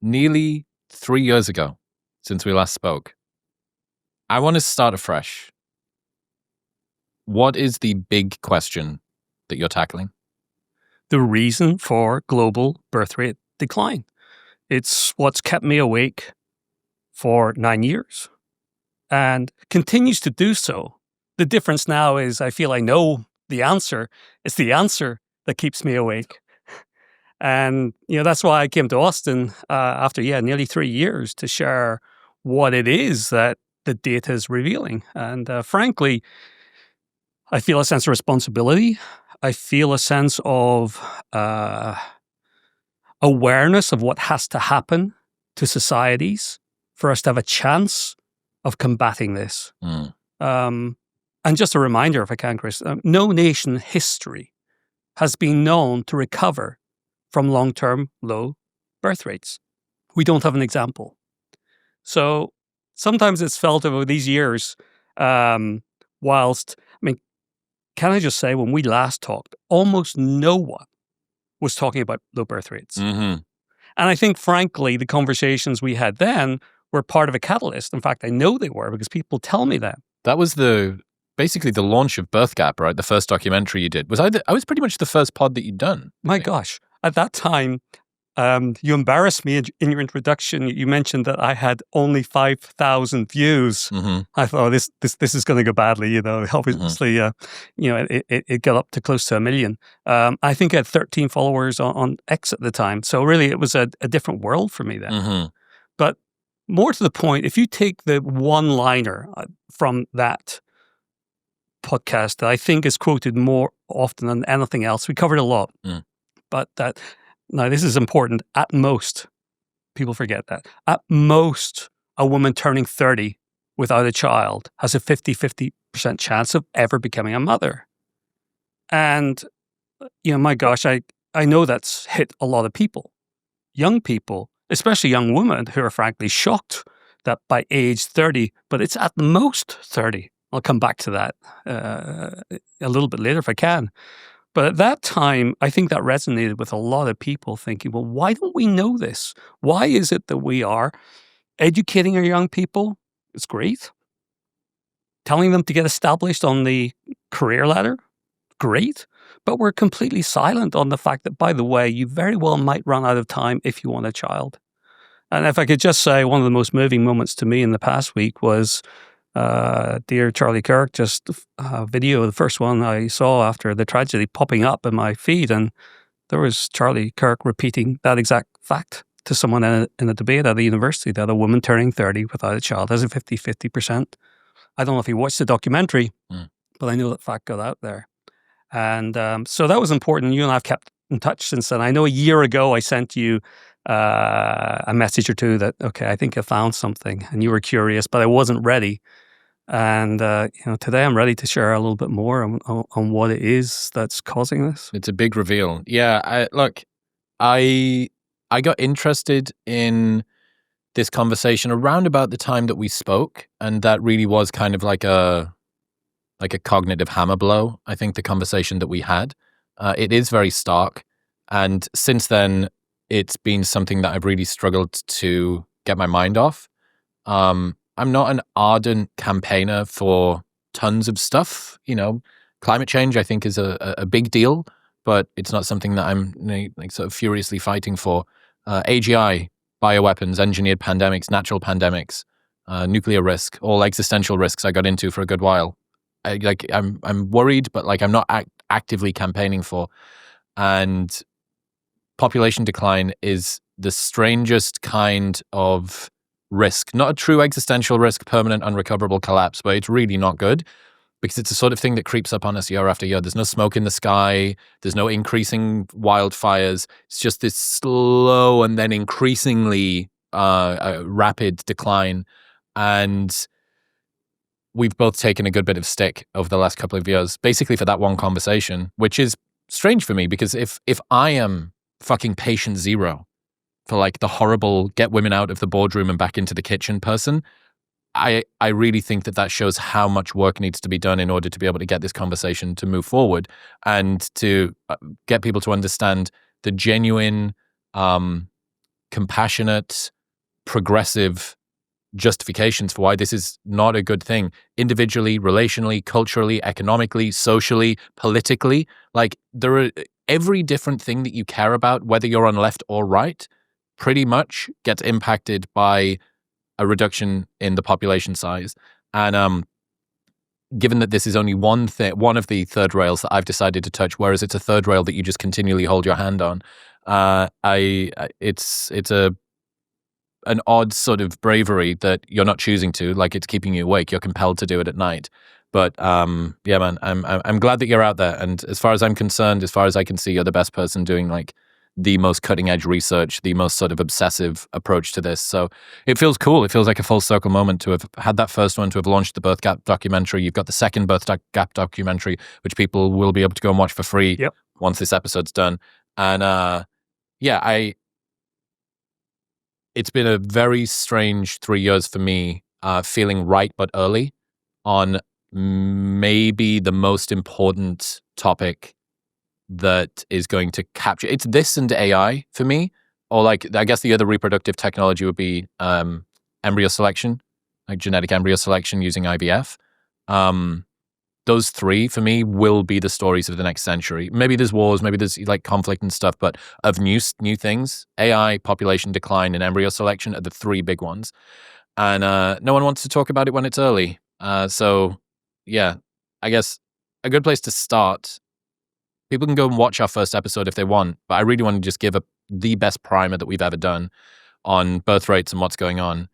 nearly 3 years ago since we last spoke. I want to start afresh. What is the big question that you're tackling? The reason for global birth rate decline. It's what's kept me awake for 9 years and continues to do so. The difference now is I feel I know the answer. It's the answer that keeps me awake. And, that's why I came to Austin after, nearly 3 years to share what it is that the data is revealing. And frankly, I feel a sense of responsibility. I feel a sense of awareness of what has to happen to societies for us to have a chance of combating this. And just a reminder, if I can, Chris, no nation in history has been known to recover from long-term low birth rates. We don't have an example. So sometimes it's felt over these years, can I just say, when we last talked, almost no one was talking about low birth rates. Mm-hmm. And I think, frankly, the conversations we had then were part of a catalyst. In fact, I know they were because people tell me that. That was basically the launch of Birth Gap, right? The first documentary you did. I was pretty much the first pod that you'd done. My gosh. At that time, you embarrassed me in your introduction. You mentioned that I had only 5,000 views. Mm-hmm. I thought, this is going to go badly. Obviously, it got up to close to 1 million. I think I had 13 followers on X at the time. So really, it was a different world for me then. Mm-hmm. But more to the point, if you take the one-liner from that podcast that I think is quoted more often than anything else, we covered a lot. But now this is important. At most, people forget that. At most, a woman turning 30 without a child has a 50% chance of ever becoming a mother. And, my gosh, I know that's hit a lot of people. Young people, especially young women who are frankly shocked that by age 30, but it's at most 30. I'll come back to that a little bit later if I can. But at that time, I think that resonated with a lot of people thinking, well, why don't we know this? Why is it that we are educating our young people? It's great. Telling them to get established on the career ladder? Great. But we're completely silent on the fact that, by the way, you very well might run out of time if you want a child. And if I could just say, one of the most moving moments to me in the past week was dear Charlie Kirk, just a video, the first one I saw after the tragedy, popping up in my feed, and there was Charlie Kirk repeating that exact fact to someone in a debate at a university, that a woman turning 30 without a child has a 50%. I don't know if he watched the documentary, but I know that fact got out there. And so that was important. You and I have kept in touch since then. I know a year ago I sent you a message or two that, okay, I think I found something, and you were curious, but I wasn't ready. And today I'm ready to share a little bit more on what it is that's causing this. It's a big reveal. Yeah, I got interested in this conversation around about the time that we spoke, and that really was kind of like a cognitive hammer blow. I think the conversation that we had, it is very stark, and since then it's been something that I've really struggled to get my mind off. I'm not an ardent campaigner for tons of stuff. Climate change, I think, is a big deal, but it's not something that I'm sort of furiously fighting for. AGI, bioweapons, engineered pandemics, natural pandemics, nuclear risk, all existential risks I got into for a good while. I'm worried, but I'm not actively campaigning for. And population decline is the strangest kind of risk, not a true existential risk, permanent, unrecoverable collapse, but it's really not good because it's the sort of thing that creeps up on us year after year. There's no smoke in the sky. There's no increasing wildfires. It's just this slow and then increasingly rapid decline. And we've both taken a good bit of stick over the last couple of years, basically for that one conversation, which is strange for me because if I am fucking patient zero for the horrible get women out of the boardroom and back into the kitchen person, I really think that shows how much work needs to be done in order to be able to get this conversation to move forward and to get people to understand the genuine compassionate, progressive justifications for why this is not a good thing. Individually, relationally, culturally, economically, socially, politically. Like, there are every different thing that you care about, whether you're on left or right, pretty much gets impacted by a reduction in the population size. And given that this is only one of the third rails that I've decided to touch, whereas it's a third rail that you just continually hold your hand on, it's an odd sort of bravery that you're not choosing to, like it's keeping you awake. You're compelled to do it at night. But yeah, man, I'm glad that you're out there. And as far as I'm concerned, as far as I can see, you're the best person doing like the most cutting edge research, the most sort of obsessive approach to this. So it feels cool. It feels like a full circle moment to have had that first one, to have launched the Birth Gap documentary. You've got the second Birth Gap documentary, which people will be able to go and watch for free once this episode's done. And it's been a very strange 3 years for me, feeling right but early on maybe the most important topic that is going to capture. It's this and AI for me, or like I guess the other reproductive technology would be embryo selection, like genetic embryo selection using IVF. Those three for me will be the stories of the next century. Maybe there's wars, maybe there's like conflict and stuff, but of new things, AI, population decline, and embryo selection are the three big ones. And no one wants to talk about it when it's early. So yeah, I guess a good place to start. People can go and watch our first episode if they want, but I really want to just give the best primer that we've ever done on birth rates and what's going on.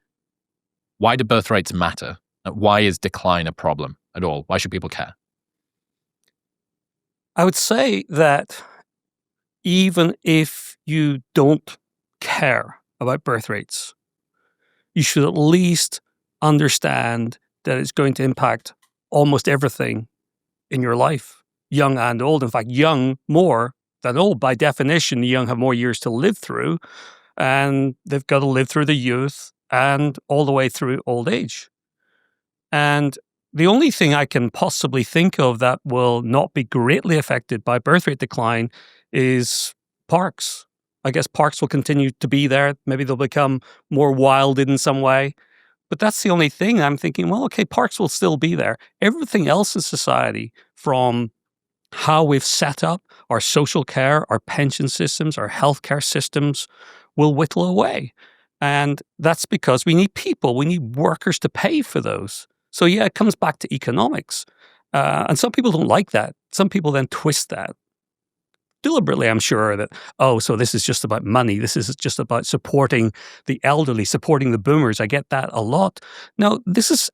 Why do birth rates matter? Why is decline a problem at all? Why should people care? I would say that even if you don't care about birth rates, you should at least understand that it's going to impact almost everything in your life, young and old. In fact, young more than old. By definition, the young have more years to live through, and they've got to live through the youth and all the way through old age. And the only thing I can possibly think of that will not be greatly affected by birth rate decline is parks. I guess parks will continue to be there. Maybe they'll become more wilded in some way. But that's the only thing I'm thinking, well, okay, parks will still be there. Everything else in society, from how we've set up our social care, our pension systems, our healthcare systems, will whittle away. And that's because we need people. We need workers to pay for those. So yeah, it comes back to economics. And some people don't like that. Some people then twist that. Deliberately, I'm sure, that, so this is just about money. This is just about supporting the elderly, supporting the boomers. I get that a lot. Now, this is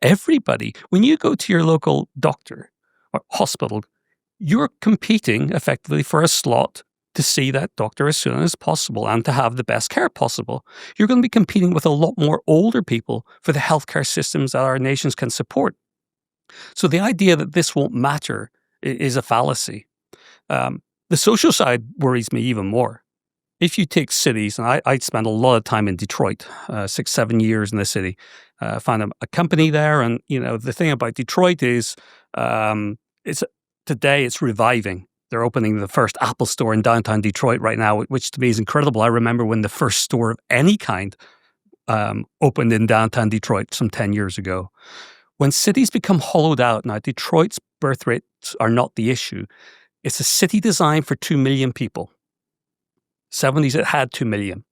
everybody. When you go to your local doctor or hospital, you're competing effectively for a slot to see that doctor as soon as possible and to have the best care possible. You're going to be competing with a lot more older people for the healthcare systems that our nations can support. So the idea that this won't matter is a fallacy. The social side worries me even more. If you take cities, and I spent a lot of time in Detroit, 6-7 years in the city, found a company there, and the thing about Detroit is, today it's reviving. They're opening the first Apple store in downtown Detroit right now, which to me is incredible. I remember when the first store of any kind opened in downtown Detroit some 10 years ago. When cities become hollowed out, now Detroit's birth rates are not the issue. It's a city designed for 2 million people. 70s, it had 2 million.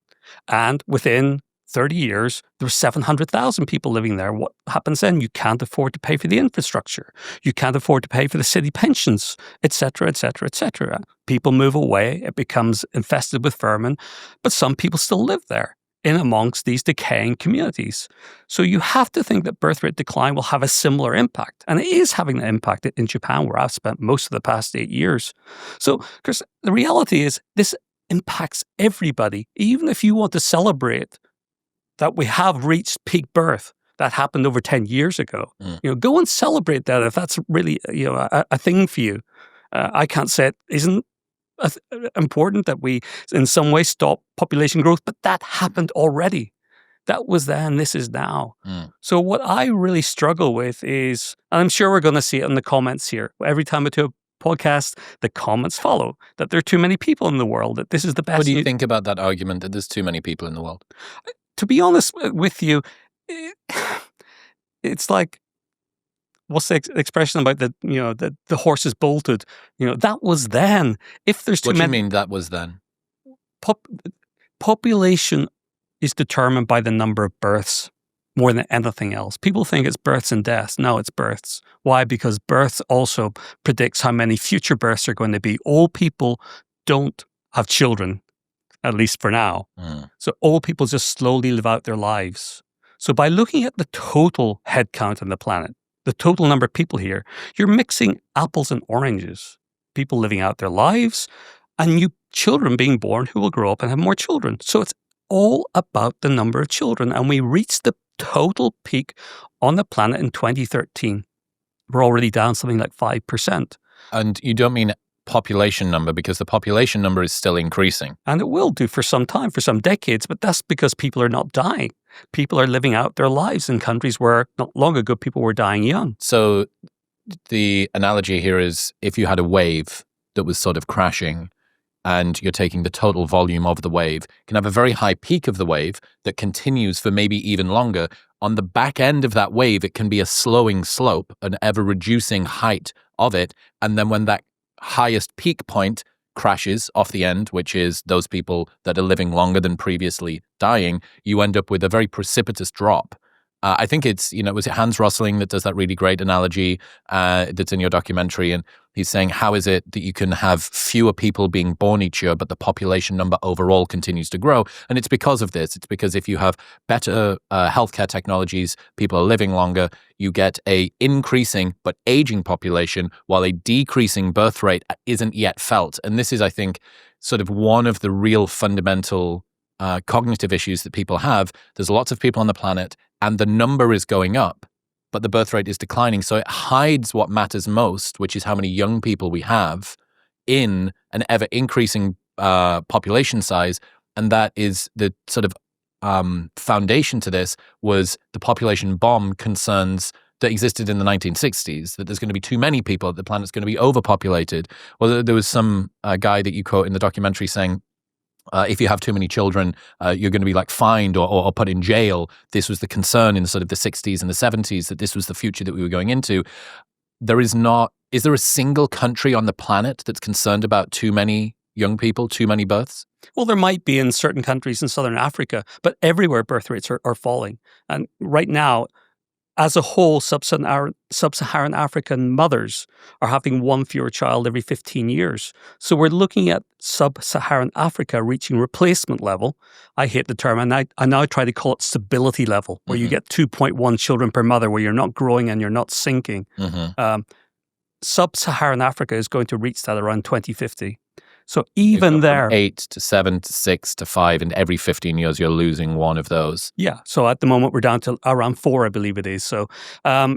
And within 30 years, there were 700,000 people living there. What happens then? You can't afford to pay for the infrastructure. You can't afford to pay for the city pensions, et cetera, et cetera, et cetera. People move away. It becomes infested with vermin. But some people still live there in amongst these decaying communities. So you have to think that birth rate decline will have a similar impact. And it is having an impact in Japan, where I've spent most of the past 8 years. So, Chris, the reality is this impacts everybody. Even if you want to celebrate that we have reached peak birth that happened over 10 years ago, go and celebrate that if that's really a thing for you. I can't say it isn't important that we in some way stop population growth, but that happened already. That was then, this is now. So what I really struggle with is, and I'm sure we're going to see it in the comments here, every time I do podcast, the comments follow that there are too many people in the world, that this is the best. What do you think about that argument that there's too many people in the world? To be honest with you, it's like, what's the expression about the horse is bolted? That was then. If there's too What do you many, mean that was then? Population is determined by the number of births more than anything else. People think it's births and deaths. No, it's births. Why? Because births also predicts how many future births are going to be. Old people don't have children, at least for now. So old people just slowly live out their lives. So by looking at the total head count on the planet, the total number of people here, you're mixing apples and oranges. People living out their lives and new children being born who will grow up and have more children. So it's all about the number of children. And we reached the total peak on the planet in 2013. We're already down something like 5%. And you don't mean population number, because the population number is still increasing. And it will do for some time, for some decades, but that's because people are not dying. People are living out their lives in countries where not long ago people were dying young. So the analogy here is if you had a wave that was sort of crashing and you're taking the total volume of the wave, you can have a very high peak of the wave that continues for maybe even longer. On the back end of that wave, it can be a slowing slope, an ever-reducing height of it. And then when that highest peak point crashes off the end, which is those people that are living longer than previously dying, you end up with a very precipitous drop. I think it's, was it Hans Rosling that does that really great analogy that's in your documentary? And he's saying, how is it that you can have fewer people being born each year, but the population number overall continues to grow? And it's because of this. It's because if you have better healthcare technologies, people are living longer, you get a increasing but aging population, while a decreasing birth rate isn't yet felt. And this is, I think, sort of one of the real fundamental cognitive issues that people have. There's lots of people on the planet, and the number is going up, but the birth rate is declining. So it hides what matters most, which is how many young people we have in an ever-increasing population size. And that is the sort of foundation to this was the population bomb concerns that existed in the 1960s, that there's going to be too many people, that the planet's going to be overpopulated. Well, there was some guy that you quote in the documentary saying, if you have too many children, you're going to be like fined or put in jail. This was the concern in sort of the 60s and the 70s, that this was the future that we were going into. Is there a single country on the planet that's concerned about too many young people, too many births? Well, there might be in certain countries in Southern Africa, but everywhere birth rates are falling. And right now, as a whole, sub-Saharan African mothers are having one fewer child every 15 years. So we're looking at sub-Saharan Africa reaching replacement level. I hate the term, and I now try to call it stability level, where you get 2.1 children per mother, where you're not growing and you're not sinking. Sub-Saharan Africa is going to reach that around 2050. So even there, 8 to 7 to 6 to 5, and every 15 years you're losing one of those. Yeah. So at the moment we're down to around 4, I believe it is. So,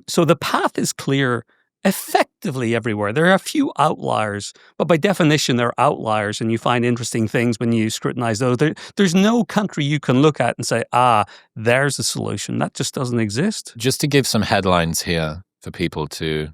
so the path is clear effectively everywhere. There are a few outliers, but by definition they're outliers, and you find interesting things when you scrutinize those. There's no country you can look at and say, there's a solution. That just doesn't exist. Just to give some headlines here for people to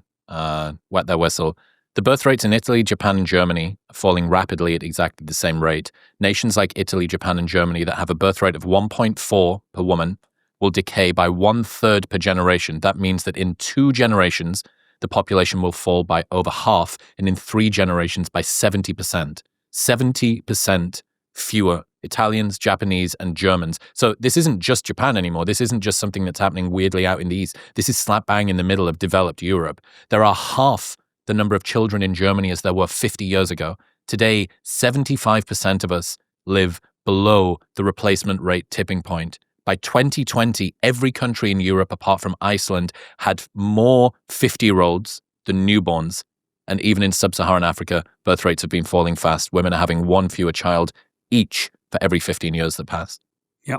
wet their whistle. The birth rates in Italy, Japan, and Germany are falling rapidly at exactly the same rate. Nations like Italy, Japan, and Germany that have a birth rate of 1.4 per woman will decay by 1/3 per generation. That means that in 2 generations, the population will fall by over half, and in 3 generations by 70%. 70% fewer Italians, Japanese, and Germans. So this isn't just Japan anymore. This isn't just something that's happening weirdly out in the East. This is slap bang in the middle of developed Europe. There are half the number of children in Germany as there were 50 years ago. Today, 75% of us live below the replacement rate tipping point. By 2020, every country in Europe, apart from Iceland, had more 50-year-olds than newborns. And even in sub-Saharan Africa, birth rates have been falling fast. Women are having one fewer child each for every 15 years that pass. Yeah.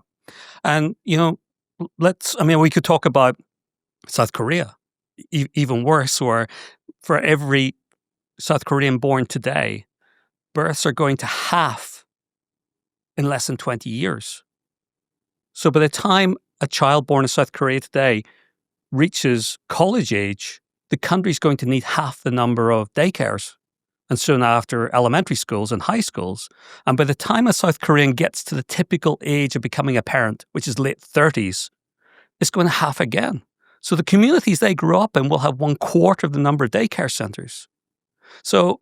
And, we could talk about South Korea, even worse, where for every South Korean born today, births are going to half in less than 20 years. So by the time a child born in South Korea today reaches college age, the country's going to need half the number of daycares and soon after elementary schools and high schools. And by the time a South Korean gets to the typical age of becoming a parent, which is late 30s, it's going to half again. So the communities they grew up in will have 1/4 of the number of daycare centers. So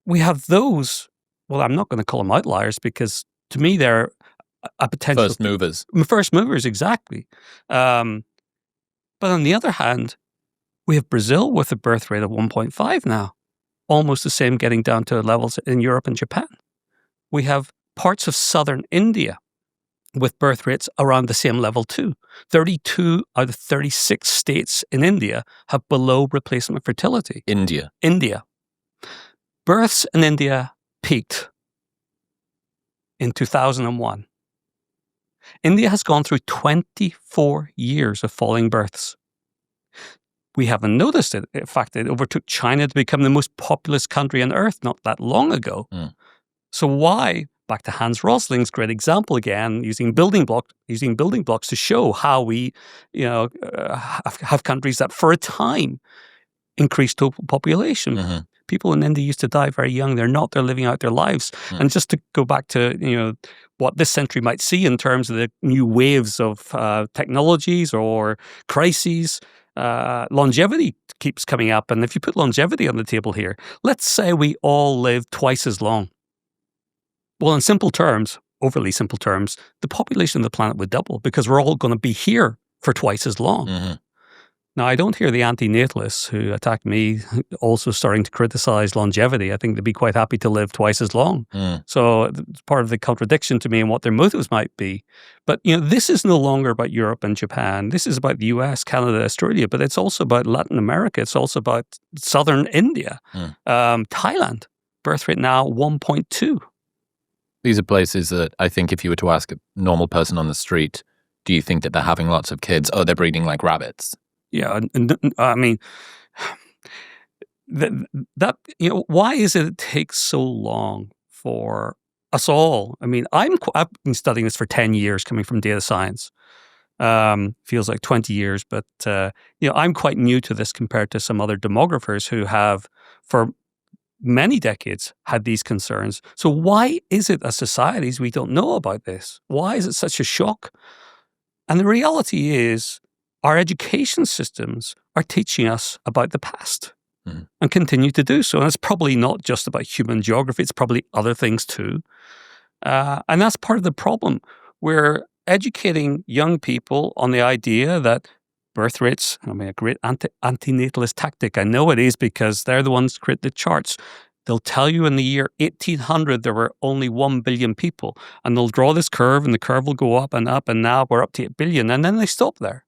we have those, well, I'm not going to call them outliers because to me they're a potential... First movers. First movers, exactly. But on the other hand, we have Brazil with a birth rate of 1.5 now, almost the same, getting down to levels in Europe and Japan. We have parts of southern India with birth rates around the same level too. 32 out of 36 states in India have below replacement fertility. India. Births in India peaked in 2001. India has gone through 24 years of falling births. We haven't noticed it. In fact, it overtook China to become the most populous country on earth not that long ago. So why? Back to Hans Rosling's great example again, using building blocks to show how we, have countries that for a time increased total population. People in India used to die very young. They're living out their lives. And just to go back to, what this century might see in terms of the new waves of technologies or crises, longevity keeps coming up. And if you put longevity on the table here, let's say we all live twice as long. Well, in simple terms, overly simple terms, the population of the planet would double because we're all going to be here for twice as long. Now, I don't hear the antinatalists who attack me also starting to criticize longevity. I think they'd be quite happy to live twice as long. So it's part of the contradiction to me and what their motives might be. But, this is no longer about Europe and Japan. This is about the US, Canada, Australia, but it's also about Latin America. It's also about southern India, Thailand. Birth rate now 1.2. These are places that I think if you were to ask a normal person on the street, do you think that they're having lots of kids? Oh, they're breeding like rabbits. Yeah, I mean, why is it takes so long for us all? I mean, I've been studying this for 10 years, coming from data science. Feels like 20 years, but I'm quite new to this compared to some other demographers who have, for many decades, had these concerns. So why is it as societies we don't know about this? Why is it such a shock? And the reality is our education systems are teaching us about the past and continue to do so. And it's probably not just about human geography. It's probably other things too. And that's part of the problem. We're educating young people on the idea that birth rates, a great antinatalist tactic. I know it is because they're the ones who create the charts. They'll tell you in the year 1800 there were only 1 billion people, and they'll draw this curve, and the curve will go up, and now we're up to 8 billion, and then they stop there.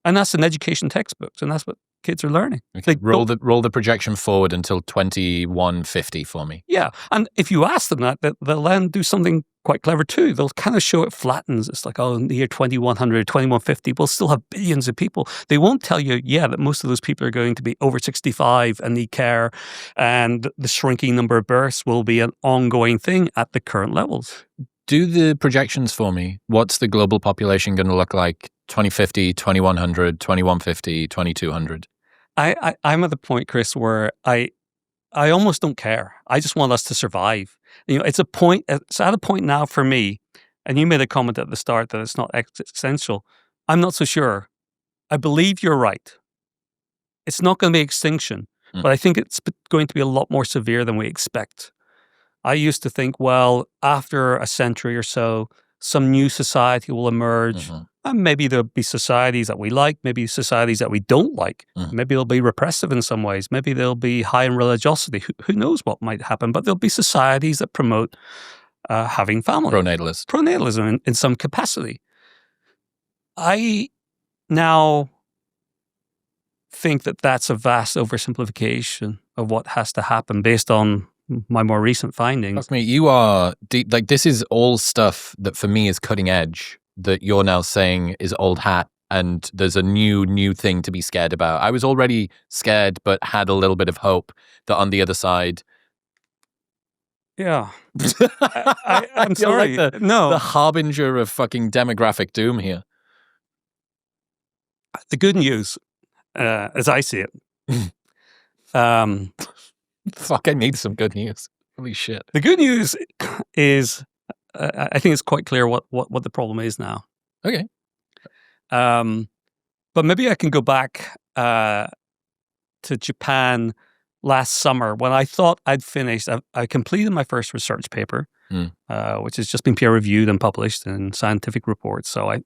And that's in education textbooks, and that's what kids are learning. Okay. Roll the projection forward until 2150 for me. Yeah, and if you ask them that, they'll then do something quite clever too. They'll kind of show it flattens. It's like, in the year 2100, 2150, we'll still have billions of people. They won't tell you, that most of those people are going to be over 65 and need care, and the shrinking number of births will be an ongoing thing at the current levels. Do the projections for me. What's the global population going to look like 2050, 2100, 2150, 2200? I'm at the point, Chris, where I almost don't care. I just want us to survive. It's at a point now for me, and you made a comment at the start that it's not existential. I'm not so sure. I believe you're right. It's not going to be extinction, but I think it's going to be a lot more severe than we expect. I used to think, well, after a century or so, some new society will emerge. And maybe there'll be societies that we like, maybe societies that we don't like. Maybe they'll be repressive in some ways. Maybe they'll be high in religiosity. Who knows what might happen? But there'll be societies that promote having families. Pronatalism in some capacity. I now think that that's a vast oversimplification of what has to happen based on my more recent findings. Fuck me, you are deep. Like, this is all stuff that for me is cutting edge, that you're now saying is old hat, and there's a new thing to be scared about. I was already scared, but had a little bit of hope that on the other side... Yeah. I'm sorry. Like the harbinger of fucking demographic doom here. The good news, as I see it, Fuck, I need some good news. Holy shit. The good news is, I think it's quite clear what the problem is now. Okay. But maybe I can go back to Japan last summer when I thought I'd finished. I completed my first research paper, which has just been peer reviewed and published in scientific reports. So I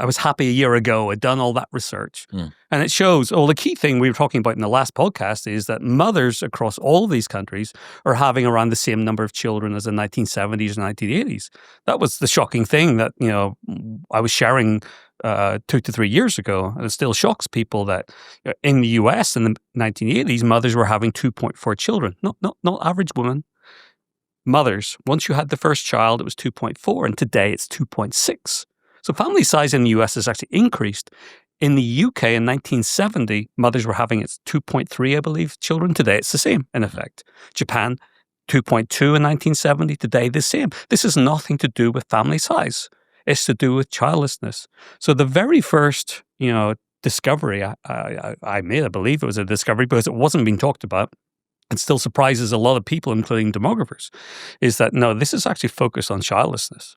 was happy a year ago. I'd done all that research. And it shows, the key thing we were talking about in the last podcast is that mothers across all of these countries are having around the same number of children as the 1970s and 1980s. That was the shocking thing that, I was sharing 2 to 3 years ago. And it still shocks people that in the US in the 1980s, mothers were having 2.4 children. Not average women. Mothers, once you had the first child, it was 2.4, and today it's 2.6. So family size in the US has actually increased. In the UK in 1970, mothers were having 2.3, I believe, children. Today it's the same, in effect. Japan, 2.2 in 1970. Today the same. This has nothing to do with family size. It's to do with childlessness. So the very first, discovery I made, I believe it was a discovery because it wasn't being talked about, it still surprises a lot of people, including demographers, is that, no, this is actually focused on childlessness.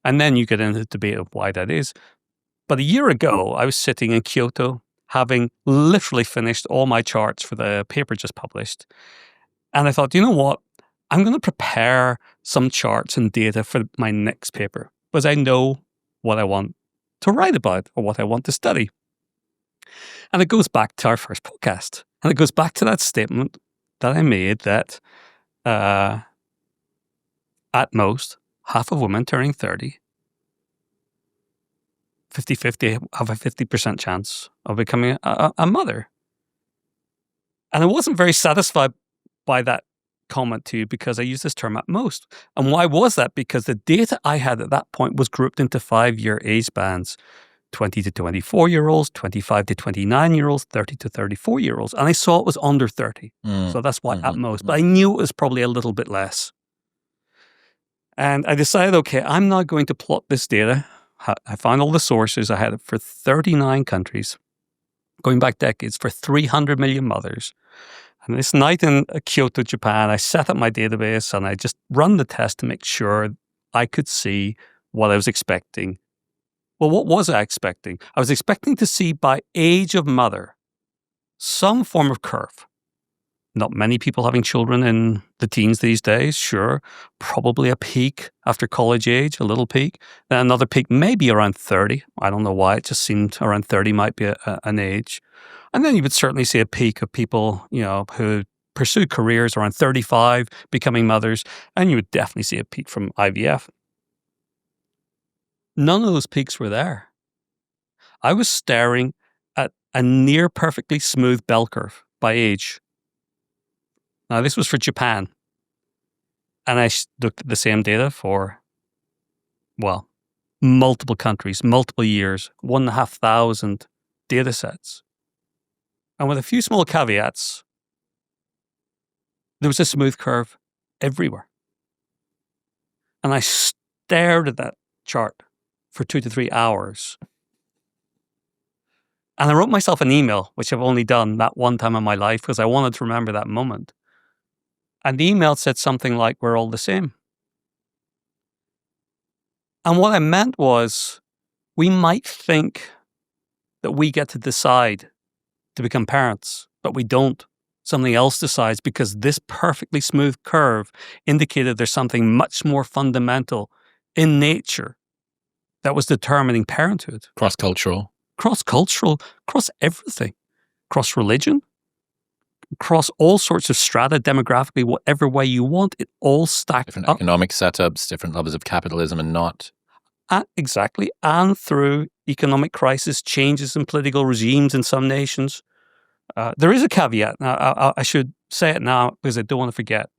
And then you get into the debate of why that is. But a year ago, I was sitting in Kyoto, having literally finished all my charts for the paper just published. And I thought, you know what? I'm going to prepare some charts and data for my next paper because I know what I want to write about or what I want to study. And it goes back to our first podcast. And it goes back to that statement that I made that at most, half of women turning 30, 50-50 have a 50% chance of becoming a mother. And I wasn't very satisfied by that comment to you because I used this term at most. And why was that? Because the data I had at that point was grouped into 5-year age bands. 20 to 24-year-olds, 25 to 29-year-olds, 30 to 34-year-olds. And I saw it was under 30. So that's why at most. But I knew it was probably a little bit less. And I decided, okay, I'm not going to plot this data. I found all the sources. I had it for 39 countries, going back decades, for 300 million mothers. And this night in Kyoto, Japan, I set up my database and I just run the test to make sure I could see what I was expecting. Well, what was I expecting? I was expecting to see by age of mother some form of curve. Not many people having children in the teens these days, sure. Probably a peak after college age, a little peak. Then another peak maybe around 30. I don't know why, it just seemed around 30 might be an age. And then you would certainly see a peak of people, who pursue careers around 35, becoming mothers. And you would definitely see a peak from IVF. None of those peaks were there. I was staring at a near perfectly smooth bell curve by age. Now, this was for Japan. And I looked at the same data for, multiple countries, multiple years, 1,500 data sets. And with a few small caveats, there was a smooth curve everywhere. And I stared at that chart for 2 to 3 hours. And I wrote myself an email, which I've only done that one time in my life because I wanted to remember that moment. And the email said something like, we're all the same. And what I meant was, we might think that we get to decide to become parents, but we don't. Something else decides because this perfectly smooth curve indicated there's something much more fundamental in nature that was determining parenthood. Cross-cultural. Cross-cultural, cross everything. Cross religion, across all sorts of strata, demographically, whatever way you want, it all stacked different up. Economic setups, different levels of capitalism and not. Exactly. And through economic crisis, changes in political regimes in some nations. There is a caveat. Now, I should say it now because I don't want to forget.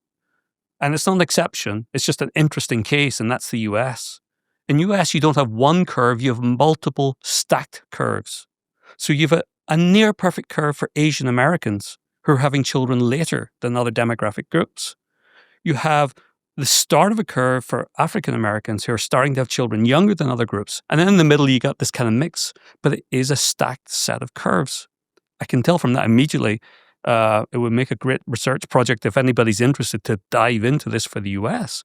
And it's not an exception. It's just an interesting case, and that's the US. In the US, you don't have one curve. You have multiple stacked curves. So you have a near perfect curve for Asian Americans who are having children later than other demographic groups. You have the start of a curve for African Americans who are starting to have children younger than other groups. And then in the middle, you got this kind of mix, but it is a stacked set of curves. I can tell from that immediately It would make a great research project if anybody's interested to dive into this for the US.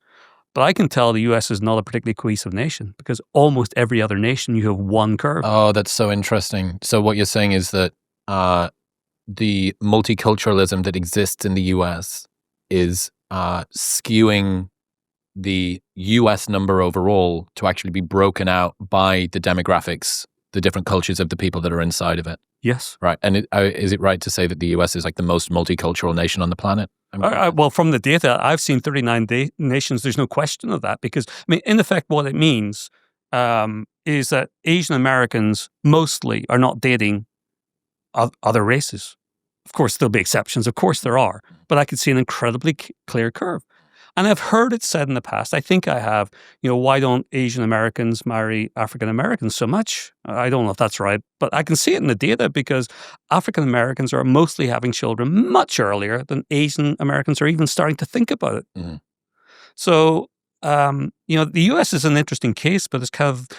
But I can tell the US is not a particularly cohesive nation because almost every other nation, you have one curve. Oh, that's so interesting. So what you're saying is that the multiculturalism that exists in the US is skewing the US number overall to actually be broken out by the demographics, the different cultures of the people that are inside of it. Yes. Right. And is it right to say that the US is like the most multicultural nation on the planet? Well, from the data, I've seen 39 nations. There's no question of that because, I mean, in effect, what it means is that Asian Americans mostly are not dating other races. Of course, there'll be exceptions. Of course, there are. But I can see an incredibly clear curve. And I've heard it said in the past, I think I have, why don't Asian Americans marry African Americans so much? I don't know if that's right, but I can see it in the data because African Americans are mostly having children much earlier than Asian Americans are even starting to think about it. Mm-hmm. So, the US is an interesting case, but it's kind of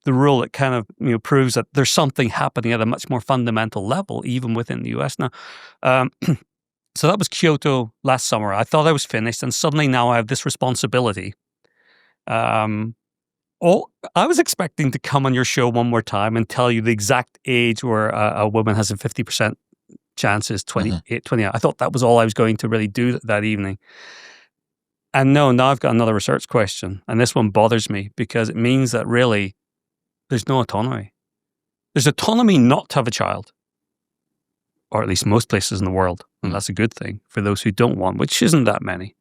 the rule that kind of proves that there's something happening at a much more fundamental level, even within the US now. So that was Kyoto last summer. I thought I was finished, and suddenly now I have this responsibility. I was expecting to come on your show one more time and tell you the exact age where a woman has a 50% chance is 28, 28. I thought that was all I was going to really do that evening. And no, now I've got another research question, and this one bothers me because it means that really there's no autonomy. There's autonomy not to have a child, or at least most places in the world. And that's a good thing for those who don't want, which isn't that many.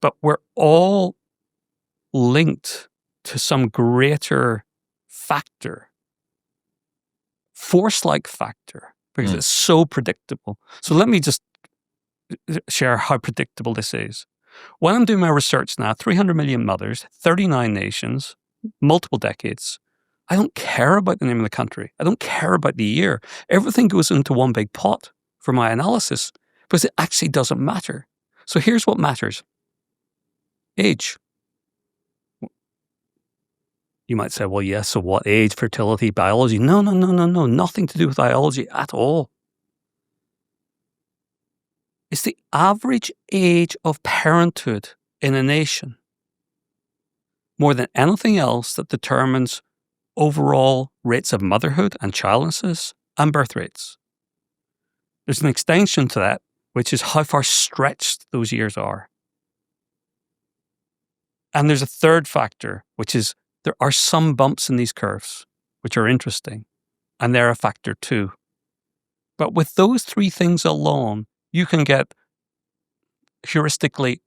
But we're all linked to some greater factor, force-like factor, because it's so predictable. So let me just share how predictable this is. When I'm doing my research now, 300 million mothers, 39 nations, multiple decades, I don't care about the name of the country. I don't care about the year. Everything goes into one big pot for my analysis because it actually doesn't matter. So here's what matters. Age. You might say, well, yes, so what? Age, fertility, biology? No. Nothing to do with biology at all. It's the average age of parenthood in a nation more than anything else that determines overall rates of motherhood and childlessness and birth rates. There's an extension to that, which is how far stretched those years are. And there's a third factor, which is there are some bumps in these curves, which are interesting, and they're a factor too. But with those three things alone, you can get heuristically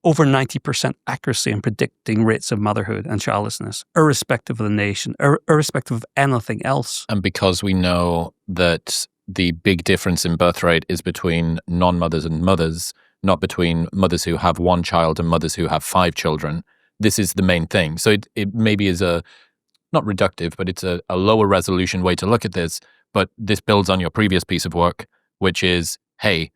over 90% accuracy in predicting rates of motherhood and childlessness, irrespective of the nation, irrespective of anything else. And because we know that the big difference in birth rate is between non-mothers and mothers, not between mothers who have one child and mothers who have 5 children, this is the main thing. So it maybe is not reductive, but it's a lower resolution way to look at this. But this builds on your previous piece of work, which is, hey,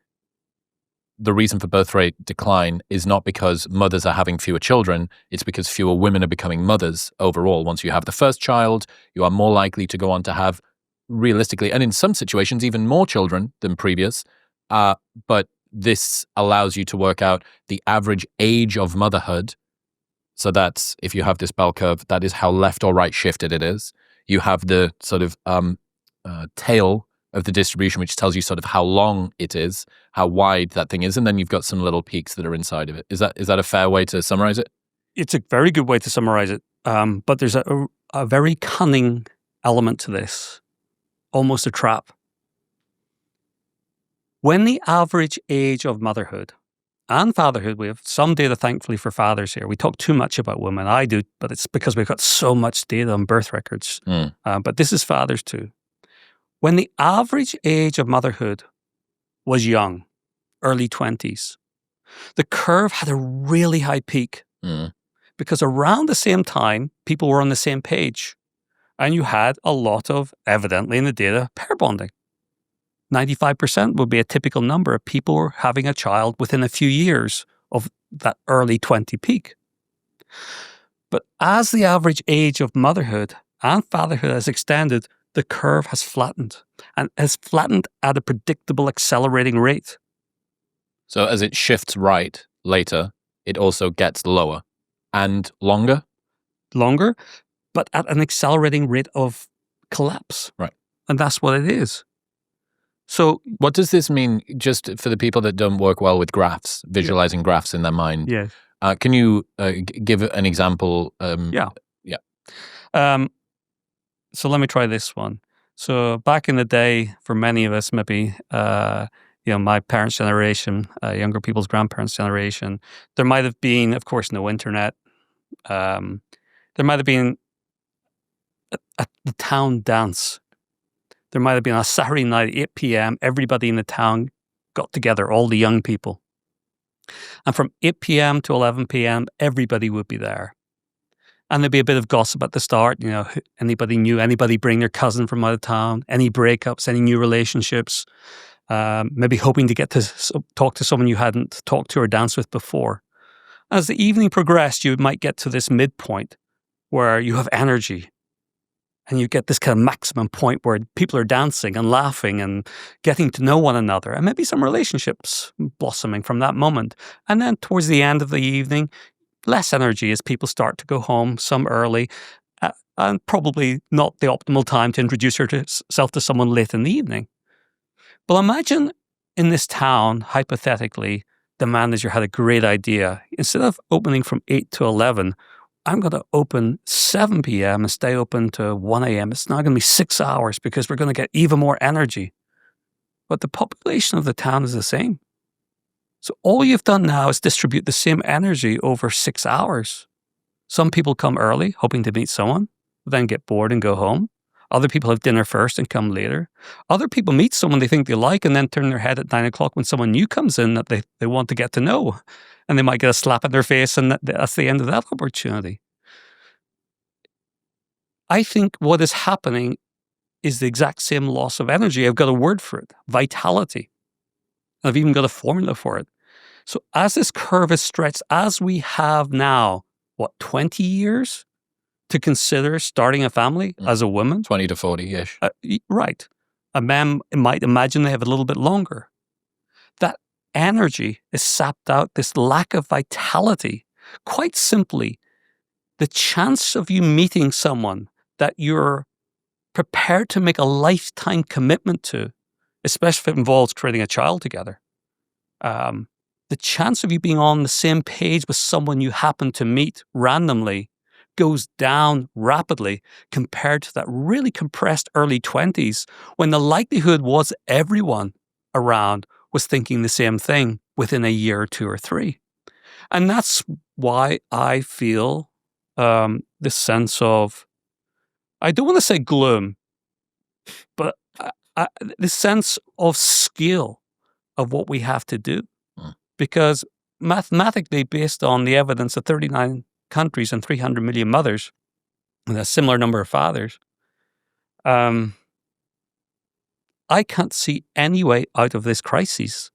the reason for birth rate decline is not because mothers are having fewer children, it's because fewer women are becoming mothers overall. Once you have the first child, you are more likely to go on to have, realistically, and in some situations, even more children than previous. But this allows you to work out the average age of motherhood. So that's, if you have this bell curve, that is how left or right shifted it is. You have the sort of tail of the distribution, which tells you sort of how long it is, how wide that thing is, and then you've got some little peaks that are inside of it. Is that a fair way to summarize it? It's a very good way to summarize it, but there's a very cunning element to this, almost a trap. When the average age of motherhood and fatherhood, we have some data, thankfully, for fathers here. We talk too much about women. I do, but it's because we've got so much data on birth records. But this is fathers too. When the average age of motherhood was young, early 20s, the curve had a really high peak because around the same time, people were on the same page. And you had a lot of, evidently in the data, pair bonding. 95% would be a typical number of people who were having a child within a few years of that early 20 peak. But as the average age of motherhood and fatherhood has extended, the curve has flattened, and has flattened at a predictable accelerating rate. So as it shifts right later, it also gets lower and longer? Longer, but at an accelerating rate of collapse. Right. And that's what it is. So what does this mean, just for the people that don't work well with graphs, visualizing graphs in their mind? Yes. Can you give an example? Yeah. Yeah. So let me try this one. So back in the day, for many of us, maybe, my parents' generation, younger people's grandparents' generation, there might have been, of course, no internet. There might have been the town dance. There might have been a Saturday night at 8 p.m. Everybody in the town got together, all the young people. And from 8 p.m. to 11 p.m., everybody would be there. And there'd be a bit of gossip at the start. Anybody bring their cousin from out of town, any breakups, any new relationships, maybe hoping to get to talk to someone you hadn't talked to or danced with before. As the evening progressed, you might get to this midpoint where you have energy. And you get this kind of maximum point where people are dancing and laughing and getting to know one another, and maybe some relationships blossoming from that moment. And then towards the end of the evening, less energy as people start to go home, some early, and probably not the optimal time to introduce yourself to someone late in the evening. Well, imagine in this town, hypothetically, the manager had a great idea. Instead of opening from 8 to 11, I'm going to open 7 p.m. and stay open to 1 a.m. It's now going to be 6 hours because we're going to get even more energy. But the population of the town is the same. So all you've done now is distribute the same energy over 6 hours. Some people come early, hoping to meet someone, then get bored and go home. Other people have dinner first and come later. Other people meet someone they think they like and then turn their head at 9 o'clock when someone new comes in that they want to get to know. And they might get a slap in their face, and that's the end of that opportunity. I think what is happening is the exact same loss of energy. I've got a word for it, vitality. I've even got a formula for it. So as this curve is stretched, as we have now, 20 years to consider starting a family as a woman? 20 to 40-ish. Right. A man might imagine they have a little bit longer. That energy is sapped out, this lack of vitality. Quite simply, the chance of you meeting someone that you're prepared to make a lifetime commitment to, especially if it involves creating a child together, the chance of you being on the same page with someone you happen to meet randomly goes down rapidly compared to that really compressed early 20s when the likelihood was everyone around was thinking the same thing within a year or 2 or 3. And that's why I feel this sense of, I don't want to say gloom, but this sense of skill of what we have to do. Because mathematically, based on the evidence of 39 countries and 300 million mothers, and a similar number of fathers, I can't see any way out of this crisis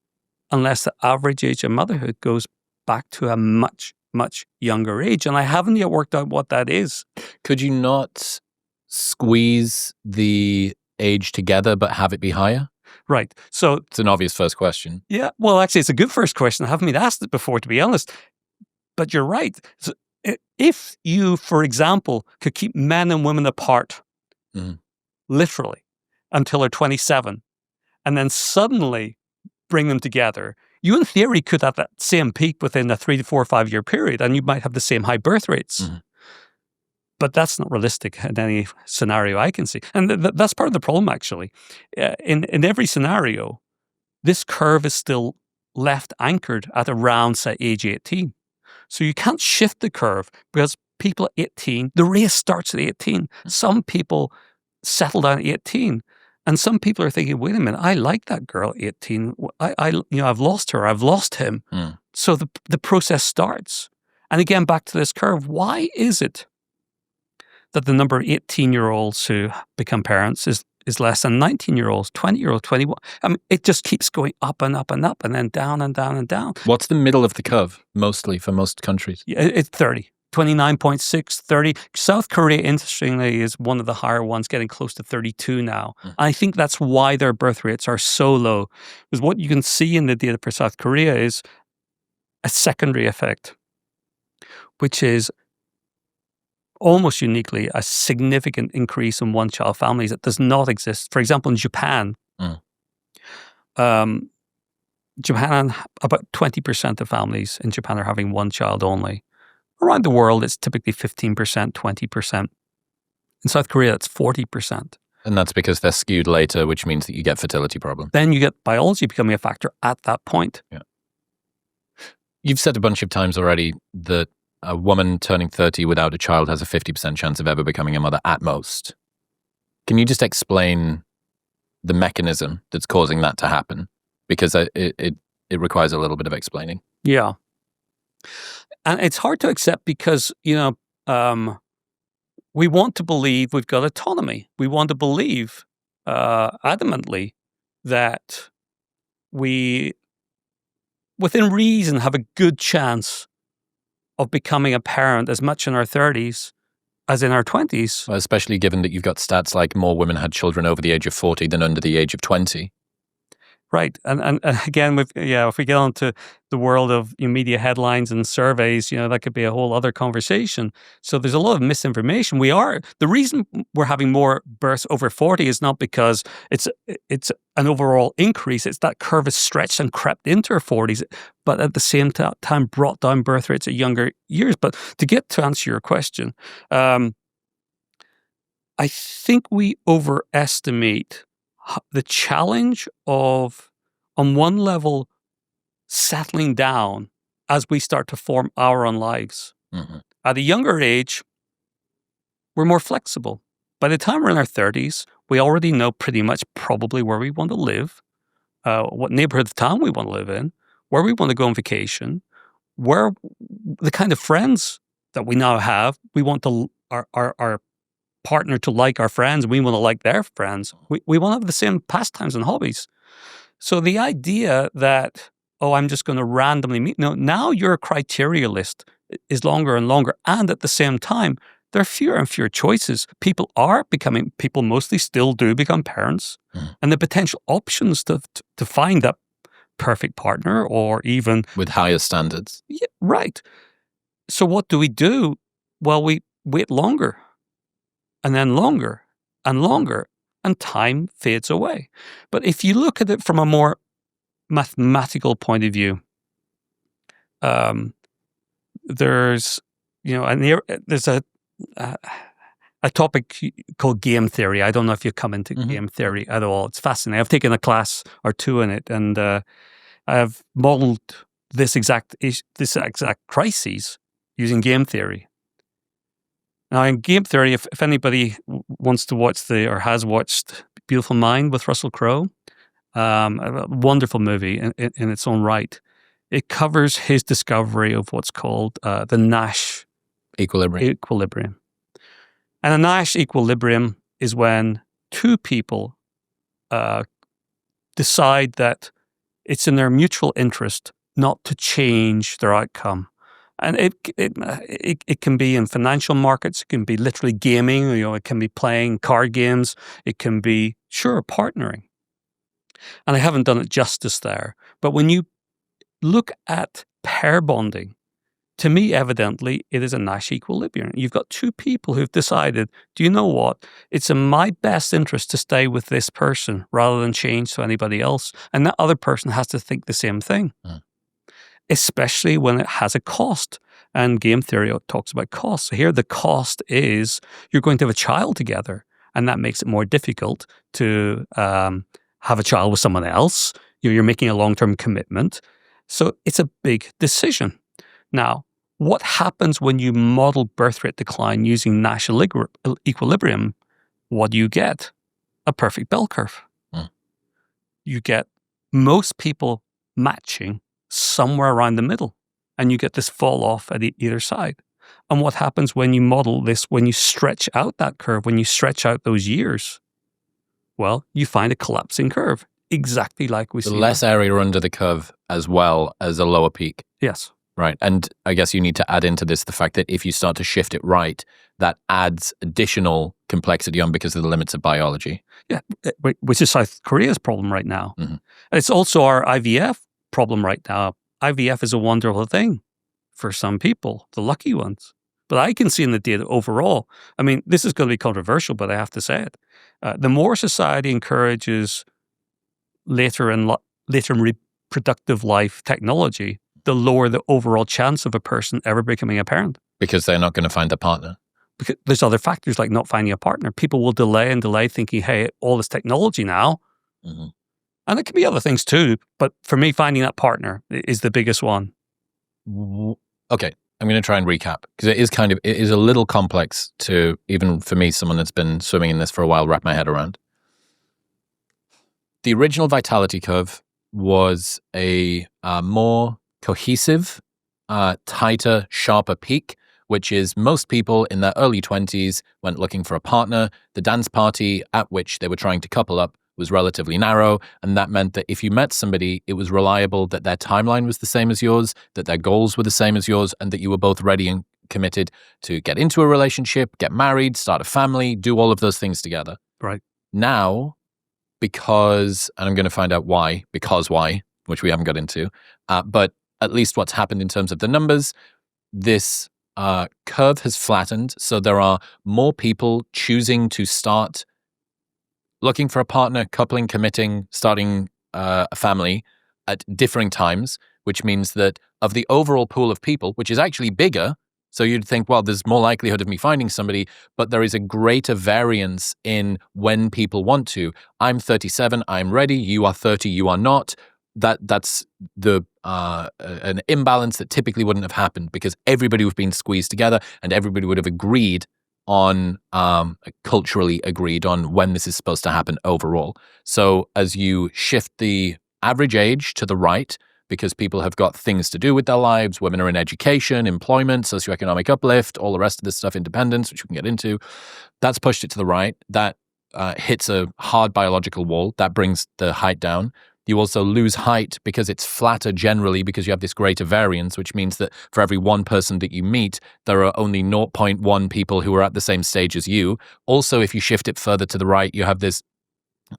unless the average age of motherhood goes back to a much, much younger age. And I haven't yet worked out what that is. Could you not squeeze the age together but have it be higher? Right. So it's an obvious first question. Yeah. Well, actually, it's a good first question. I haven't been asked it before, to be honest. But you're right. So if you, for example, could keep men and women apart, literally, until they're 27, and then suddenly bring them together, you in theory could have that same peak within a 3 to 4 or 5 year period, and you might have the same high birth rates. But that's not realistic in any scenario I can see. And that's part of the problem, actually. In every scenario, this curve is still left anchored at around, say, age 18. So you can't shift the curve because people at 18, the race starts at 18. Some people settle down at 18. And some people are thinking, wait a minute, I like that girl at 18. I've lost her, I've lost him. So the process starts. And again, back to this curve, why is it that the number of 18-year-olds who become parents is less than 19-year-olds, 20-year-olds, 21. I mean, it just keeps going up and up and up and then down and down and down. What's the middle of the curve, mostly, for most countries? Yeah, it's 30. 29.6, 30. South Korea, interestingly, is one of the higher ones, getting close to 32 now. I think that's why their birth rates are so low. Because what you can see in the data for South Korea is a secondary effect, which is almost uniquely a significant increase in one-child families that does not exist. For example, in Japan, Japan, about 20% of families in Japan are having one child only. Around the world, it's typically 15%, 20%. In South Korea, it's 40%. And that's because they're skewed later, which means that you get fertility problems. Then you get biology becoming a factor at that point. Yeah. You've said a bunch of times already that a woman turning 30 without a child has a 50% chance of ever becoming a mother at most. Can you just explain the mechanism that's causing that to happen? Because it requires a little bit of explaining. Yeah. And it's hard to accept because, we want to believe we've got autonomy. We want to believe adamantly that we, within reason, have a good chance of becoming a parent as much in our 30s as in our 20s. Well, especially given that you've got stats like more women had children over the age of 40 than under the age of 20. Right. And again, if we get onto the world of media headlines and surveys, that could be a whole other conversation. So there's a lot of misinformation. The reason we're having more births over 40 is not because it's an overall increase. It's that curve is stretched and crept into our 40s, but at the same time brought down birth rates at younger years. But to answer your question, I think we overestimate the challenge of, on one level, settling down as we start to form our own lives. Mm-hmm. At a younger age, we're more flexible. By the time we're in our 30s, we already know pretty much probably where we want to live, what neighborhood of town we want to live in, where we want to go on vacation, where the kind of friends that we now have, we want our partner to like our friends, we want to like their friends. We want to have the same pastimes and hobbies. So the idea that, I'm just going to randomly meet, no, now your criteria list is longer and longer. And at the same time, there are fewer and fewer choices. People mostly still do become parents. And the potential options to find that perfect partner or even... with higher standards. Yeah, right. So what do? Well, we wait longer. And then longer and longer, and time fades away. But if you look at it from a more mathematical point of view, there's a topic called game theory. I don't know if you've come into game theory at all. It's fascinating. I've taken a class or two in it, and I've modeled this exact crises using game theory. Now, in game theory, if anybody wants to watch or has watched Beautiful Mind with Russell Crowe, a wonderful movie in its own right, it covers his discovery of what's called the Nash equilibrium. And a Nash equilibrium is when two people decide that it's in their mutual interest not to change their outcome. And it can be in financial markets. It can be literally gaming. It can be playing card games. It can be, partnering. And I haven't done it justice there. But when you look at pair bonding, to me, evidently, it is a Nash equilibrium. You've got two people who've decided, do you know what? It's in my best interest to stay with this person rather than change to anybody else. And that other person has to think the same thing. Especially when it has a cost. And game theory talks about cost. So here the cost is you're going to have a child together, and that makes it more difficult to have a child with someone else. You're making a long-term commitment. So it's a big decision. Now, what happens when you model birth rate decline using Nash equilibrium? What do you get? A perfect bell curve. You get most people matching somewhere around the middle, and you get this fall off at either side. And what happens when you model this, when you stretch out that curve, when you stretch out those years? Well, you find a collapsing curve, exactly like we see. Less area under the curve as well as a lower peak. Yes. Right. And I guess you need to add into this the fact that if you start to shift it right, that adds additional complexity on because of the limits of biology. Yeah, which is South Korea's problem right now. Mm-hmm. It's also our IVF problem right now. IVF is a wonderful thing for some people, the lucky ones. But I can see in the data overall, I mean, this is going to be controversial, but I have to say it. The more society encourages later in reproductive life technology, the lower the overall chance of a person ever becoming a parent. Because they're not going to find a partner. Because there's other factors like not finding a partner. People will delay and delay thinking, hey, all this technology now. Mm-hmm. And it can be other things too. But for me, finding that partner is the biggest one. Okay. I'm going to try and recap because it is a little complex to, even for me, someone that's been swimming in this for a while, wrap my head around. The original vitality curve was a more cohesive, tighter, sharper peak, which is most people in their early 20s went looking for a partner. The dance party at which they were trying to couple up was relatively narrow, and that meant that if you met somebody, it was reliable that their timeline was the same as yours, that their goals were the same as yours, and that you were both ready and committed to get into a relationship, get married, start a family, do all of those things together. Right. Now, and I'm going to find out why, which we haven't got into, but at least what's happened in terms of the numbers, this curve has flattened. So there are more people choosing to start looking for a partner, coupling, committing, starting a family at differing times, which means that of the overall pool of people, which is actually bigger, so you'd think, well, there's more likelihood of me finding somebody, but there is a greater variance in when people want to. I'm 37, I'm ready. You are 30, you are not. That's an imbalance that typically wouldn't have happened because everybody would have been squeezed together and everybody would have agreed on, culturally agreed on when this is supposed to happen overall. So as you shift the average age to the right, because people have got things to do with their lives, women are in education, employment, socioeconomic uplift, all the rest of this stuff, independence, which we can get into, that's pushed it to the right. That hits a hard biological wall. That brings the height down. You also lose height because it's flatter generally because you have this greater variance, which means that for every one person that you meet, there are only 0.1 people who are at the same stage as you. Also, if you shift it further to the right, you have this,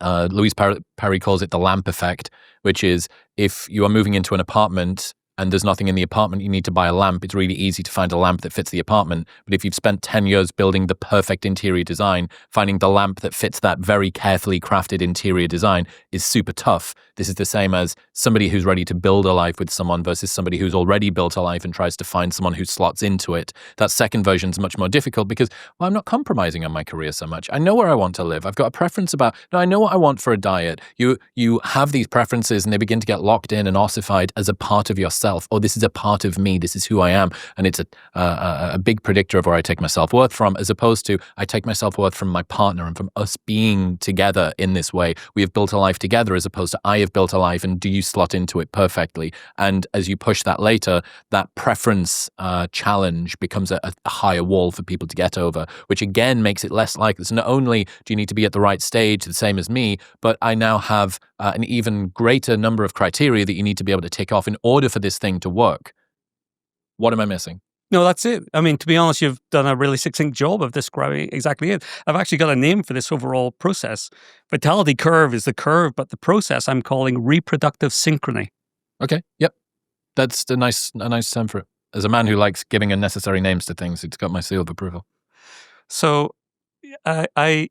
Louis Perry calls it the lamp effect, which is if you are moving into an apartment and there's nothing in the apartment, you need to buy a lamp. It's really easy to find a lamp that fits the apartment. But if you've spent 10 years building the perfect interior design, finding the lamp that fits that very carefully crafted interior design is super tough. This is the same as somebody who's ready to build a life with someone versus somebody who's already built a life and tries to find someone who slots into it. That second version is much more difficult because, well, I'm not compromising on my career so much. I know where I want to live. I've got a preference I know what I want for a diet. You have these preferences and they begin to get locked in and ossified as a part of yourself. Oh, this is a part of me. This is who I am. And it's a big predictor of where I take my self-worth from, as opposed to I take my self-worth from my partner and from us being together in this way. We have built a life together as opposed to I have built a life and do you slot into it perfectly? And as you push that later, that preference challenge becomes a higher wall for people to get over, which again makes it less likely. So not only do you need to be at the right stage, the same as me, but I now have an even greater number of criteria that you need to be able to tick off in order for this thing to work. What am I missing? No, that's it. I mean, to be honest, you've done a really succinct job of describing exactly it. I've actually got a name for this overall process. Vitality curve is the curve, but the process I'm calling reproductive synchrony. Okay. Yep. That's a nice term for it. As a man who likes giving unnecessary names to things, it's got my seal of approval. So, I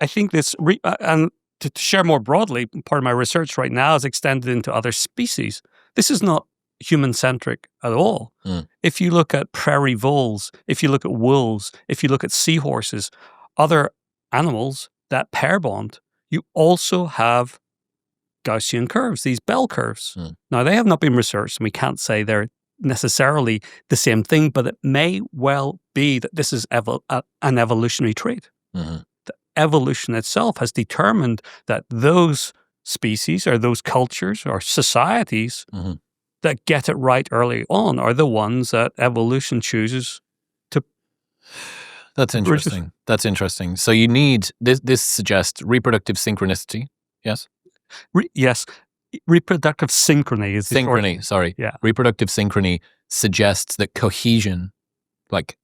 think this, and to share more broadly, part of my research right now is extended into other species. This is not human-centric at all. If you look at prairie voles, if you look at wolves, if you look at seahorses, other animals that pair bond, you also have Gaussian curves, these bell curves. Now, they have not been researched, and we can't say they're necessarily the same thing, but it may well be that this is an evolutionary trait. The evolution itself has determined that those species or those cultures or societies that get it right early on are the ones that evolution chooses to. That's interesting. That's interesting. So you need this suggests reproductive synchronicity. Yes. Yes. Reproductive synchrony is synchrony. Sorry. Yeah. Reproductive synchrony suggests that cohesion, like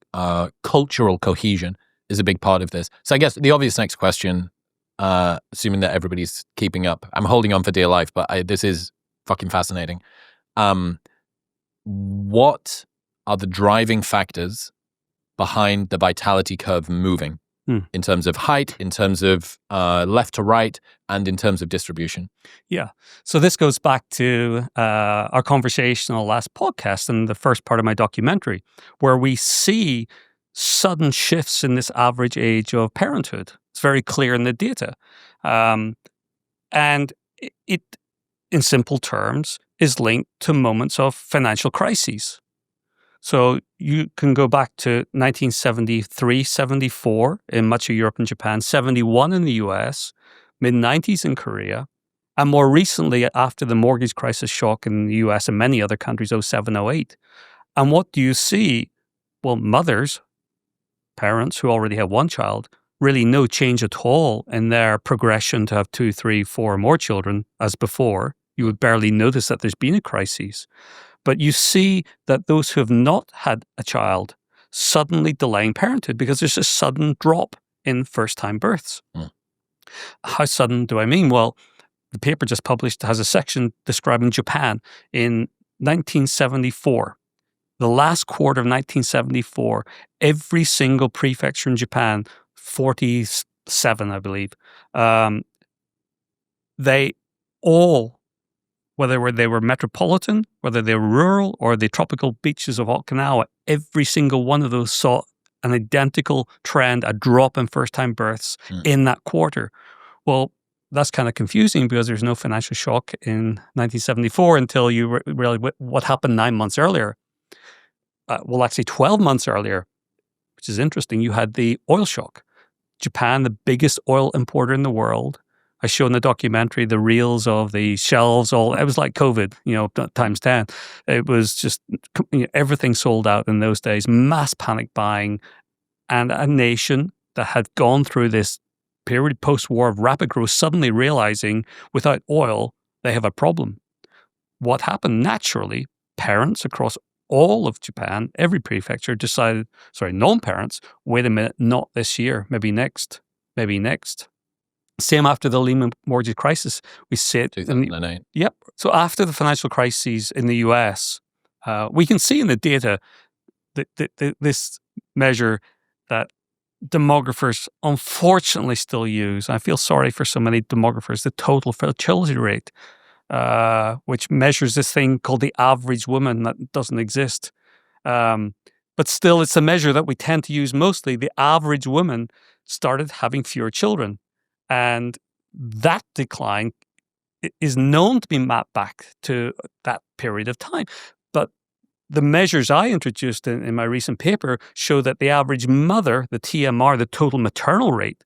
cultural cohesion, is a big part of this. So I guess the obvious next question, assuming that everybody's keeping up, I'm holding on for dear life, but this is fucking fascinating. What are the driving factors behind the vitality curve moving in terms of height, in terms of left to right, and in terms of distribution? Yeah. So this goes back to our conversation on the last podcast and the first part of my documentary, where we see sudden shifts in this average age of parenthood. It's very clear in the data. And it, in simple terms, is linked to moments of financial crises. So you can go back to 1973, 74 in much of Europe and Japan, 71 in the US, mid-90s in Korea, and more recently after the mortgage crisis shock in the US and many other countries, 07, 08. And what do you see? Well, mothers, parents who already have one child, really no change at all in their progression to have 2, 3, 4 more children as before. You would barely notice that there's been a crisis. But you see that those who have not had a child suddenly delaying parenthood because there's a sudden drop in first-time births. How sudden do I mean? Well, the paper just published has a section describing Japan in 1974. The last quarter of 1974, every single prefecture in Japan, 47, I believe, they all, whether they were metropolitan, whether they were rural, or the tropical beaches of Okinawa, every single one of those saw an identical trend, a drop in first-time births in that quarter. Well, that's kind of confusing because there's no financial shock in 1974 until you realize what happened 9 months earlier. Well, actually 12 months earlier, which is interesting, you had the oil shock. Japan, the biggest oil importer in the world. I show in the documentary the reels of the shelves, it was like COVID, times 10. It was just everything sold out in those days, mass panic buying, and a nation that had gone through this period post-war of rapid growth suddenly realizing without oil, they have a problem. What happened? Naturally, parents across all of Japan, every prefecture decided, non-parents, wait a minute, not this year, maybe next. Same after the Lehman mortgage crisis. We see it. 2008. Yep. So after the financial crises in the US, we can see in the data this measure that demographers unfortunately still use. I feel sorry for so many demographers, the total fertility rate, which measures this thing called the average woman that doesn't exist. But still, it's a measure that we tend to use mostly. The average woman started having fewer children. And that decline is known to be mapped back to that period of time. But the measures I introduced in my recent paper show that the average mother, the TMR, the total maternal rate,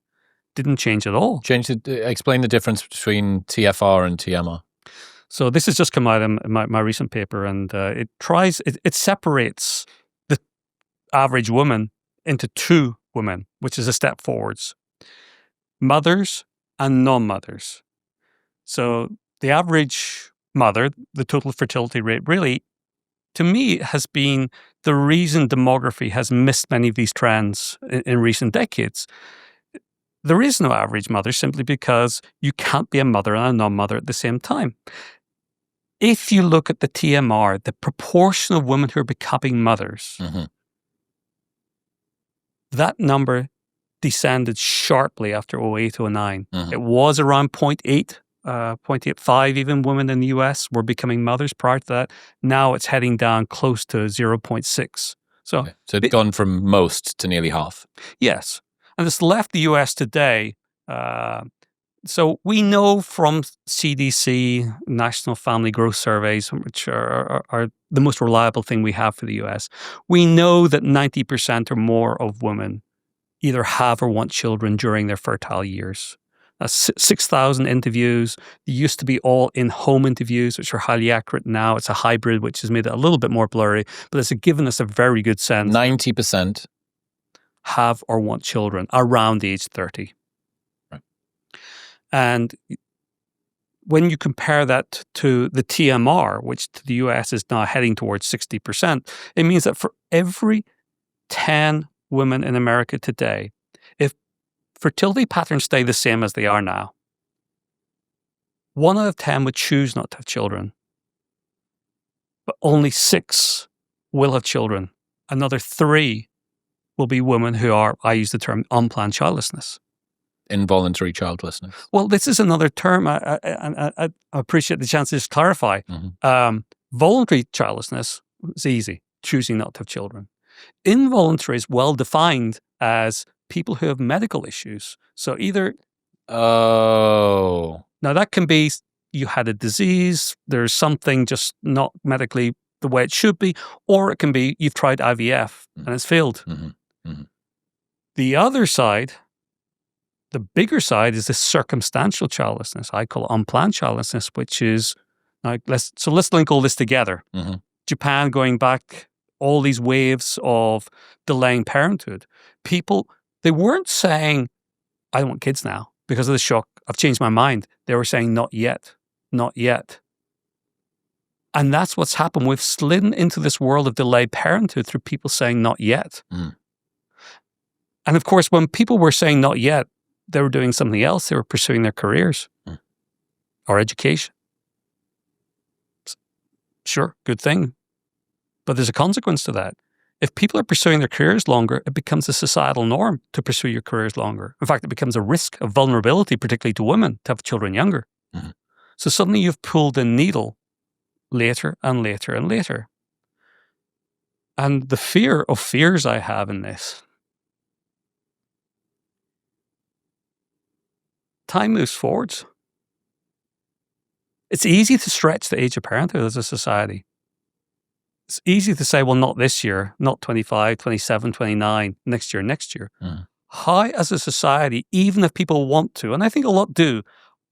didn't change at all. Explain the difference between TFR and TMR. So this has just come out in my recent paper, and it separates the average woman into two women, which is a step forwards. Mothers and non-mothers. So the average mother, the total fertility rate, really, to me, has been the reason demography has missed many of these trends in recent decades. There is no average mother simply because you can't be a mother and a non-mother at the same time. If you look at the TMR, the proportion of women who are becoming mothers, that number descended sharply after 08, 09. It was around 0.8, 0.85 even women in the US were becoming mothers prior to that. Now it's heading down close to 0.6. So it's gone from most to nearly half. Yes. And it's left the US today. So we know from CDC, National Family Growth Surveys, which are the most reliable thing we have for the US, we know that 90% or more of women either have or want children during their fertile years. 6,000 interviews. They used to be all in-home interviews, which are highly accurate. Now it's a hybrid, which has made it a little bit more blurry, but it's given us a very good sense. 90% have or want children around age 30. Right. And when you compare that to the TMR, which to the US is now heading towards 60%, it means that for every 10 women in America today, if fertility patterns stay the same as they are now, 1 out of 10 would choose not to have children, but only 6 will have children. Another 3 will be women who are, I use the term, unplanned childlessness. Involuntary childlessness. Well, this is another term. I appreciate the chance to just clarify. Voluntary childlessness is easy, choosing not to have children. Involuntary is well defined as people who have medical issues. So either... Oh. Now that can be you had a disease, there's something just not medically the way it should be, or it can be you've tried IVF and it's failed. The other side, the bigger side, is this circumstantial childlessness. I call it unplanned childlessness, which is, let's link all this together. Japan going back, all these waves of delaying parenthood. People, they weren't saying, I don't want kids now because of the shock. I've changed my mind. They were saying, not yet, not yet. And that's what's happened. We've slid into this world of delayed parenthood through people saying not yet. And of course, when people were saying not yet, they were doing something else. They were pursuing their careers or education. Sure, good thing. But there's a consequence to that. If people are pursuing their careers longer, it becomes a societal norm to pursue your careers longer. In fact, it becomes a risk of vulnerability, particularly to women, to have children younger. So suddenly you've pulled the needle later and later and later. And the fear of fears I have in this, time moves forwards. It's easy to stretch the age of parenthood as a society. It's easy to say, well, not this year, not 25, 27, 29, next year. How, as a society, even if people want to, and I think a lot do,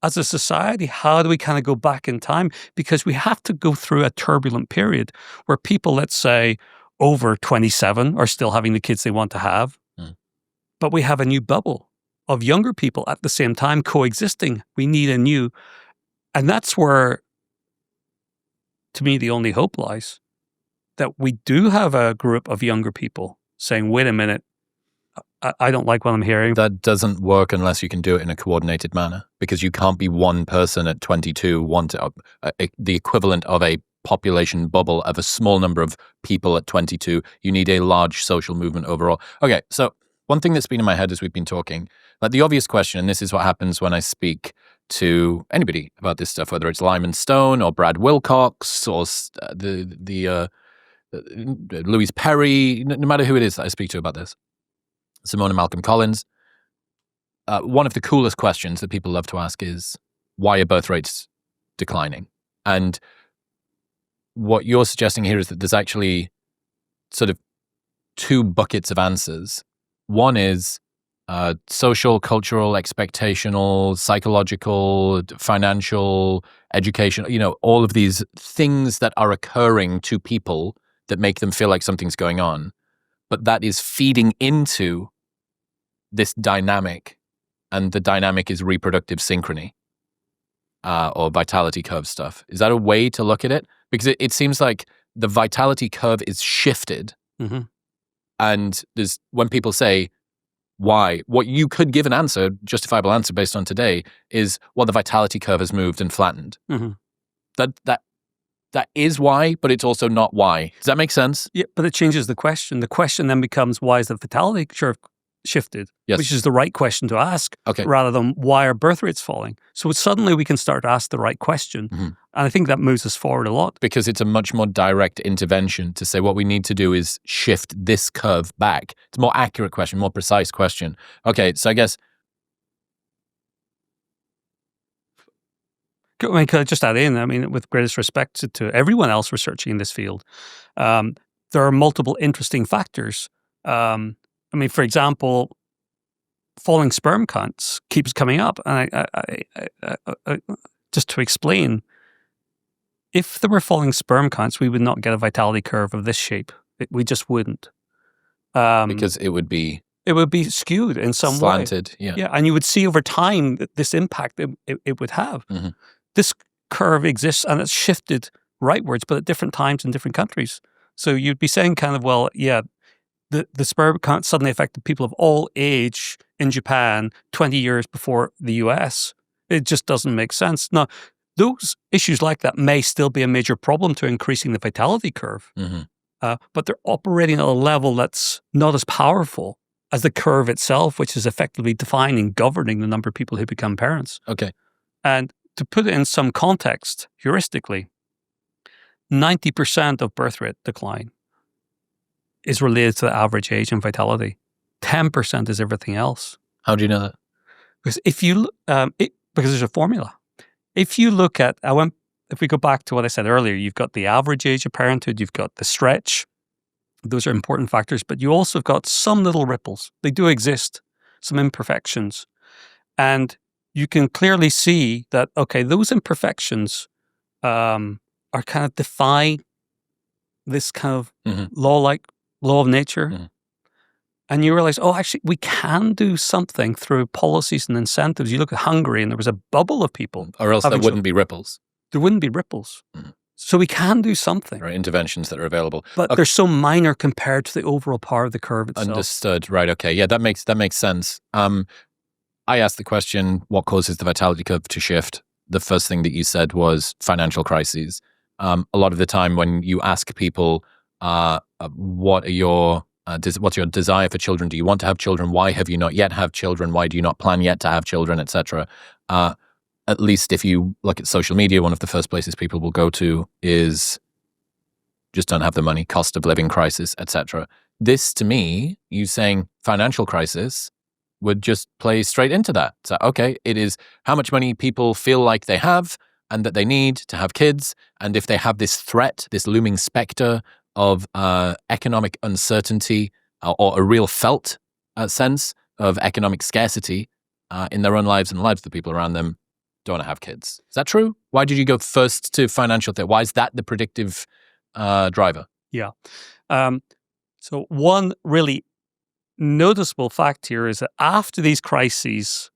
as a society, how do we kind of go back in time? Because we have to go through a turbulent period where people, let's say, over 27 are still having the kids they want to have. But we have a new bubble of younger people at the same time coexisting. We need a new, and that's where, to me, the only hope lies. That we do have a group of younger people saying, wait a minute, I don't like what I'm hearing. That doesn't work unless you can do it in a coordinated manner, because you can't be one person at 22, the equivalent of a population bubble of a small number of people at 22. You need a large social movement overall. Okay, so one thing that's been in my head as we've been talking, like the obvious question, and this is what happens when I speak to anybody about this stuff, whether it's Lyman Stone or Brad Wilcox or Louise Perry, no matter who it is that I speak to about this, Simone and Malcolm Collins, one of the coolest questions that people love to ask is, why are birth rates declining? And what you're suggesting here is that there's actually sort of 2 buckets of answers. One is social, cultural, expectational, psychological, financial, educational, all of these things that are occurring to people that make them feel like something's going on, but that is feeding into this dynamic, and the dynamic is reproductive synchrony or vitality curve stuff. Is that a way to look at it? Because it seems like the vitality curve is shifted, and there's, when people say, why? What you could give an answer, justifiable answer based on today, is, well, the vitality curve has moved and flattened. That is why, but it's also not why. Does that make sense? Yeah, but it changes the question. The question then becomes, why is the vitality curve shifted? Yes. Which is the right question to ask, rather than why are birth rates falling? So suddenly we can start to ask the right question. And I think that moves us forward a lot. Because it's a much more direct intervention to say what we need to do is shift this curve back. It's a more accurate question, more precise question. Okay, so I guess... Could I just add in, with greatest respect to everyone else researching in this field, there are multiple interesting factors. For example, falling sperm counts keeps coming up. And I just to explain, if there were falling sperm counts, we would not get a vitality curve of this shape. We just wouldn't. Because it would be skewed in some slanted, way. Yeah, and you would see over time this impact it would have. this curve exists and it's shifted rightwards, but at different times in different countries. So you'd be saying kind of, well, yeah, the sperm count suddenly affected people of all age in Japan 20 years before the US. It just doesn't make sense. Now, those issues like that may still be a major problem to increasing the vitality curve, but they're operating at a level that's not as powerful as the curve itself, which is effectively defining, governing the number of people who become parents. Okay. And to put it in some context, heuristically, 90% of birth rate decline is related to the average age and vitality. 10% is everything else. How do you know that? Because because there's a formula. If you look at, if we go back to what I said earlier, you've got the average age of parenthood, you've got the stretch. Those are important factors, but you also have got some little ripples. They do exist, some imperfections. And you can clearly see that, okay, those imperfections are kind of defying this kind of law of nature. And you realize, oh, actually, we can do something through policies and incentives. You look at Hungary and there was a bubble of people. Or else there wouldn't be ripples. There wouldn't be ripples. So we can do something. Right, interventions that are available. But they're so minor compared to the overall power of the curve itself. Understood. Right, okay. Yeah, that makes sense. I asked the question, what causes the vitality curve to shift? The first thing that you said was financial crises. A lot of the time when you ask people, what's your desire for children? Do you want to have children? Why have you not yet have children? Why do you not plan yet to have children, etc.? At least if you look at social media, one of the first places people will go to is just don't have the money, cost of living crisis, etc. This, to me, you saying financial crisis would just play straight into that. So, okay, it is how much money people feel like they have and that they need to have kids. And if they have this threat, this looming specter of economic uncertainty or a real felt sense of economic scarcity in their own lives and the lives of the people around them, don't want to have kids. Is that true? Why did you go first to financial thing? Why is that the predictive driver? Yeah. So one really noticeable fact here is that after these crises,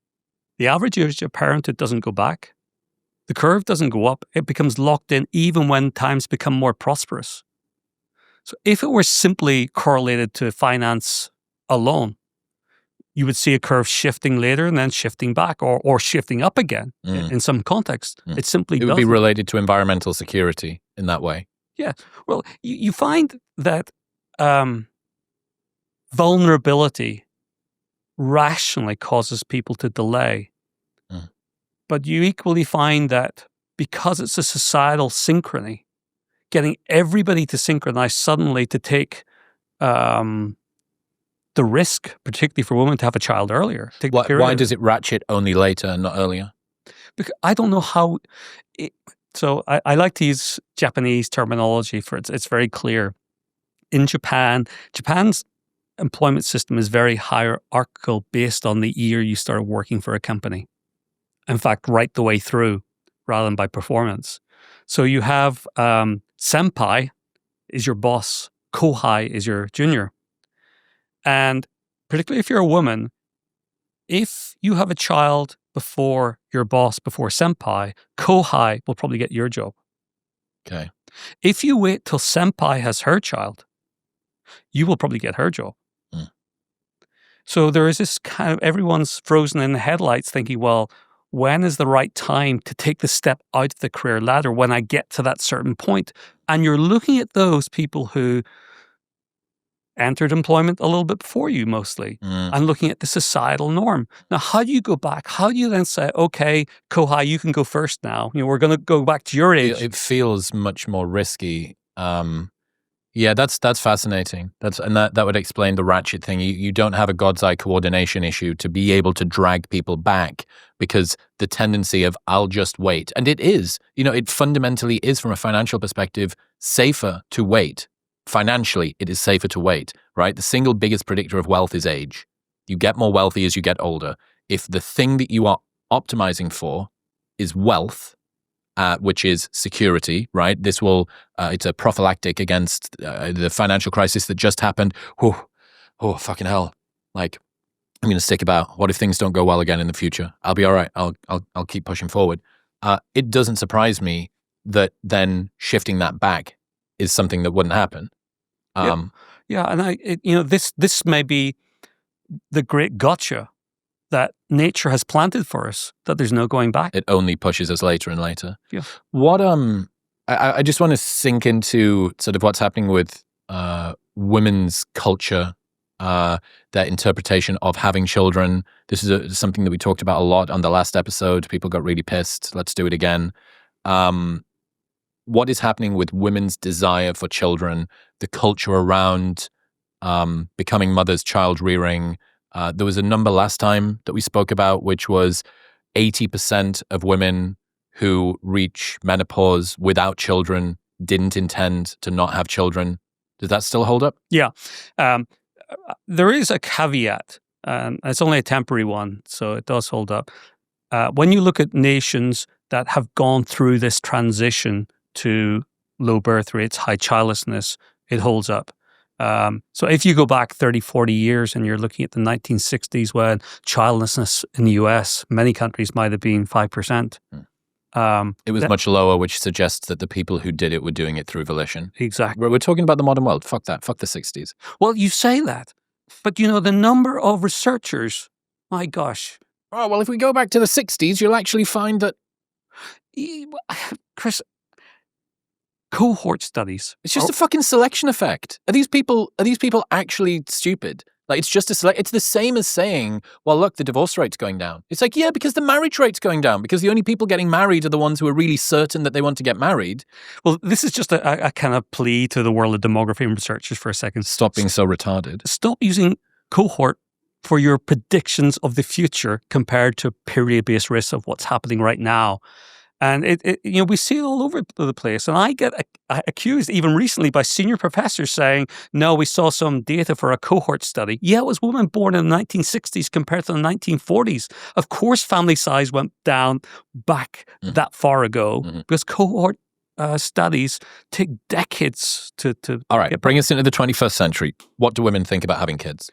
the average age of parenthood doesn't go back. The curve doesn't go up. It becomes locked in even when times become more prosperous. So if it were simply correlated to finance alone, you would see a curve shifting later and then shifting back or shifting up again in some context. It simply doesn't. It would be related to environmental security in that way. Yeah. Well, you find that vulnerability rationally causes people to delay. But you equally find that because it's a societal synchrony, getting everybody to synchronize suddenly to take the risk, particularly for women, to have a child earlier. Why does it ratchet only later and not earlier? Because I don't know how. So I like to use Japanese terminology for it. It's very clear. In Japan's employment system is very hierarchical based on the year you started working for a company. In fact, right the way through, rather than by performance. So you have senpai is your boss, kohai is your junior. And particularly if you're a woman, if you have a child before your boss, before senpai, kohai will probably get your job. Okay. If you wait till senpai has her child, you will probably get her job. So there is this kind of, everyone's frozen in the headlights thinking, well, when is the right time to take the step out of the career ladder when I get to that certain point? And you're looking at those people who entered employment a little bit before you mostly and looking at the societal norm. Now, how do you go back? How do you then say, okay, kohai, you can go first now. We're going to go back to your age. It feels much more risky. Yeah, that's fascinating. That would explain the ratchet thing. You don't have a God's eye coordination issue to be able to drag people back because the tendency of I'll just wait. And it is, it fundamentally is from a financial perspective safer to wait. Financially, it is safer to wait, right? The single biggest predictor of wealth is age. You get more wealthy as you get older. If the thing that you are optimizing for is wealth, which is security, right? This will, it's a prophylactic against the financial crisis that just happened. Oh, fucking hell. Like, I'm going to stick about. What if things don't go well again in the future? I'll be all right. I'll keep pushing forward. it doesn't surprise me that then shifting that back is something that wouldn't happen. And this may be the great gotcha that nature has planted for us, that there's no going back. It only pushes us later and later. Yeah. What I just want to sink into sort of what's happening with women's culture, their interpretation of having children. This is something that we talked about a lot on the last episode. People got really pissed. Let's do it again. What is happening with women's desire for children, the culture around becoming mothers, child rearing. There was a number last time that we spoke about, which was 80% of women who reach menopause without children didn't intend to not have children. Does that still hold up? Yeah. There is a caveat, and it's only a temporary one, so it does hold up. When you look at nations that have gone through this transition to low birth rates, high childlessness, it holds up. So if you go back 30, 40 years and you're looking at the 1960s when childlessness in the US, many countries might have been 5%. It was much lower, which suggests that the people who did it were doing it through volition. Exactly. We're talking about the modern world. Fuck that. Fuck the 60s. Well, you say that, but the number of researchers, my gosh. Oh, well, if we go back to the 60s, you'll actually find that... Chris, cohort studies. It's just a fucking selection effect. Are these people actually stupid? Like, it's just it's the same as saying, well, look, the divorce rate's going down. It's like, yeah, because the marriage rate's going down, because the only people getting married are the ones who are really certain that they want to get married. Well, this is just a kind of plea to the world of demography and researchers for a second. Stop being so retarded. Stop using cohort for your predictions of the future compared to period-based risks of what's happening right now. And we see it all over the place. And I get accused even recently by senior professors saying, no, we saw some data for a cohort study. Yeah, it was women born in the 1960s compared to the 1940s. Of course, family size went down back that far ago because cohort studies take decades to All right, bring us into the 21st century. What do women think about having kids?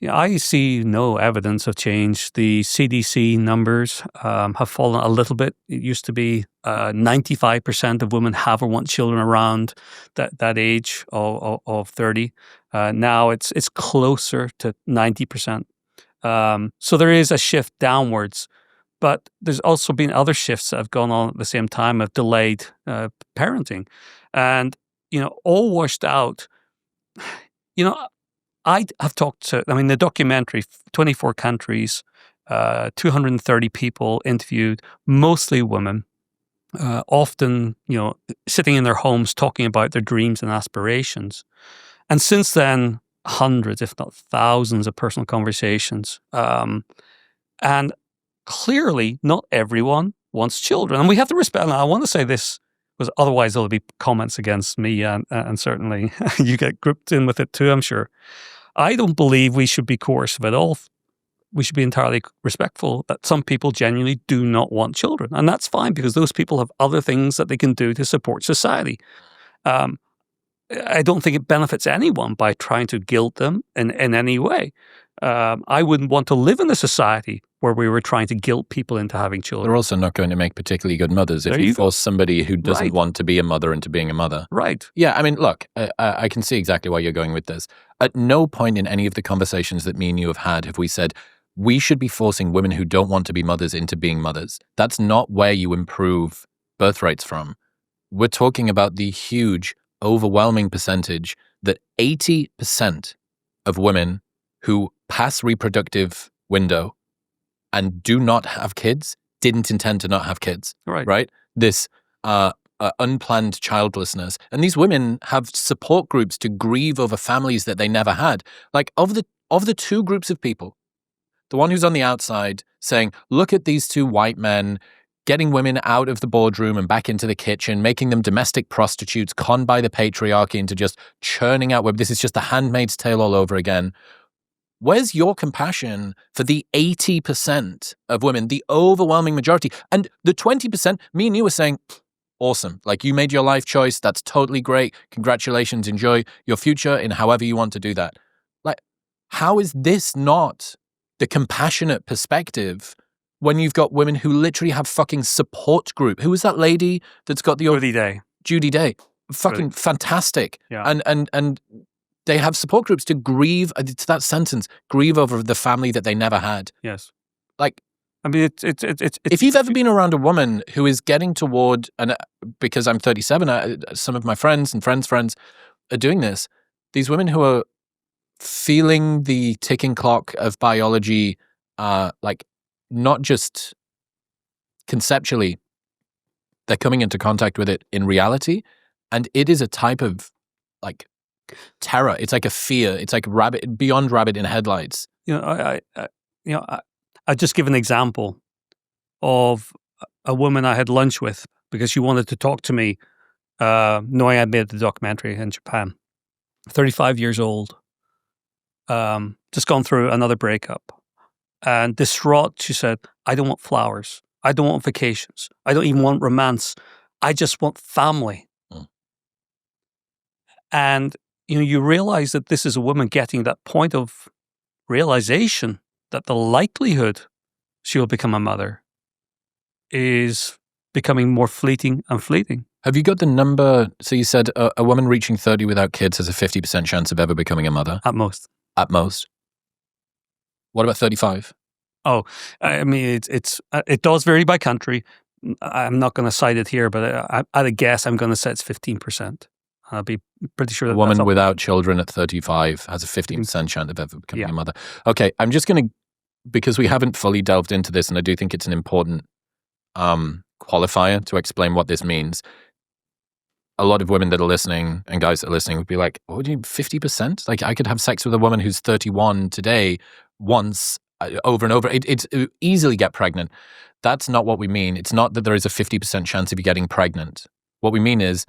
Yeah, I see no evidence of change. The CDC numbers have fallen a little bit. It used to be 95% of women have or want children around that age of 30. Now it's closer to 90%. So there is a shift downwards, but there's also been other shifts that have gone on at the same time of delayed parenting, and all washed out. I have talked to, the documentary, 24 countries, 230 people interviewed, mostly women, often, sitting in their homes talking about their dreams and aspirations. And since then, hundreds, if not thousands of personal conversations. And clearly, not everyone wants children. And we have to respect, and I want to say this, because otherwise there'll be comments against me, and certainly you get grouped in with it too, I'm sure. I don't believe we should be coercive at all. We should be entirely respectful that some people genuinely do not want children. And that's fine, because those people have other things that they can do to support society. I don't think it benefits anyone by trying to guilt them in any way. I wouldn't want to live in a society where we were trying to guilt people into having children. They're also not going to make particularly good mothers if you force somebody who doesn't want to be a mother into being a mother. Right. Yeah, look, I can see exactly why you're going with this. At no point in any of the conversations that me and you have had have we said, we should be forcing women who don't want to be mothers into being mothers. That's not where you improve birth rates from. We're talking about the huge, overwhelming percentage that 80% of women who pass reproductive window and do not have kids didn't intend to not have kids. Right? This unplanned childlessness. And these women have support groups to grieve over families that they never had. Like, of the two groups of people, the one who's on the outside saying, look at these two white men getting women out of the boardroom and back into the kitchen, making them domestic prostitutes, conned by the patriarchy into just churning out women. This is just the Handmaid's Tale all over again. Where's your compassion for the 80% of women, the overwhelming majority? And the 20%, me and you were saying, awesome. Like, you made your life choice. That's totally great. Congratulations. Enjoy your future in however you want to do that. Like, how is this not the compassionate perspective when you've got women who literally have fucking support group. Who is that lady that's got the Judy Day? Fucking fantastic. Yeah. And they have support groups to grieve. It's that sentence: grieve over the family that they never had. Yes. Like, I mean, it's if you've ever been around a woman who is getting toward, and because I'm 37, some of my friends and friends' friends are doing this. These women who are feeling the ticking clock of biology, like not just conceptually, they're coming into contact with it in reality, and it is a type of like terror. It's like a fear. It's like beyond rabbit in headlights. I just give an example of a woman I had lunch with because she wanted to talk to me, knowing I'd made the documentary in Japan. 35 years old, just gone through another breakup. And distraught, she said, I don't want flowers. I don't want vacations. I don't even want romance. I just want family. And you realize that this is a woman getting that point of realization that the likelihood she will become a mother is becoming more fleeting and fleeting. Have you got the number? So you said a woman reaching 30 without kids has a 50% chance of ever becoming a mother? At most. At most. What about 35? Oh, I mean, it does vary by country. I'm not going to cite it here, but at a guess, I'm going to say it's 15%. I'll be pretty sure that a woman without children at 35 has a 15% chance of ever becoming a mother. Okay, I'm just going to, because we haven't fully delved into this, and I do think it's an important qualifier to explain what this means. A lot of women that are listening and guys that are listening would be like, what do you, 50%? Like, I could have sex with a woman who's 31 today once over and over. It's easily get pregnant. That's not what we mean. It's not that there is a 50% chance of you getting pregnant. What we mean is,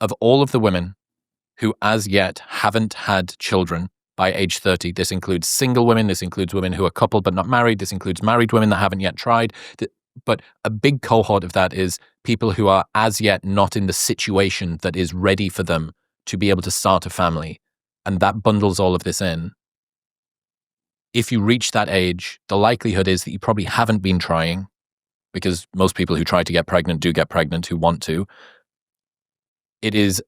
of all of the women who as yet haven't had children by age 30, this includes single women, this includes women who are coupled but not married, this includes married women that haven't yet tried. But a big cohort of that is people who are as yet not in the situation that is ready for them to be able to start a family. And that bundles all of this in. If you reach that age, the likelihood is that you probably haven't been trying, because most people who try to get pregnant do get pregnant who want to. It is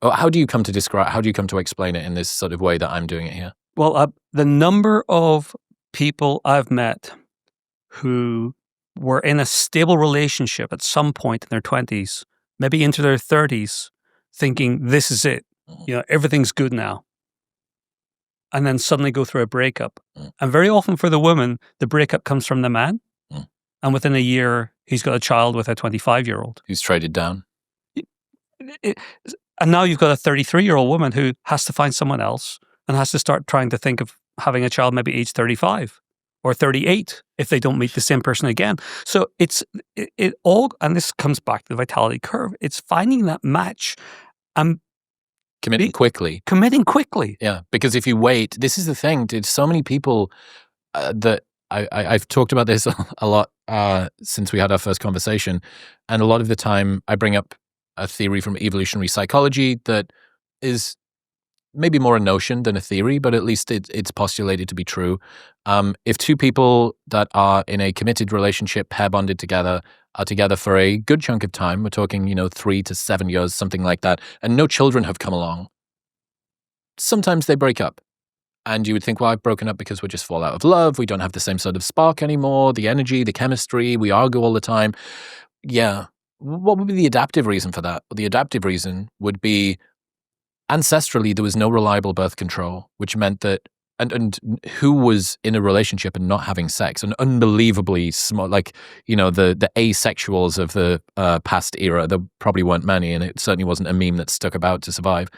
how do you come to explain it in this sort of way that I'm doing it here? Well, the number of people I've met who were in a stable relationship at some point in their 20s, maybe into their 30s, thinking this is it, everything's good now, and then suddenly go through a breakup. And very often for the woman, the breakup comes from the man, and within a year, he's got a child with a 25-year-old. Who's traded down. And now you've got a 33-year-old woman who has to find someone else and has to start trying to think of having a child maybe age 35 or 38 if they don't meet the same person again. So it all, and this comes back to the vitality curve, it's finding that match and committing quickly. Yeah, because if you wait, this is the thing, dude, so many people that I've talked about this a lot since we had our first conversation, and a lot of the time I bring up a theory from evolutionary psychology that is maybe more a notion than a theory, but at least it's postulated to be true. If two people that are in a committed relationship, pair bonded together, are together for a good chunk of time, we're talking, 3 to 7 years, something like that, and no children have come along, sometimes they break up. And you would think, well, I've broken up because we just fall out of love. We don't have the same sort of spark anymore, the energy, the chemistry, we argue all the time. Yeah. What would be the adaptive reason for that? Well, the adaptive reason would be ancestrally, there was no reliable birth control, which meant that, and who was in a relationship and not having sex, an unbelievably small, like, the asexuals of the past era, there probably weren't many, and it certainly wasn't a meme that stuck about to survive.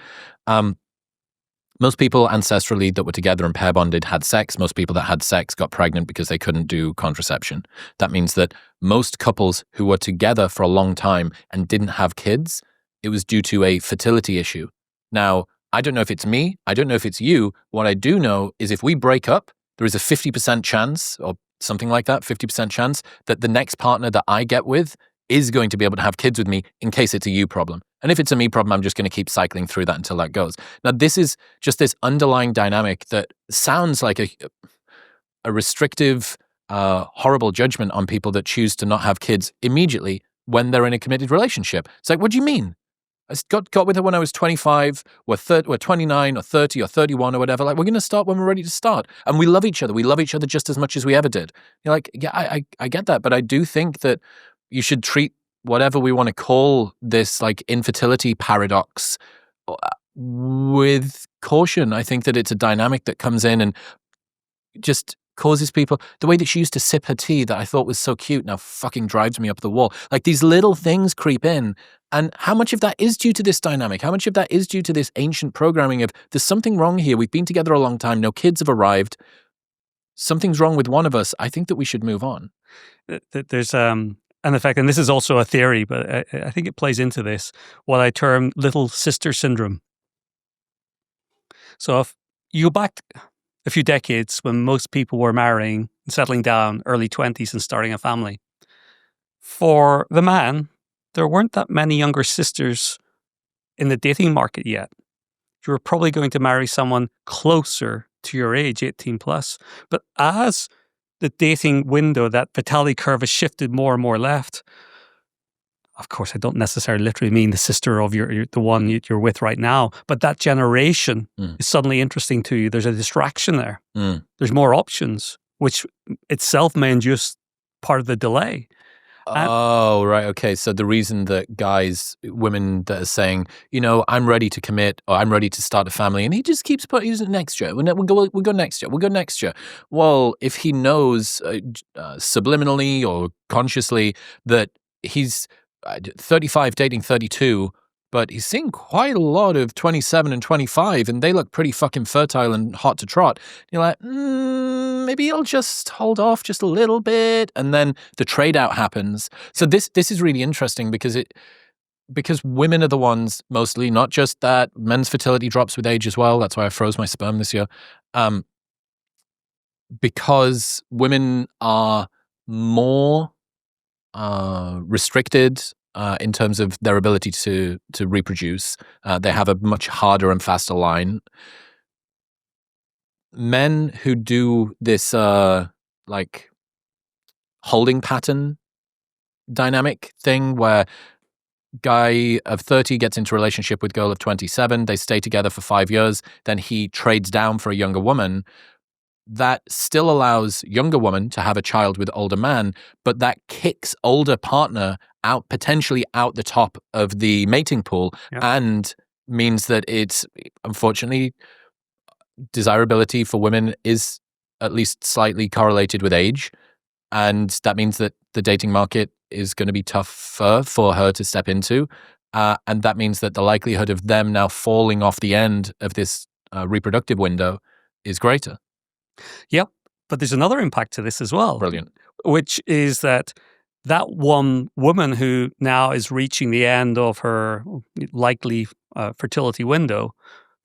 Most people ancestrally that were together and pair bonded had sex. Most people that had sex got pregnant because they couldn't do contraception. That means that most couples who were together for a long time and didn't have kids, it was due to a fertility issue. Now, I don't know if it's me. I don't know if it's you. What I do know is if we break up, there is a 50% chance or something like that, 50% chance that the next partner that I get with is going to be able to have kids with me in case it's a you problem. And if it's a me problem, I'm just going to keep cycling through that until that goes. Now, this is just this underlying dynamic that sounds like a restrictive horrible judgment on people that choose to not have kids immediately when they're in a committed relationship. It's like, what do you mean? I got with her when I was 25, we're 29 or 30 or 31 or whatever. Like, we're going to start when we're ready to start. And we love each other. We love each other just as much as we ever did. You're like, yeah, I get that. But I do think that you should treat whatever we want to call this like infertility paradox with caution. I think that it's a dynamic that comes in and just causes people, the way that she used to sip her tea that I thought was so cute now fucking drives me up the wall. Like, these little things creep in. And how much of that is due to this dynamic? How much of that is due to this ancient programming of there's something wrong here. We've been together a long time. No kids have arrived. Something's wrong with one of us. I think that we should move on. There's an effect, and this is also a theory, but I think it plays into this, what I term little sister syndrome. So if you go back a few decades when most people were marrying and settling down, early 20s and starting a family, for the man, there weren't that many younger sisters in the dating market yet. You were probably going to marry someone closer to your age, 18 plus. But as the dating window, that vitality curve has shifted more and more left, of course, I don't necessarily literally mean the sister of the one you're with right now, but that generation is suddenly interesting to you. There's a distraction there. There's more options, which itself may induce part of the delay. Oh, right. Okay. So the reason that women that are saying, I'm ready to commit or I'm ready to start a family, and he just keeps using next year. We'll go next year. We'll go next year. Well, if he knows subliminally or consciously that he's 35 dating 32, but he's seeing quite a lot of 27 and 25, and they look pretty fucking fertile and hot to trot. You're like, maybe he'll just hold off just a little bit, and then the trade out happens. So this is really interesting because women are the ones mostly, not just that. Men's fertility drops with age as well. That's why I froze my sperm this year. Because women are more restricted in terms of their ability to reproduce. They have a much harder and faster line. Men who do this like holding pattern dynamic thing where guy of 30 gets into a relationship with girl of 27, they stay together for 5 years, then he trades down for a younger woman. That still allows younger woman to have a child with older man, but that kicks older partner out, potentially out the top of the mating pool, and means that it's, unfortunately, desirability for women is at least slightly correlated with age. And that means that the dating market is going to be tougher for her to step into. And that means that the likelihood of them now falling off the end of this reproductive window is greater. Yep. But there's another impact to this as well. Brilliant. Which is that one woman who now is reaching the end of her likely fertility window,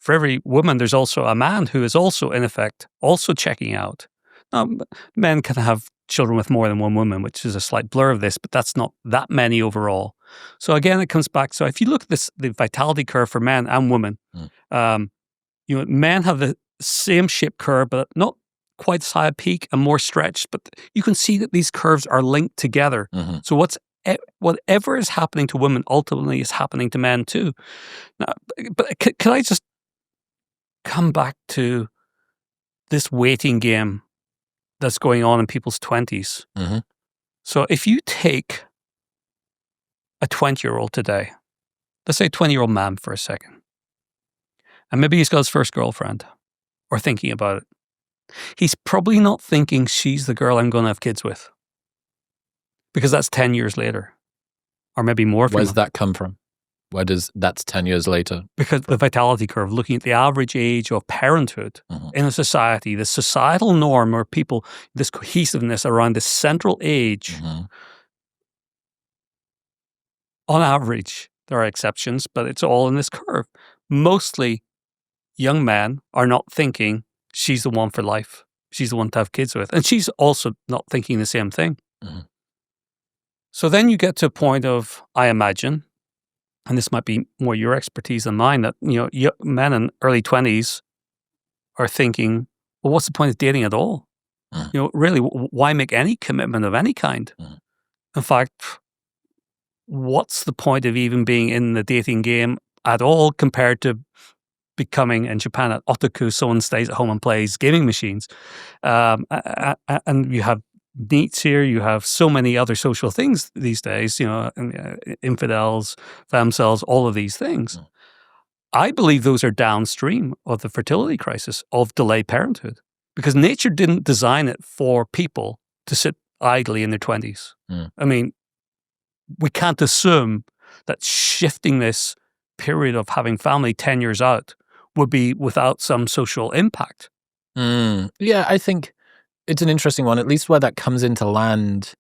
for every woman, there's also a man who is also, in effect, also checking out. Now, men can have children with more than one woman, which is a slight blur of this, but that's not that many overall. So again, it comes back. So if you look at the vitality curve for men and women, men have the same shape curve, but not quite as high a peak and more stretched. But you can see that these curves are linked together. So whatever is happening to women ultimately is happening to men too. Now, but can I just come back to this waiting game that's going on in people's 20s? So if you take a 20-year-old today, let's say a 20-year-old man for a second, and maybe he's got his first girlfriend or thinking about it, he's probably not thinking she's the girl I'm going to have kids with, because that's 10 years later, or maybe more. Where does that come from? That's 10 years later? Because the vitality curve, looking at the average age of parenthood in a society, the societal norm where people, this cohesiveness around this central age, on average, there are exceptions, but it's all in this curve. Mostly young men are not thinking she's the one for life. She's the one to have kids with. And she's also not thinking the same thing. So then you get to a point of, I imagine, and this might be more your expertise than mine, that men in early 20s are thinking, well, what's the point of dating at all? Really, why make any commitment of any kind? In fact, what's the point of even being in the dating game at all compared to becoming, in Japan, at otaku, someone stays at home and plays gaming machines. And you have neets here, you have so many other social things these days, infidels, femcells, all of these things. I believe those are downstream of the fertility crisis of delayed parenthood, because nature didn't design it for people to sit idly in their 20s. I mean, we can't assume that shifting this period of having family 10 years out would be without some social impact. Yeah, I think it's an interesting one, at least where that comes into land.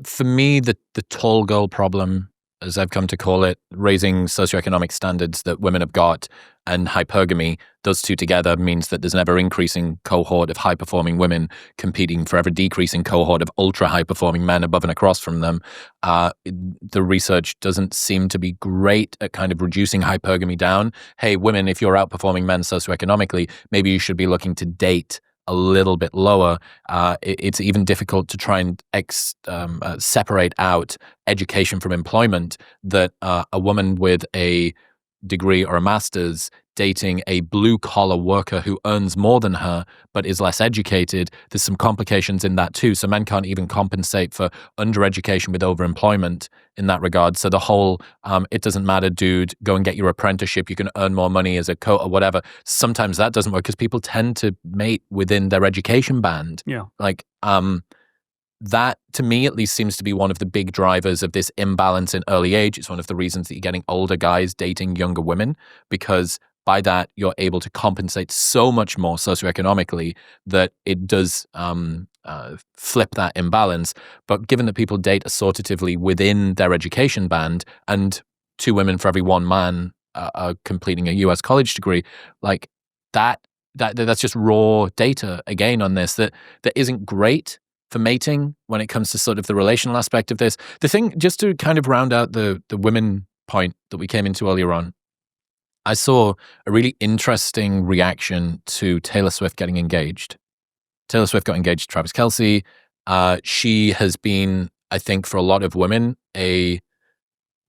For me, the tall girl problem, as I've come to call it, raising socioeconomic standards that women have got, and hypergamy, those two together means that there's an ever-increasing cohort of high-performing women competing for ever-decreasing cohort of ultra-high-performing men above and across from them. The research doesn't seem to be great at kind of reducing hypergamy down. Hey, women, if you're outperforming men socioeconomically, maybe you should be looking to date a little bit lower. It's even difficult to try and separate out education from employment, that a woman with a degree or a master's dating a blue-collar worker who earns more than her but is less educated, there's some complications in that too. So men can't even compensate for undereducation with overemployment in that regard. So the whole, it doesn't matter, dude, go and get your apprenticeship, you can earn more money as a coach or whatever. Sometimes that doesn't work because people tend to mate within their education band. Yeah. Like, that, to me at least, seems to be one of the big drivers of this imbalance in early age. It's one of the reasons that you're getting older guys dating younger women, because by that, you're able to compensate so much more socioeconomically that it does flip that imbalance. But given that people date assortatively within their education band, and 2 women for every 1 man are completing a US college degree, like that's just raw data again on this that isn't great for mating when it comes to sort of the relational aspect of this. The thing, just to kind of round out the women point that we came into earlier on, I saw a really interesting reaction to Taylor Swift getting engaged. Taylor Swift got engaged to Travis Kelce. She has been, I think, for a lot of women, a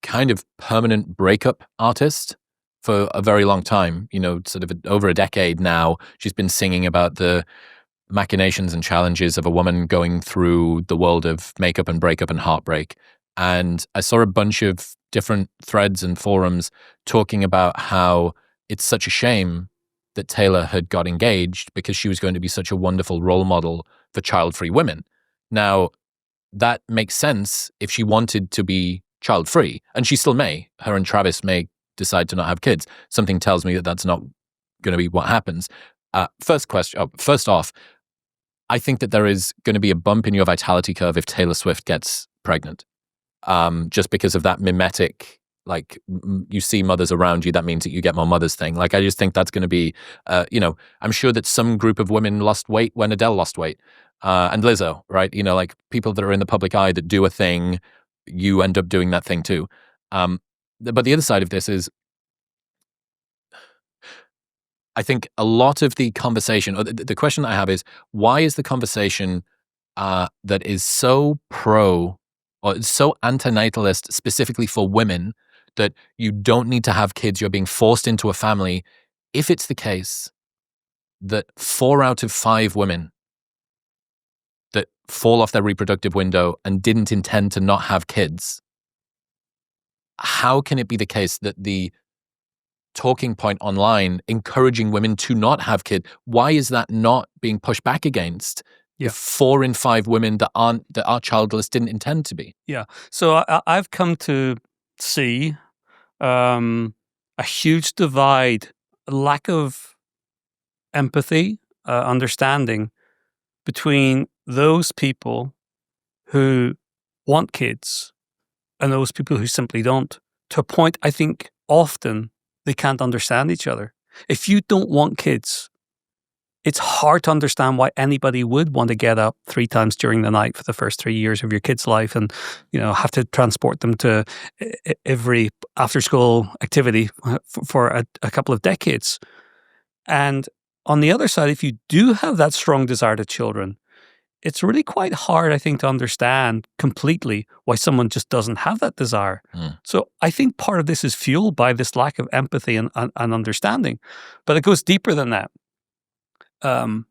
kind of permanent breakup artist for a very long time, sort of over a decade now. She's been singing about the machinations and challenges of a woman going through the world of makeup and breakup and heartbreak. And I saw a bunch of different threads and forums talking about how it's such a shame that Taylor had got engaged because she was going to be such a wonderful role model for child-free women. Now, that makes sense if she wanted to be child-free, and she still may. Her and Travis may decide to not have kids. Something tells me that that's not going to be what happens. First off, I think that there is going to be a bump in your vitality curve if Taylor Swift gets pregnant, just because of that mimetic, like you see mothers around you, that means that you get more mothers thing. Like, I just think that's going to be, I'm sure that some group of women lost weight when Adele lost weight, and Lizzo, right? Like people that are in the public eye that do a thing, you end up doing that thing too. But the other side of this is, I think a lot of the conversation, or the question I have is, why is the conversation that is so pro or so antinatalist specifically for women, that you don't need to have kids, you're being forced into a family, if it's the case that 4 out of 5 women that fall off their reproductive window and didn't intend to not have kids, how can it be the case that the talking point online encouraging women to not have kids, why is that not being pushed back against? Yeah. If 4 in 5 women that are childless didn't intend to be. Yeah. So I've come to see a huge divide, lack of empathy, understanding between those people who want kids and those people who simply don't, to a point I think often they can't understand each other. If you don't want kids, it's hard to understand why anybody would want to get up 3 times during the night for the first 3 years of your kid's life and, have to transport them to every after-school activity for a couple of decades. And on the other side, if you do have that strong desire to children, it's really quite hard, I think, to understand completely why someone just doesn't have that desire. So I think part of this is fueled by this lack of empathy and understanding. But it goes deeper than that. I mean,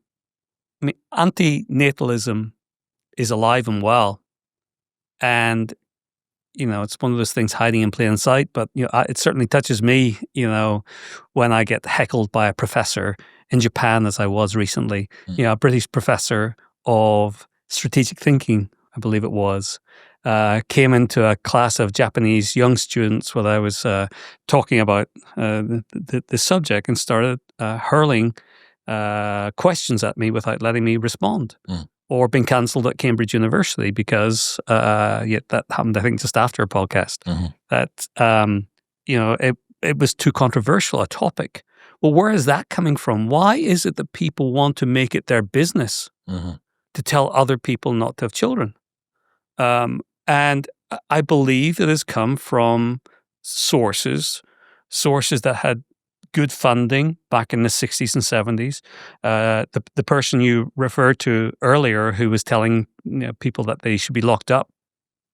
antinatalism is alive and well. And, it's one of those things hiding in plain sight. But, it certainly touches me, when I get heckled by a professor in Japan, as I was recently, a British professor of strategic thinking, I believe it was, came into a class of Japanese young students when I was talking about the subject and started hurling questions at me without letting me respond, or being cancelled at Cambridge University because that happened, I think, just after a podcast. That it was too controversial a topic. Well, where is that coming from? Why is it that people want to make it their business to tell other people not to have children? And I believe it has come from sources that had good funding back in the 60s and 70s. The person you referred to earlier who was telling people that they should be locked up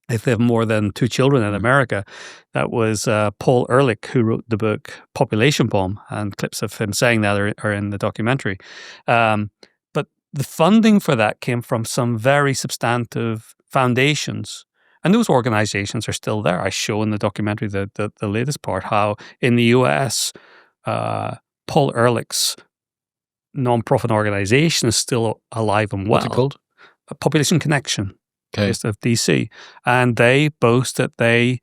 if they have more than 2 children in America, that was Paul Ehrlich, who wrote the book Population Bomb, and clips of him saying that are in the documentary. But the funding for that came from some very substantive foundations, and those organizations are still there. I show in the documentary the latest part how in the US, Paul Ehrlich's nonprofit organization is still alive and well. What's it called? Population Connection. Okay. Based of DC, and they boast that they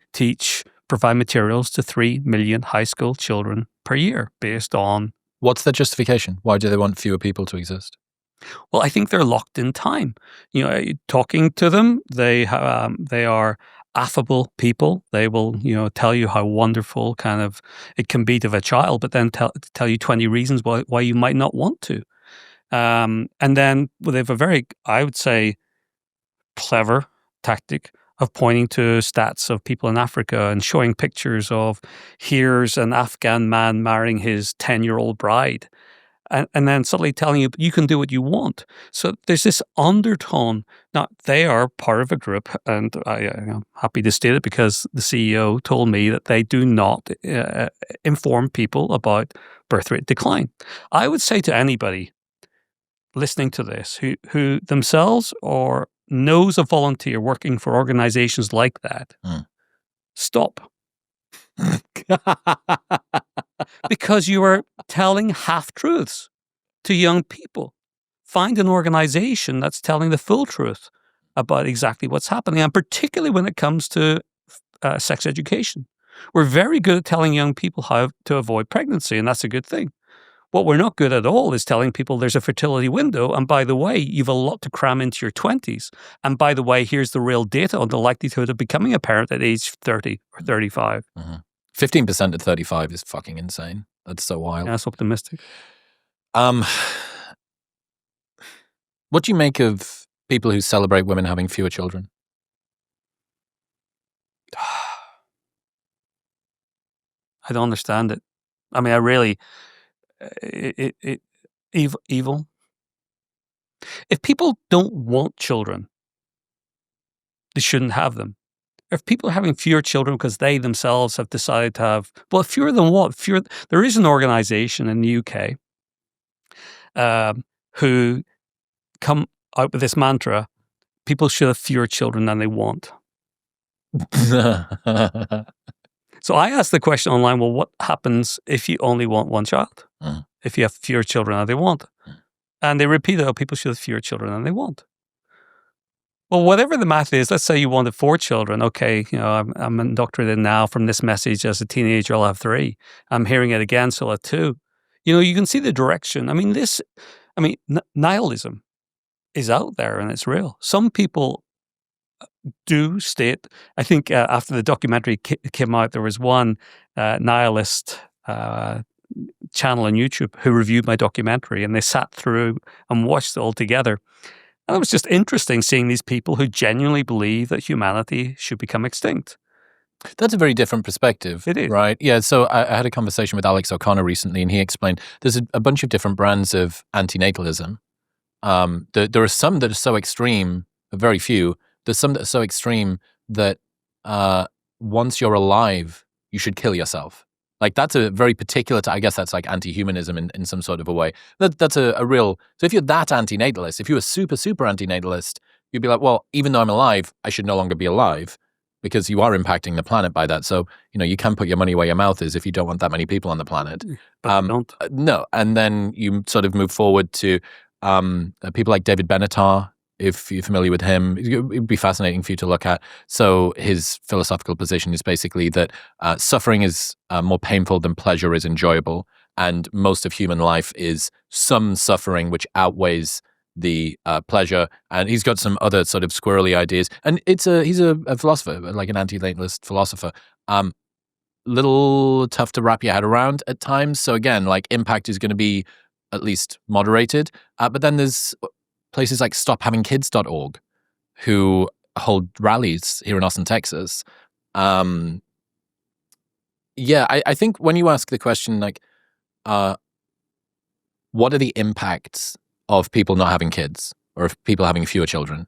provide materials to 3 million high school children per year based on... What's their justification? Why do they want fewer people to exist? Well, I think they're locked in time. Talking to them, they are affable people. They will, tell you how wonderful kind of it can be to have a child, but then tell you 20 reasons why you might not want to. And then they have a very, I would say, clever tactic of pointing to stats of people in Africa and showing pictures of here's an Afghan man marrying his 10-year-old bride, and then suddenly telling you you can do what you want. So there's this undertone. Now, they are part of a group, and I'm happy to state it because the CEO told me that they do not inform people about birth rate decline. I would say to anybody listening to this who themselves or knows a volunteer working for organizations like that, stop. Because you are telling half-truths to young people. Find an organization that's telling the full truth about exactly what's happening, and particularly when it comes to sex education. We're very good at telling young people how to avoid pregnancy, and that's a good thing. What we're not good at all is telling people there's a fertility window, and by the way, you've a lot to cram into your 20s. And by the way, here's the real data on the likelihood of becoming a parent at age 30 or 35. 15% at 35 is fucking insane. That's so wild. Yeah, that's optimistic. What do you make of people who celebrate women having fewer children? I don't understand it. I mean, I really... evil. If people don't want children, they shouldn't have them. If people are having fewer children because they themselves have decided to have, well, fewer than what? There is an organization in the UK who come out with this mantra: people should have fewer children than they want. So I asked the question online, well, what happens if you only want one child? If you have fewer children than they want? And they repeated, people should have fewer children than they want. Well, whatever the math is, let's say you wanted 4 children. Okay, I'm indoctrinated now from this message as a teenager, I'll have 3. I'm hearing it again, so I'll have 2. You can see the direction. Nihilism is out there and it's real. Some people do state, I think after the documentary came out, there was one nihilist channel on YouTube who reviewed my documentary, and they sat through and watched it all together. And it was just interesting seeing these people who genuinely believe that humanity should become extinct. That's a very different perspective. It is. Right? Yeah. So I had a conversation with Alex O'Connor recently, and he explained there's a bunch of different brands of antinatalism. There are some that are so extreme, very few. There's some that are so extreme that once you're alive, you should kill yourself. Like that's a very particular, I guess that's like anti-humanism in some sort of a way. That's a real, so if you're that antinatalist, if you were super, super antinatalist, you'd be like, well, even though I'm alive, I should no longer be alive because you are impacting the planet by that. So, you can put your money where your mouth is if you don't want that many people on the planet. But don't. No. And then you sort of move forward to people like David Benatar, if you're familiar with him. It'd be fascinating for you to look at. So his philosophical position is basically that suffering is more painful than pleasure is enjoyable. And most of human life is some suffering which outweighs the pleasure. And he's got some other sort of squirrely ideas. And he's a philosopher, like an anti-natalist philosopher. Little tough to wrap your head around at times. So again, like impact is going to be at least moderated. But then there's places like stophavingkids.org who hold rallies here in Austin, Texas. I think when you ask the question, like, what are the impacts of people not having kids or of people having fewer children?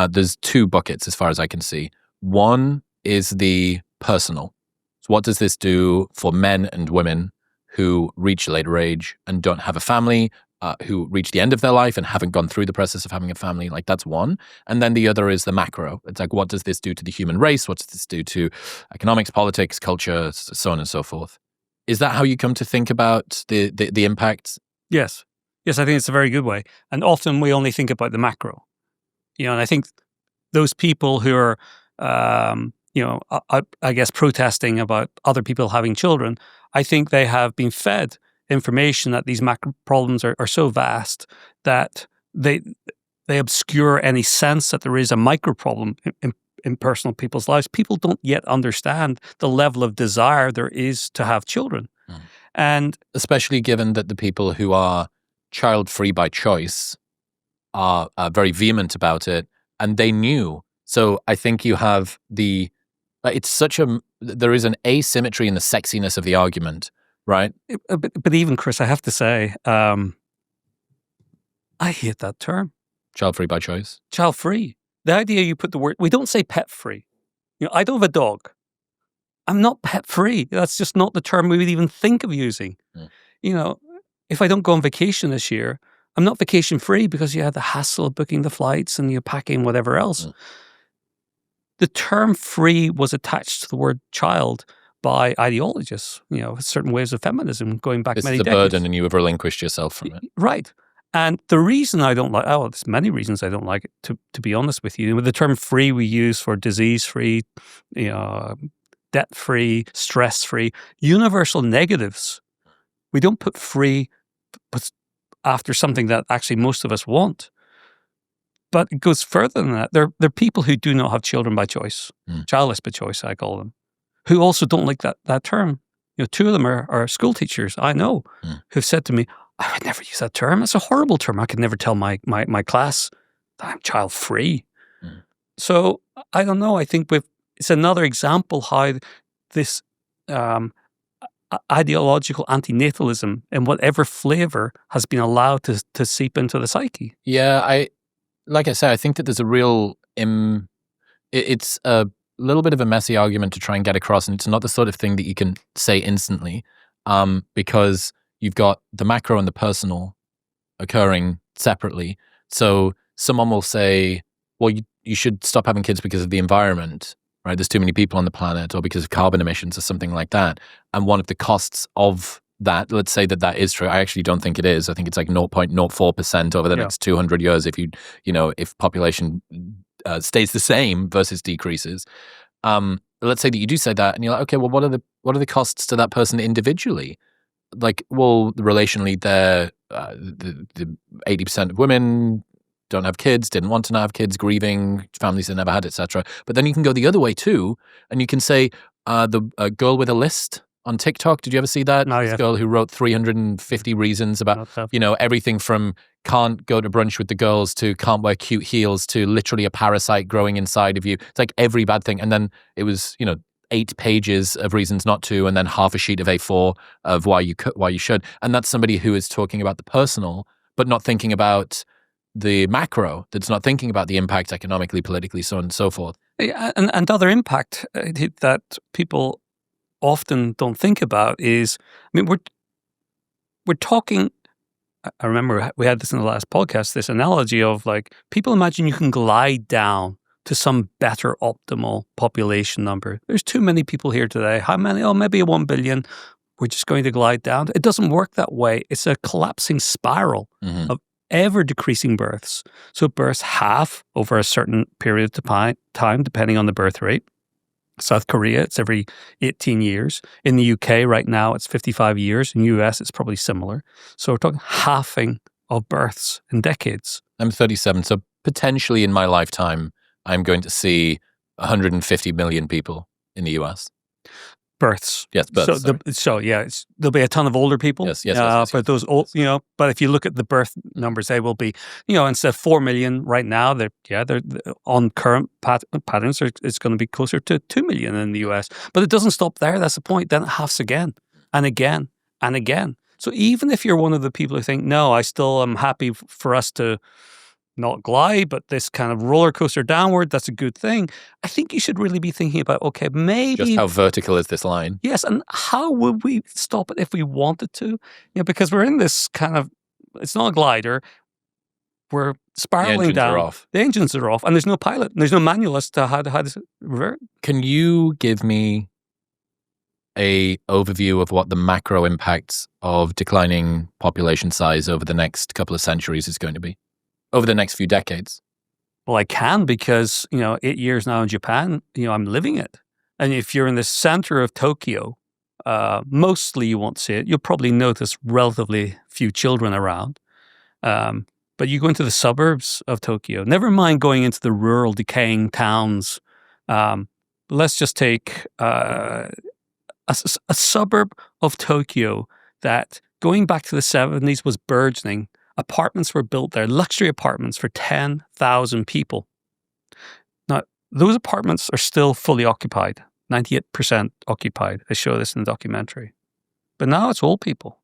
There's two buckets as far as I can see. One is the personal. So what does this do for men and women who reach later age and don't have a family, who reach the end of their life and haven't gone through the process of having a family? Like that's one. And then the other is the macro. It's like, what does this do to the human race? What does this do to economics, politics, culture, so on and so forth? Is that how you come to think about the impacts? Yes. Yes, I think it's a very good way. And often we only think about the macro. And I think those people who are, I guess protesting about other people having children, I think they have been fed information that these macro problems are so vast that they obscure any sense that there is a micro problem in personal people's lives. People don't yet understand the level of desire there is to have children. And especially given that the people who are child-free by choice are very vehement about it, and they knew. So I think you have there is an asymmetry in the sexiness of the argument, right? But even, Chris, I have to say, I hate that term. Child-free by choice? Child-free. The idea you put the word, we don't say pet-free. I don't have a dog. I'm not pet-free. That's just not the term we would even think of using. If I don't go on vacation this year, I'm not vacation-free because you had the hassle of booking the flights and you're packing whatever else. The term free was attached to the word child by ideologists, certain ways of feminism going back many decades. It's the burden and you have relinquished yourself from it. Right. And the reason I don't like, there's many reasons I don't like it, to be honest with you. The term free we use for disease-free, debt-free, stress-free, universal negatives. We don't put free after something that actually most of us want. But it goes further than that. There are people who do not have children by choice, childless by choice, I call them, who also don't like that term. Two of them are school teachers, I know, who've said to me, I would never use that term. It's a horrible term. I could never tell my class that I'm child-free. So I don't know. I think it's another example how this ideological antinatalism in whatever flavor has been allowed to seep into the psyche. Yeah, like I said, I think that there's a real, it's a little bit of a messy argument to try and get across, and it's not the sort of thing that you can say instantly, because you've got the macro and the personal occurring separately. So someone will say, well, you should stop having kids because of the environment, right? There's too many people on the planet, or because of carbon emissions or something like that. And one of the costs of that, let's say that is true. I actually don't think it is. I think it's like 0.04% over the next 200 years if population stays the same versus decreases. Let's say that you do say that and you're like, okay, well, what are the costs to that person individually? Like, well, relationally, the 80% of women don't have kids, didn't want to not have kids, grieving, families that never had, etc. But then you can go the other way too, and you can say the girl with a list on TikTok. Did you ever see that? No, this girl who wrote 350 reasons about everything from can't go to brunch with the girls to can't wear cute heels to literally a parasite growing inside of you. It's like every bad thing. And then it was 8 pages of reasons not to, and then half a sheet of A4 of why you should. And that's somebody who is talking about the personal, but not thinking about the macro. That's not thinking about the impact economically, politically, so on and so forth. Yeah, and other impact that people often don't think about is, I mean, we're talking. I remember we had this in the last podcast. This analogy of like, people imagine you can glide down to some better optimal population number. There's too many people here today. How many? Oh, maybe 1 billion. We're just going to glide down. It doesn't work that way. It's a collapsing spiral of ever decreasing births. So births half over a certain period of time, depending on the birth rate. South Korea, it's every 18 years. In the UK right now, it's 55 years. In the US, it's probably similar. So we're talking halving of births in decades. I'm 37, so potentially in my lifetime, I'm going to see 150 million people in the US. Births. Yes, births. There'll be a ton of older people. Yes. But those old, but if you look at the birth numbers, they will be, instead of 4 million right now, they're on current patterns, it's going to be closer to 2 million in the US. But it doesn't stop there. That's the point. Then it halves again and again and again. So even if you're one of the people who think, no, I still am happy for us to not glide, but this kind of roller coaster downward, that's a good thing. I think you should really be thinking about, okay, maybe... Just how vertical is this line? Yes, and how would we stop it if we wanted to? Because we're in this kind of... It's not a glider. We're spiraling down. The engines are off. The engines are off, and there's no pilot. And there's no manual as to how to revert. Can you give me a overview of what the macro impacts of declining population size over the next couple of centuries is going to be? Over the next few decades? Well, I can because, 8 years now in Japan, I'm living it. And if you're in the center of Tokyo, mostly you won't see it. You'll probably notice relatively few children around. But you go into the suburbs of Tokyo, never mind going into the rural, decaying towns. Let's just take a suburb of Tokyo that, going back to the 70s, was burgeoning. Apartments were built there, luxury apartments for 10,000 people. Now, those apartments are still fully occupied, 98% occupied. I show this in the documentary. But now it's old people,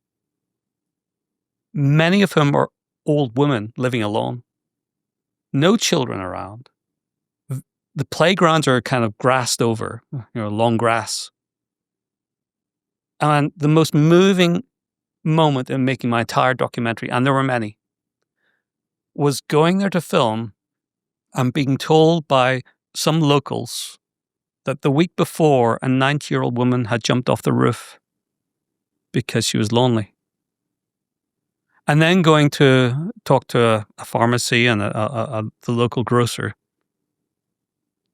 many of whom are old women living alone, no children around. The playgrounds are kind of grassed over, long grass. And the most moving moment in making my entire documentary, and there were many, was going there to film and being told by some locals that the week before a 90-year-old woman had jumped off the roof because she was lonely. And then going to talk to a pharmacy and the local grocer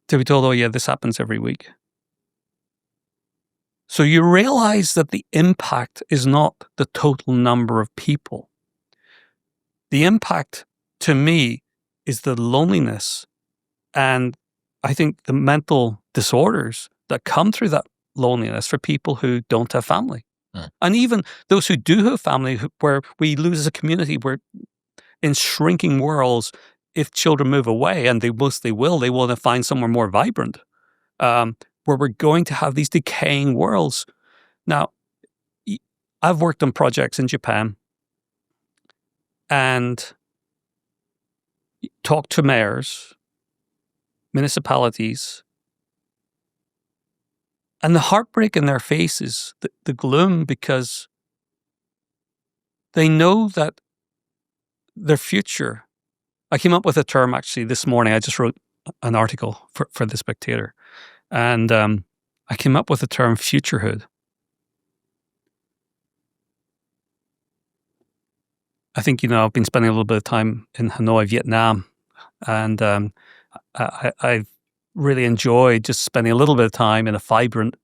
to be told, oh yeah, this happens every week. So you realize that the impact is not the total number of people. The impact, to me, is the loneliness and I think the mental disorders that come through that loneliness for people who don't have family. And even those who do have family, where we lose as a community, we're in shrinking worlds. If children move away, and they mostly will, they want to find somewhere more vibrant. Where we're going to have these decaying worlds. Now, I've worked on projects in Japan and talked to mayors, municipalities, and the heartbreak in their faces, the gloom, because they know that their future... I came up with a term actually this morning. I just wrote an article for The Spectator. And I came up with the term futurehood. I think, I've been spending a little bit of time in Hanoi, Vietnam, and I've really enjoyed just spending a little bit of time in a vibrant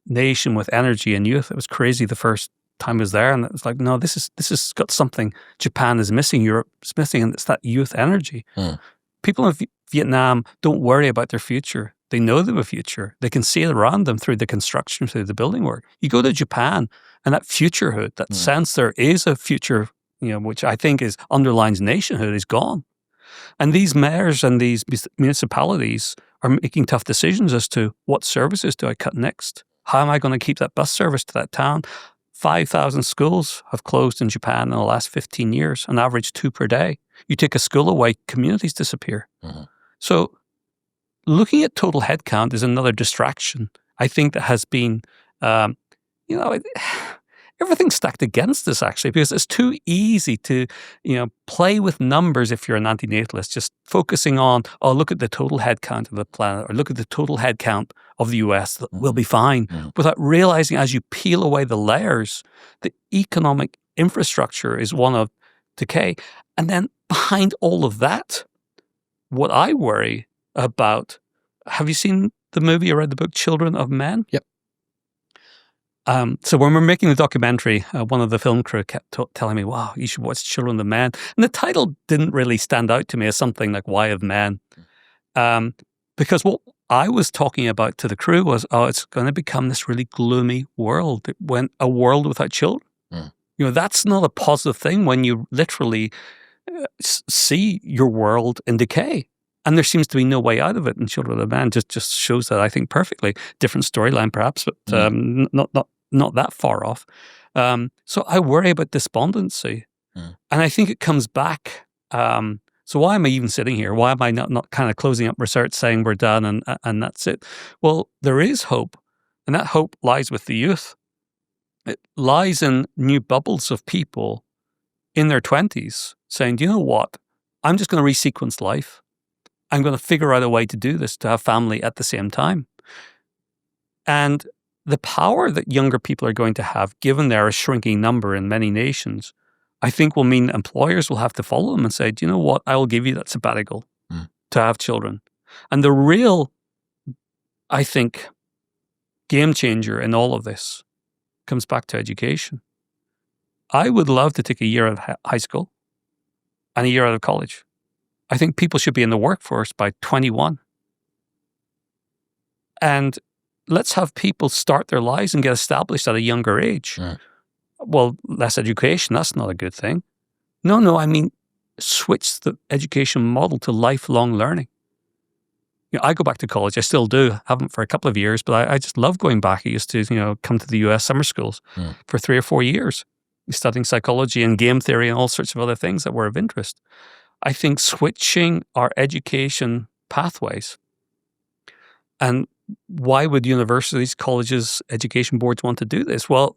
nation with energy and youth. It was crazy the first time I was there, and it was like, no, this has got something Japan is missing, Europe is missing, and it's that youth energy. People in Vietnam don't worry about their future. They know they have a future. They can see it around them through the construction, through the building work. You go to Japan, and that futurehood, that sense there is a future, which I think underlines nationhood, is gone. And these mayors and these municipalities are making tough decisions as to what services do I cut next? How am I going to keep that bus service to that town? 5,000 schools have closed in Japan in the last 15 years, on average 2 per day. You take a school away, communities disappear. So looking at total headcount is another distraction. I think that has been, everything's stacked against us, actually, because it's too easy to, play with numbers if you're an antinatalist, just focusing on, look at the total headcount of the planet, or look at the total headcount of the US, we'll be fine, without realizing as you peel away the layers, the economic infrastructure is one of decay. And then behind all of that, what I worry about, have you seen the movie or read the book Children of Men? Yep. So when we're making the documentary, one of the film crew kept telling me, wow, you should watch Children of Men. And the title didn't really stand out to me as something like Why of Men. Because what I was talking about to the crew was, it's going to become this really gloomy world, a world without children. That's not a positive thing when you literally see your world in decay. And there seems to be no way out of it. And Children of Men just shows that, I think, perfectly. Different storyline, perhaps, but not that far off. So I worry about despondency. And I think it comes back. So why am I even sitting here? Why am I not kind of closing up research, saying we're done and that's it? Well, there is hope. And that hope lies with the youth. It lies in new bubbles of people in their 20s saying, do you know what? I'm just going to resequence life. I'm going to figure out a way to do this, to have family at the same time. And the power that younger people are going to have, given they're a shrinking number in many nations, I think will mean employers will have to follow them and say, do you know what? I will give you that sabbatical to have children. And the real, I think, game changer in all of this comes back to education. I would love to take a year out of high school and a year out of college. I think people should be in the workforce by 21. And let's have people start their lives and get established at a younger age. Well, less education, that's not a good thing. No, I mean, switch the education model to lifelong learning. I go back to college, I still do, haven't for a couple of years, but I just love going back. I used to, come to the US summer schools for 3 or 4 years, studying psychology and game theory and all sorts of other things that were of interest. I think switching our education pathways, and why would universities, colleges, education boards want to do this? Well,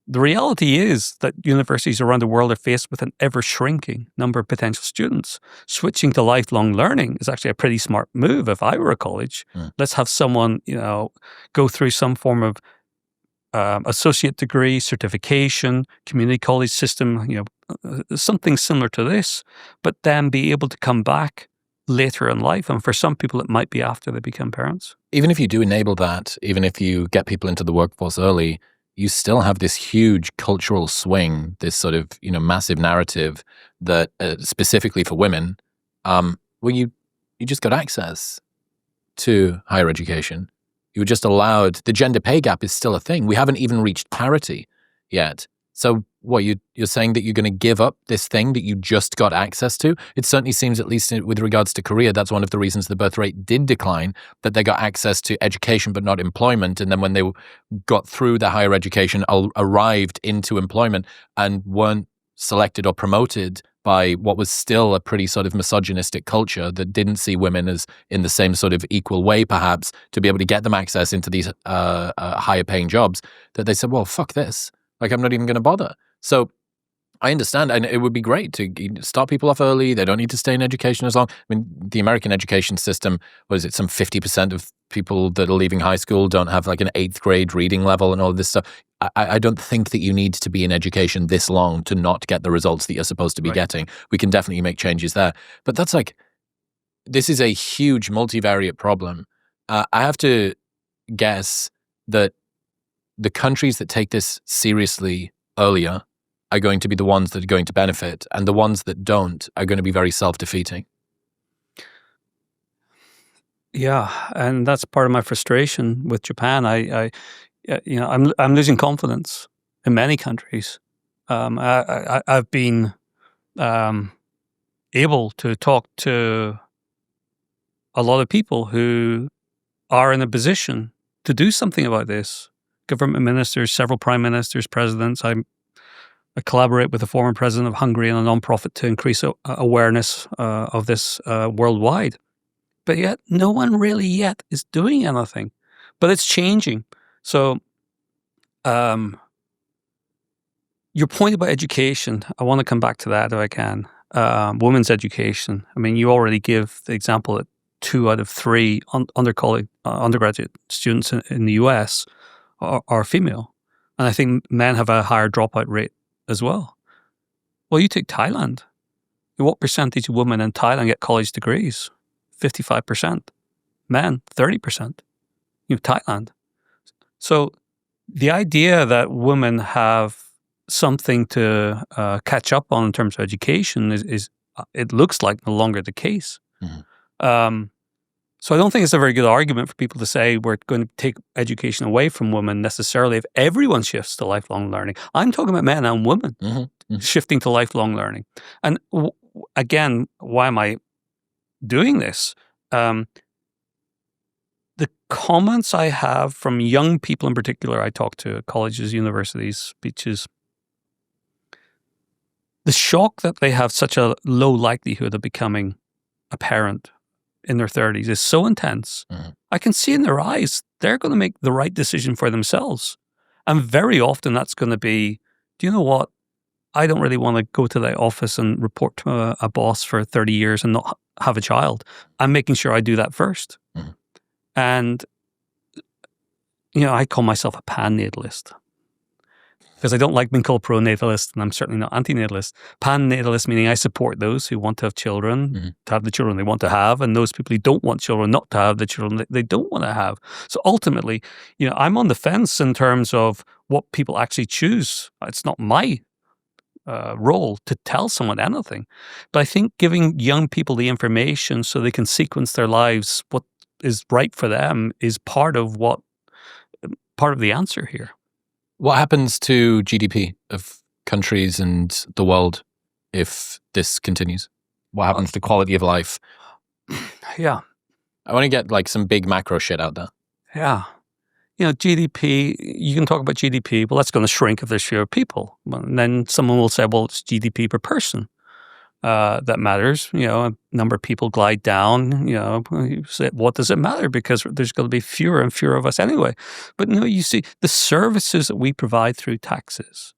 the reality is that universities around the world are faced with an ever-shrinking number of potential students. Switching to lifelong learning is actually a pretty smart move. If I were a college, let's have someone, go through some form of associate degree, certification, community college system, something similar to this, but then be able to come back later in life. And for some people, it might be after they become parents. Even if you do enable that, even if you get people into the workforce early, you still have this huge cultural swing, this sort of, massive narrative that specifically for women, where you just got access to higher education. You were just allowed, the gender pay gap is still a thing. We haven't even reached parity yet. So what, you're saying that you're going to give up this thing that you just got access to? It certainly seems, at least with regards to Korea, that's one of the reasons the birth rate did decline, that they got access to education but not employment. And then when they got through the higher education, arrived into employment and weren't selected or promoted by what was still a pretty sort of misogynistic culture that didn't see women as in the same sort of equal way, perhaps, to be able to get them access into these higher paying jobs, that they said, well, fuck this. Like, I'm not even going to bother. So I understand, and it would be great to start people off early. They don't need to stay in education as long. I mean, the American education system, what is it, some 50% of people that are leaving high school don't have like an 8th grade reading level and all of this stuff. I don't think that you need to be in education this long to not get the results that you're supposed to be getting. We can definitely make changes there. But that's this is a huge multivariate problem. I have to guess that the countries that take this seriously earlier are going to be the ones that are going to benefit, and the ones that don't are going to be very self-defeating. Yeah, and that's part of my frustration with Japan. I'm losing confidence in many countries. I've been able to talk to a lot of people who are in a position to do something about this. Government ministers, several prime ministers, presidents. I collaborate with the former president of Hungary and a nonprofit to increase awareness of this worldwide. But yet, no one really yet is doing anything. But it's changing. So, your point about education, I want to come back to that if I can. Women's education. I mean, you already give the example that 2 out of 3 undergraduate students in the US are female. And I think men have a higher dropout rate as well. Well, you take Thailand. What percentage of women in Thailand get college degrees? 55%. Men, 30%. Thailand. So the idea that women have something to catch up on in terms of education is it looks like no longer the case. So I don't think it's a very good argument for people to say we're going to take education away from women necessarily if everyone shifts to lifelong learning. I'm talking about men and women shifting to lifelong learning. And again, why am I doing this? The comments I have from young people in particular, I talk to at colleges, universities, speeches, the shock that they have such a low likelihood of becoming a parent in their 30s is so intense. I can see in their eyes, they're going to make the right decision for themselves. And very often that's going to be, do you know what? I don't really want to go to the office and report to a boss for 30 years and not have a child. I'm making sure I do that first. And, I call myself a pan-natalist. Because I don't like being called pro-natalist, and I'm certainly not anti-natalist. Pan-natalist meaning I support those who want to have children, to have the children they want to have, and those people who don't want children not to have the children they don't want to have. So ultimately, I'm on the fence in terms of what people actually choose. It's not my role to tell someone anything. But I think giving young people the information so they can sequence their lives, what is right for them, is part of the answer here. What happens to GDP of countries and the world if this continues? What happens to quality of life? Yeah. I want to get some big macro shit out there. Yeah. GDP, you can talk about GDP, but that's going to shrink if there's fewer people. And then someone will say, well, it's GDP per person that matters. A number of people glide down. You say, what does it matter? Because there's going to be fewer and fewer of us anyway. But no, you see, the services that we provide through taxes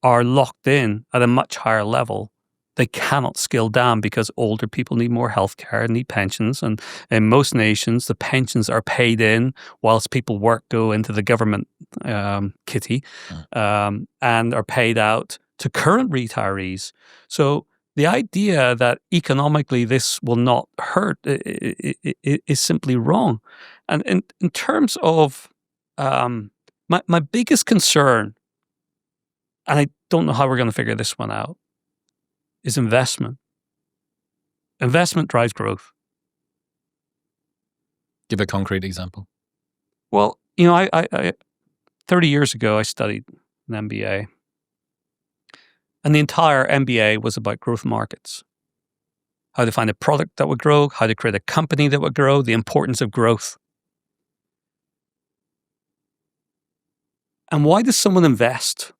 are locked in at a much higher level. They cannot scale down because older people need more healthcare and need pensions. And in most nations, the pensions are paid in whilst people go into the government kitty and are paid out to current retirees. So the idea that economically this will not hurt is simply wrong. And in terms of my biggest concern, and I don't know how we're going to figure this one out, is investment. Investment drives growth. Give a concrete example. Well, I 30 years ago, I studied an MBA. And the entire MBA was about growth markets. How to find a product that would grow, how to create a company that would grow, the importance of growth. And why does someone invest?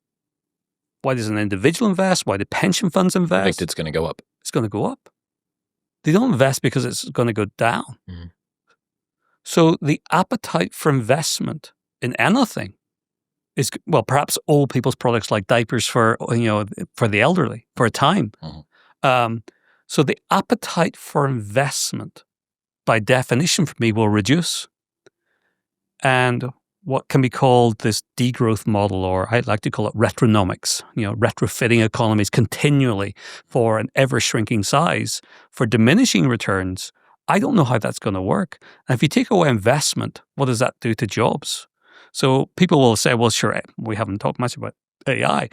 Why does an individual invest? Why do pension funds invest? Predict it's going to go up. It's going to go up. They don't invest because it's going to go down. So the appetite for investment in anything is, well, perhaps old people's products like diapers for the elderly for a time. So the appetite for investment, by definition for me, will reduce. And what can be called this degrowth model, or I like to call it retronomics, retrofitting economies continually for an ever-shrinking size, for diminishing returns. I don't know how that's going to work. And if you take away investment, what does that do to jobs? So people will say, well, sure, we haven't talked much about AI.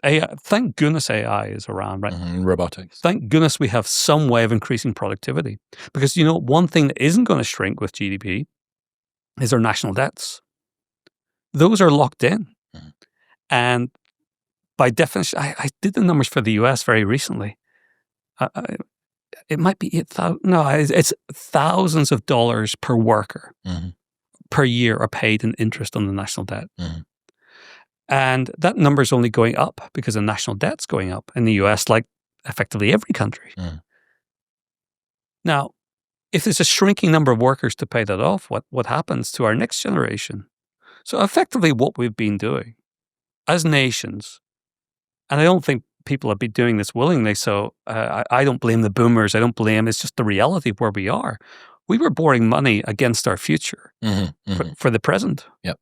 Thank goodness AI is around, right? Robotics. Thank goodness we have some way of increasing productivity. Because, one thing that isn't going to shrink with GDP is our national debts. Those are locked in. And by definition, I did the numbers for the US very recently. it might be 8,000. No, it's thousands of dollars per worker per year are paid in interest on the national debt. And that number is only going up because the national debt's going up in the US, like effectively every country. Now, if there's a shrinking number of workers to pay that off, what happens to our next generation? So effectively what we've been doing as nations, and I don't think people have been doing this willingly, so I don't blame the boomers. I don't blame, it's just the reality of where we are. We were borrowing money against our future for the present. Yep.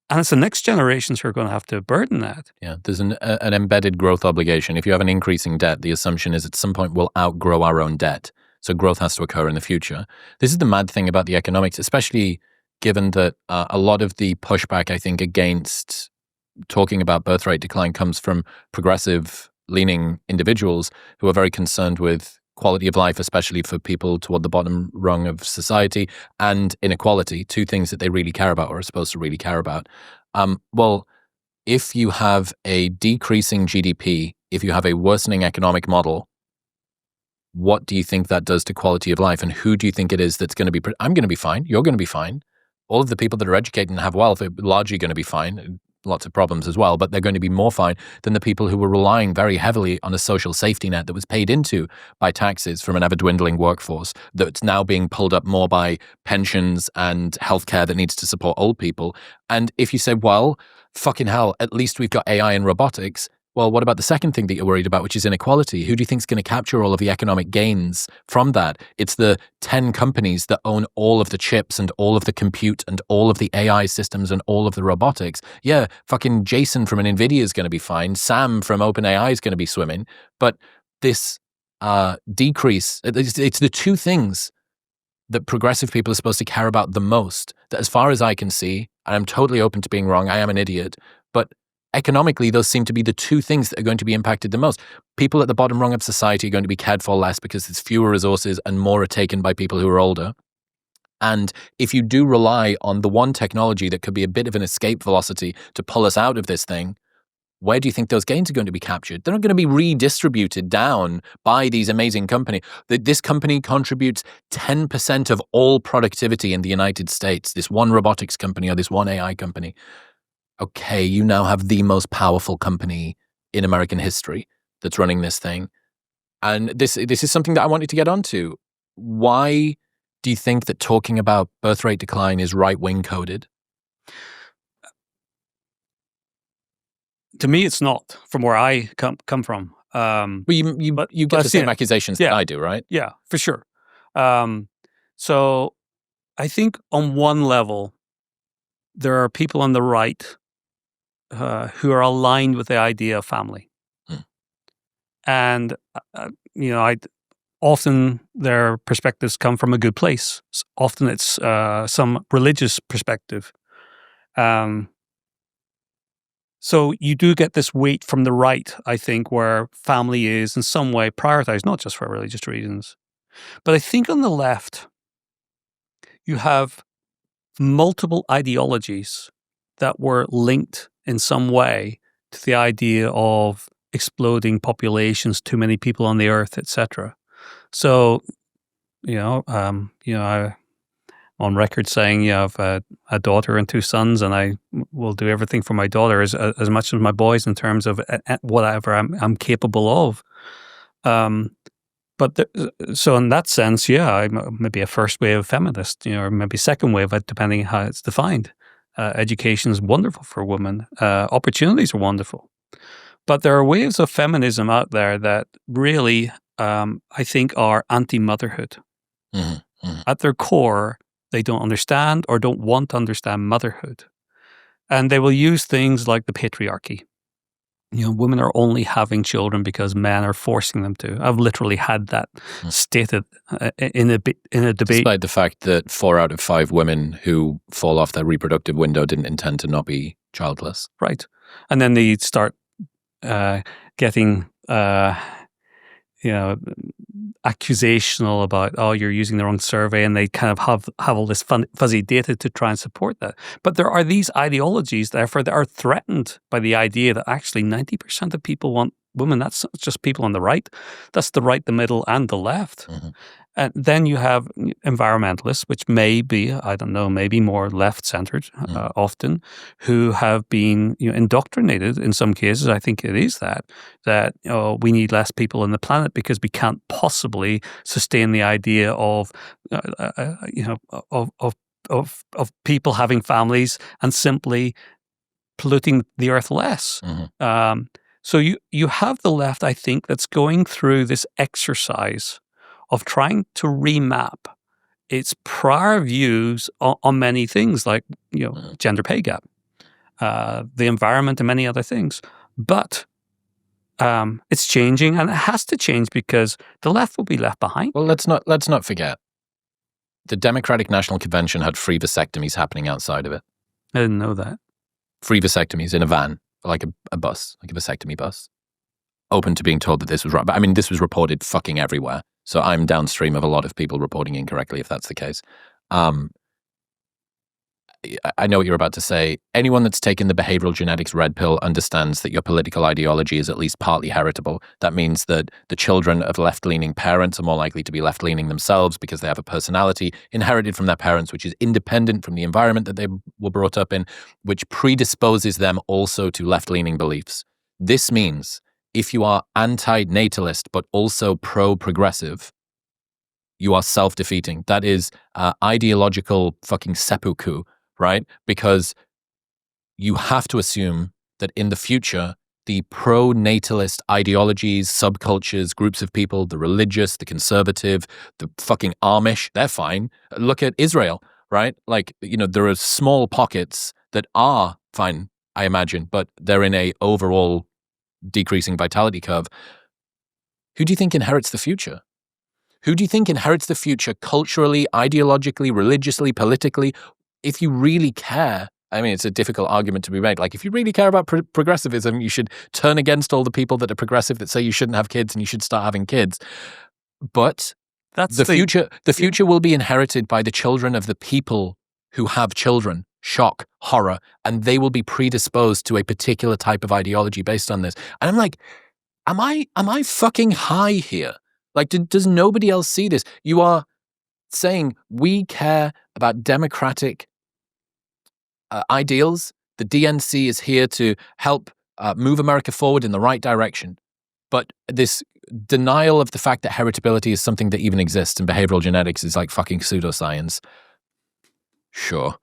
And it's the next generations who are going to have to burden that. Yeah, there's an embedded growth obligation. If you have an increasing debt, the assumption is at some point we'll outgrow our own debt. So growth has to occur in the future. This is the mad thing about the economics, especially given that a lot of the pushback, I think, against talking about birth rate decline comes from progressive-leaning individuals who are very concerned with quality of life, especially for people toward the bottom rung of society, and inequality, two things that they really care about or are supposed to really care about. Well, if you have a decreasing GDP, if you have a worsening economic model, what do you think that does to quality of life? And who do you think it is that's going to be... I'm going to be fine. You're going to be fine. All of the people that are educated and have wealth are largely going to be fine. Lots of problems as well, but they're going to be more fine than the people who were relying very heavily on a social safety net that was paid into by taxes from an ever-dwindling workforce that's now being pulled up more by pensions and healthcare that needs to support old people. And if you say, well, fucking hell, at least we've got AI and robotics, well, what about the second thing that you're worried about, which is inequality? Who do you think is going to capture all of the economic gains from that? It's the 10 companies that own all of the chips and all of the compute and all of the AI systems and all of the robotics. Yeah, fucking Jason from an NVIDIA is going to be fine. Sam from OpenAI is going to be swimming. But this decrease, it's the two things that progressive people are supposed to care about the most, that as far as I can see, and I'm totally open to being wrong, I am an idiot, but economically, those seem to be the two things that are going to be impacted the most. People at the bottom rung of society are going to be cared for less because there's fewer resources and more are taken by people who are older. And if you do rely on the one technology that could be a bit of an escape velocity to pull us out of this thing, where do you think those gains are going to be captured? They're not going to be redistributed down by these amazing companies. This company contributes 10% of all productivity in the United States, this one robotics company or this one AI company. Okay, you now have the most powerful company in American history that's running this thing. And this is something that I wanted to get onto. Why do you think that talking about birth rate decline is right-wing coded? To me, it's not, from where I come from. Well, you get the same accusations that I do, right? Yeah, for sure. So I think on one level, there are people on the right who are aligned with the idea of family. And, often their perspectives come from a good place. Often it's some religious perspective. So you do get this weight from the right, I think, where family is in some way prioritized, not just for religious reasons. But I think on the left, you have multiple ideologies that were linked in some way to the idea of exploding populations, too many people on the earth, etc. So, I'm on record saying, I have a daughter and two sons, and I will do everything for my daughter as much as my boys in terms of whatever I'm capable of. So in that sense, I'm maybe a first wave feminist, or maybe second wave, depending how it's defined. Education is wonderful for women. Opportunities are wonderful. But there are waves of feminism out there that really, I think, are anti-motherhood. At their core, they don't understand or don't want to understand motherhood. And they will use things like the patriarchy. Women are only having children because men are forcing them to. I've literally had that stated in a debate. Despite the fact that 4 out of 5 women who fall off their reproductive window didn't intend to not be childless. Right. And then they start getting accusational about, oh, you're using the wrong survey, and they kind of have all this fuzzy data to try and support that. But there are these ideologies, therefore, that are threatened by the idea that actually 90% of people want women. That's not just people on the right. That's the right, the middle, and the left. Mm-hmm. And then you have environmentalists, which may be, I don't know, maybe more left-centered often, who have been indoctrinated in some cases. I think it is that we need less people on the planet because we can't possibly sustain the idea of people having families and simply polluting the earth less. Mm-hmm. So you have the left, I think, that's going through this exercise of trying to remap its prior views on many things, like gender pay gap, the environment, and many other things. But it's changing, and it has to change because the left will be left behind. Well, let's not forget, the Democratic National Convention had free vasectomies happening outside of it. I didn't know that. Free vasectomies in a van, like a bus, like a vasectomy bus, open to being told that this was right. But I mean, this was reported fucking everywhere. So I'm downstream of a lot of people reporting incorrectly, if that's the case. I know what you're about to say. Anyone that's taken the behavioral genetics red pill understands that your political ideology is at least partly heritable. That means that the children of left-leaning parents are more likely to be left-leaning themselves because they have a personality inherited from their parents, which is independent from the environment that they were brought up in, which predisposes them also to left-leaning beliefs. This means if you are anti-natalist but also pro-progressive, you are self-defeating. That is ideological fucking seppuku, right? Because you have to assume that in the future, the pro-natalist ideologies, subcultures, groups of people, the religious, the conservative, the fucking Amish, they're fine. Look at Israel, right? Like, there are small pockets that are fine, I imagine, but they're in a overall decreasing vitality curve. Who do you think inherits the future? Who do you think inherits the future culturally, ideologically, religiously, politically? If you really care, I mean, it's a difficult argument to be made. Like, if you really care about progressivism, you should turn against all the people that are progressive that say you shouldn't have kids and you should start having kids. But that's the future will be inherited by the children of the people who have children. Shock, horror, and they will be predisposed to a particular type of ideology based on this. And I'm like, am I fucking high here? Like, does nobody else see this? You are saying we care about democratic ideals. The DNC is here to help move America forward in the right direction. But this denial of the fact that heritability is something that even exists in behavioral genetics is like fucking pseudoscience. Sure.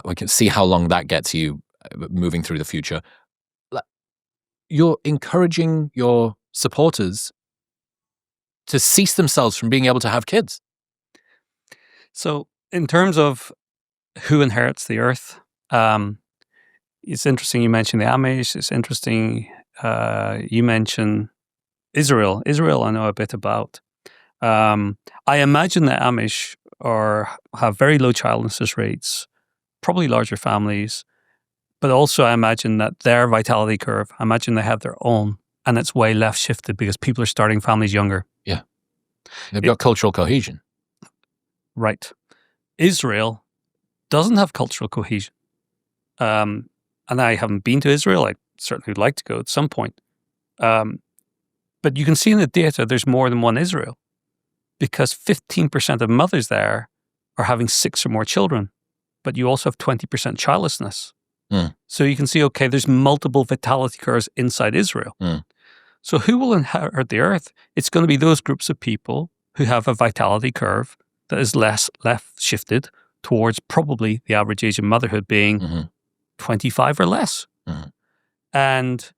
We can see how long that gets you moving through the future. You're encouraging your supporters to cease themselves from being able to have kids. So in terms of who inherits the earth, it's interesting you mentioned the Amish. It's interesting you mentioned Israel. Israel I know a bit about. I imagine the Amish have very low childlessness rates, probably larger families, but also I imagine that their vitality curve, I imagine they have their own, and it's way left shifted because people are starting families younger. Yeah. They've got cultural cohesion. Right. Israel doesn't have cultural cohesion. And I haven't been to Israel. I certainly would like to go at some point. But you can see in the data there's more than one Israel because 15% of mothers there are having 6 or more children. But you also have 20% childlessness. So you can see, okay, there's multiple vitality curves inside Israel. So who will inherit the earth? It's going to be those groups of people who have a vitality curve that is less left shifted towards probably the average age of motherhood being 25 or less. And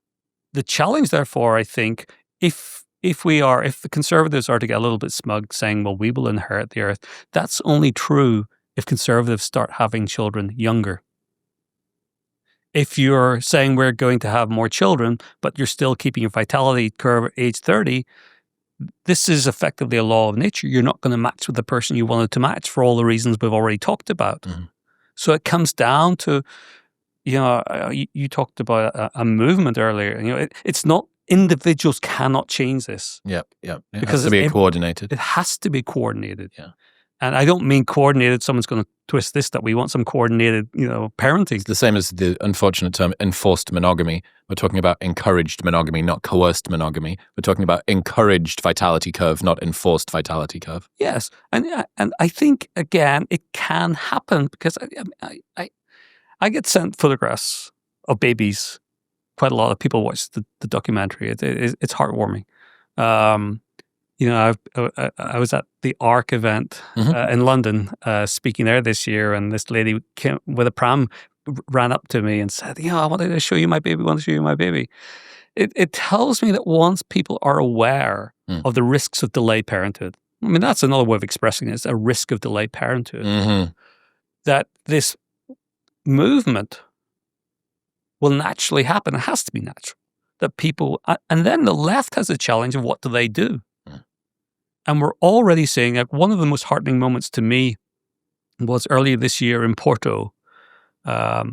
the challenge, therefore, I think, if the conservatives are to get a little bit smug saying, well, we will inherit the earth, that's only true if conservatives start having children younger. If you're saying we're going to have more children, but you're still keeping your vitality curve at age 30, this is effectively a law of nature. You're not going to match with the person you wanted to match for all the reasons we've already talked about. So it comes down to, you talked about a movement earlier. It's not individuals cannot change this. Yep. It Because has to be coordinated. It has to be coordinated. Yeah. And I don't mean coordinated, someone's going to twist this, that we want some coordinated, parenting. It's the same as the unfortunate term enforced monogamy. We're talking about encouraged monogamy, not coerced monogamy. We're talking about encouraged vitality curve, not enforced vitality curve. Yes. And I think, again, it can happen because I get sent photographs of babies. Quite a lot of people watch the documentary. It's heartwarming. I was at the ARC event in London speaking there this year, and this lady came with a pram, ran up to me and said, I wanted to show you my baby, It tells me that once people are aware of the risks of delayed parenthood, I mean, that's another way of expressing it, it's a risk of delayed parenthood, that this movement will naturally happen. It has to be natural. That people, and then the left has a challenge of what do they do? And we're already seeing one of the most heartening moments to me was earlier this year in Porto. There's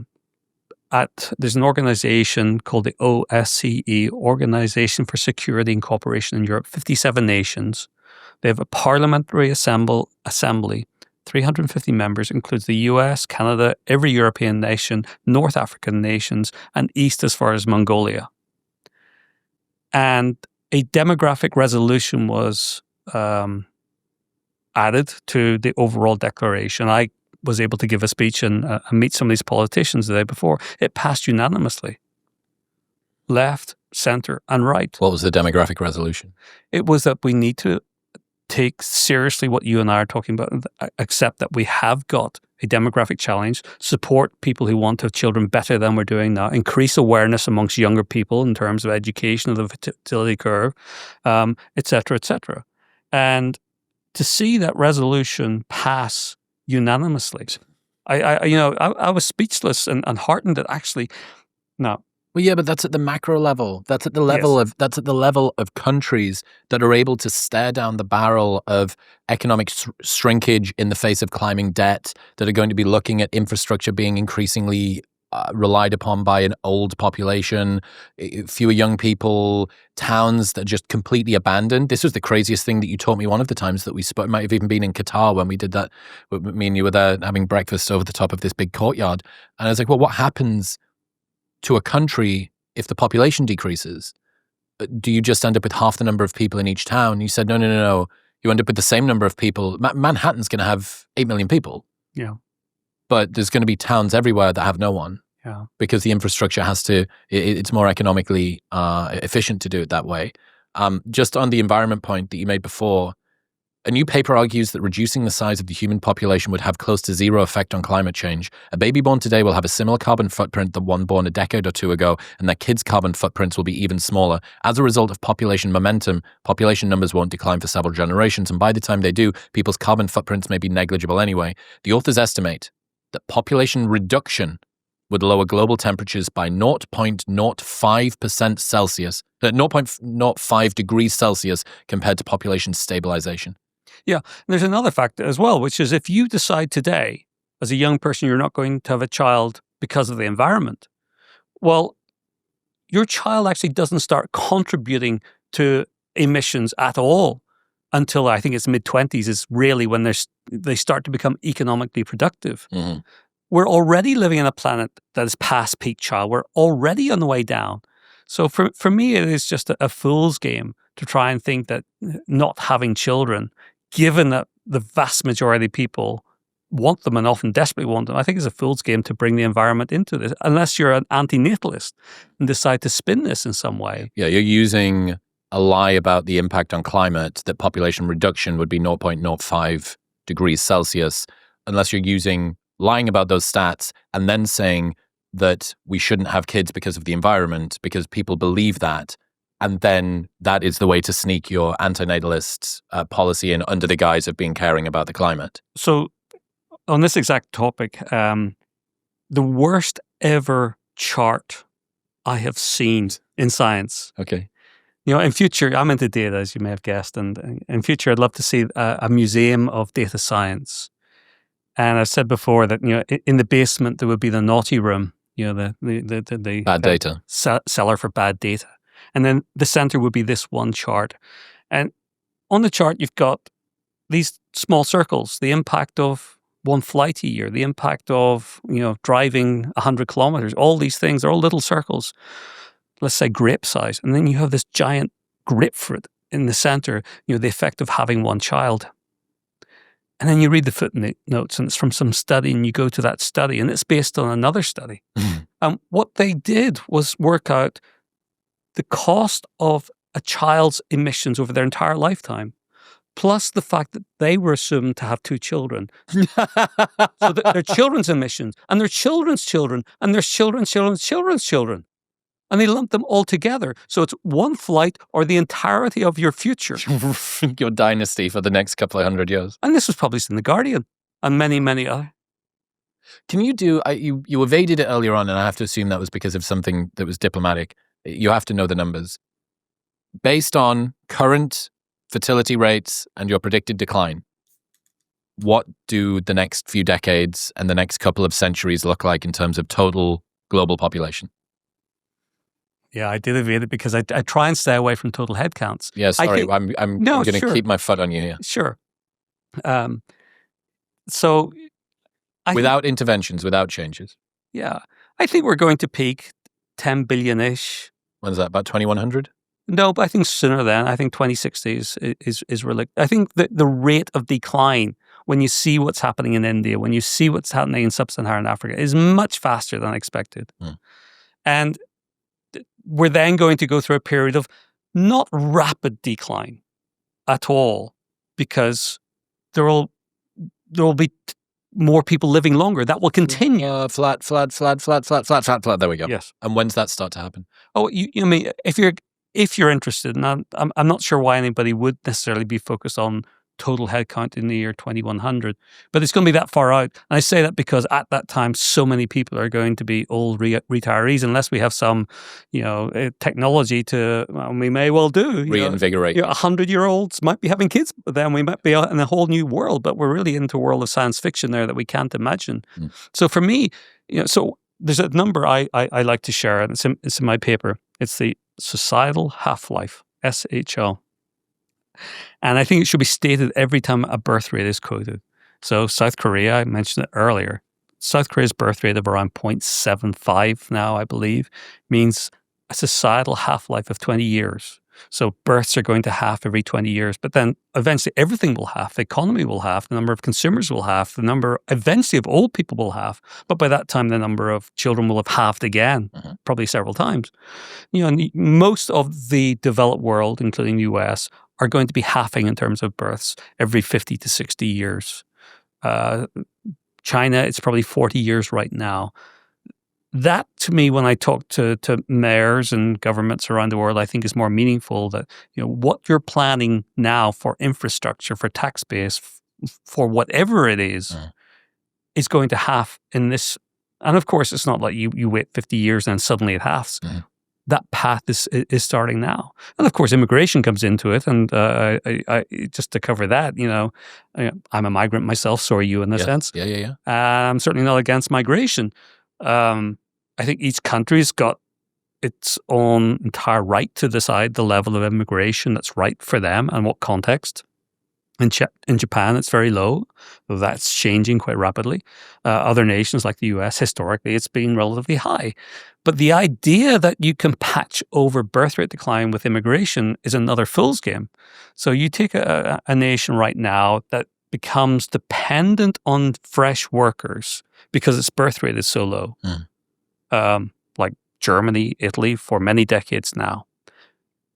an organization called the OSCE, Organization for Security and Cooperation in Europe, 57 nations. They have a parliamentary assembly, 350 members, includes the US, Canada, every European nation, North African nations, and east as far as Mongolia. And a demographic resolution was added to the overall declaration. I was able to give a speech and meet some of these politicians the day before. It passed unanimously. Left, center, and right. What was the demographic resolution? It was that we need to take seriously what you and I are talking about, and accept that we have got a demographic challenge, support people who want to have children better than we're doing now, increase awareness amongst younger people in terms of education of the fertility curve, et cetera, et cetera. And to see that resolution pass unanimously, I was speechless and heartened that actually, no. Well, yeah, but that's at the macro level. That's at the level of countries that are able to stare down the barrel of economic shrinkage in the face of climbing debt, that are going to be looking at infrastructure being increasingly relied upon by an old population, fewer young people, towns that are just completely abandoned. This was the craziest thing that you taught me one of the times that we spoke. It might have even been in Qatar when we did that. Me and you were there having breakfast over the top of this big courtyard. And I was like, well, what happens to a country if the population decreases? Do you just end up with half the number of people in each town? You said, no. You end up with the same number of people. Manhattan's going to have 8 million people. Yeah. But there's going to be towns everywhere that have no one. Yeah. Because the infrastructure it's more economically efficient to do it that way. Just on the environment point that you made before, a new paper argues that reducing the size of the human population would have close to zero effect on climate change. A baby born today will have a similar carbon footprint than one born a decade or two ago, and their kids' carbon footprints will be even smaller. As a result of population momentum, population numbers won't decline for several generations, and by the time they do, people's carbon footprints may be negligible anyway. The authors estimate that population reduction would lower global temperatures by 0.05% Celsius, 0.05 degrees Celsius compared to population stabilization. Yeah. And there's another factor as well, which is if you decide today, as a young person, you're not going to have a child because of the environment, well, your child actually doesn't start contributing to emissions at all until I think it's mid-20s is really when they start to become economically productive. Mm-hmm. We're already living on a planet that is past peak child. We're already on the way down. So for me, it is just a fool's game to try and think that not having children, given that the vast majority of people want them and often desperately want them, I think it's a fool's game to bring the environment into this, unless you're an antinatalist and decide to spin this in some way. Yeah, you're using a lie about the impact on climate, that population reduction would be 0.05 degrees Celsius, unless you're lying about those stats and then saying that we shouldn't have kids because of the environment, because people believe that. And then that is the way to sneak your antinatalist policy in under the guise of being caring about the climate. So on this exact topic, the worst ever chart I have seen in science. Okay. In future, I'm into data, as you may have guessed, and in future, I'd love to see a museum of data science. And I've said before that in the basement there would be the naughty room, the bad data cellar for bad data, And then the center would be this one chart. And on the chart, you've got these small circles, the impact of one flight a year, the impact of, driving 100 kilometers, all these things are all little circles, let's say grape size. And then you have this giant grapefruit in the center, the effect of having one child. And then you read the footnotes, and it's from some study, and you go to that study, and it's based on another study. And what they did was work out the cost of a child's emissions over their entire lifetime, plus the fact that they were assumed to have 2 children. So their children's emissions, and their children's children, and their children's children. And they lump them all together. So it's one flight or the entirety of your future. Your dynasty for the next couple of 100 years. And this was published in The Guardian and many, many other. Can you do, you evaded it earlier on, and I have to assume that was because of something that was diplomatic. You have to know the numbers. Based on current fertility rates and your predicted decline, what do the next few decades and the next couple of centuries look like in terms of total global population? Yeah, I did evade it because I try and stay away from total head counts. Yeah, sorry, I'm going to keep my foot on you here. Sure. So, without interventions, without changes. Yeah, I think we're going to peak 10 billion-ish. When's that? About 2100? No, but I think sooner than. I think 2060 is really. I think the rate of decline, when you see what's happening in India, when you see what's happening in sub-Saharan Africa, is much faster than expected. And we're then going to go through a period of not rapid decline at all, because there will be more people living longer. That will continue. Flat. There we go. Yes. And when's that start to happen? Oh, you mean if you're interested, and I'm not sure why anybody would necessarily be focused on total headcount in the year 2100, but it's going to be that far out. And I say that because at that time, so many people are going to be old retirees, unless we have some, technology to, we may well do. Reinvigorate. 100-year-olds might be having kids, but then we might be in a whole new world, but we're really into a world of science fiction there that we can't imagine. So for me, so there's a number I like to share, and it's in my paper. It's the societal half-life, SHL. And I think it should be stated every time a birth rate is quoted. So South Korea, I mentioned it earlier. South Korea's birth rate of around 0.75 now, I believe, means a societal half-life of 20 years. So births are going to half every 20 years. But then eventually everything will half. The economy will half. The number of consumers will half. The number eventually of old people will half. But by that time, the number of children will have halved again, probably several times. And most of the developed world, including the US, are going to be halving in terms of births every 50 to 60 years. China, it's probably 40 years right now. That, to me, when I talk to mayors and governments around the world, I think is more meaningful, that what you're planning now for infrastructure, for tax base, for whatever it is going to halve in this. And of course, it's not like you wait 50 years and suddenly it halves. That path is starting now. And of course, immigration comes into it. And I just to cover that, I'm a migrant myself, so are you in a sense. Yeah. I'm certainly not against migration. I think each country's got its own entire right to decide the level of immigration that's right for them and what context. In Japan, it's very low. That's changing quite rapidly. Other nations like the US, historically, it's been relatively high. But the idea that you can patch over birth rate decline with immigration is another fool's game. So you take a nation right now that becomes dependent on fresh workers because its birth rate is so low, like Germany, Italy, for many decades now.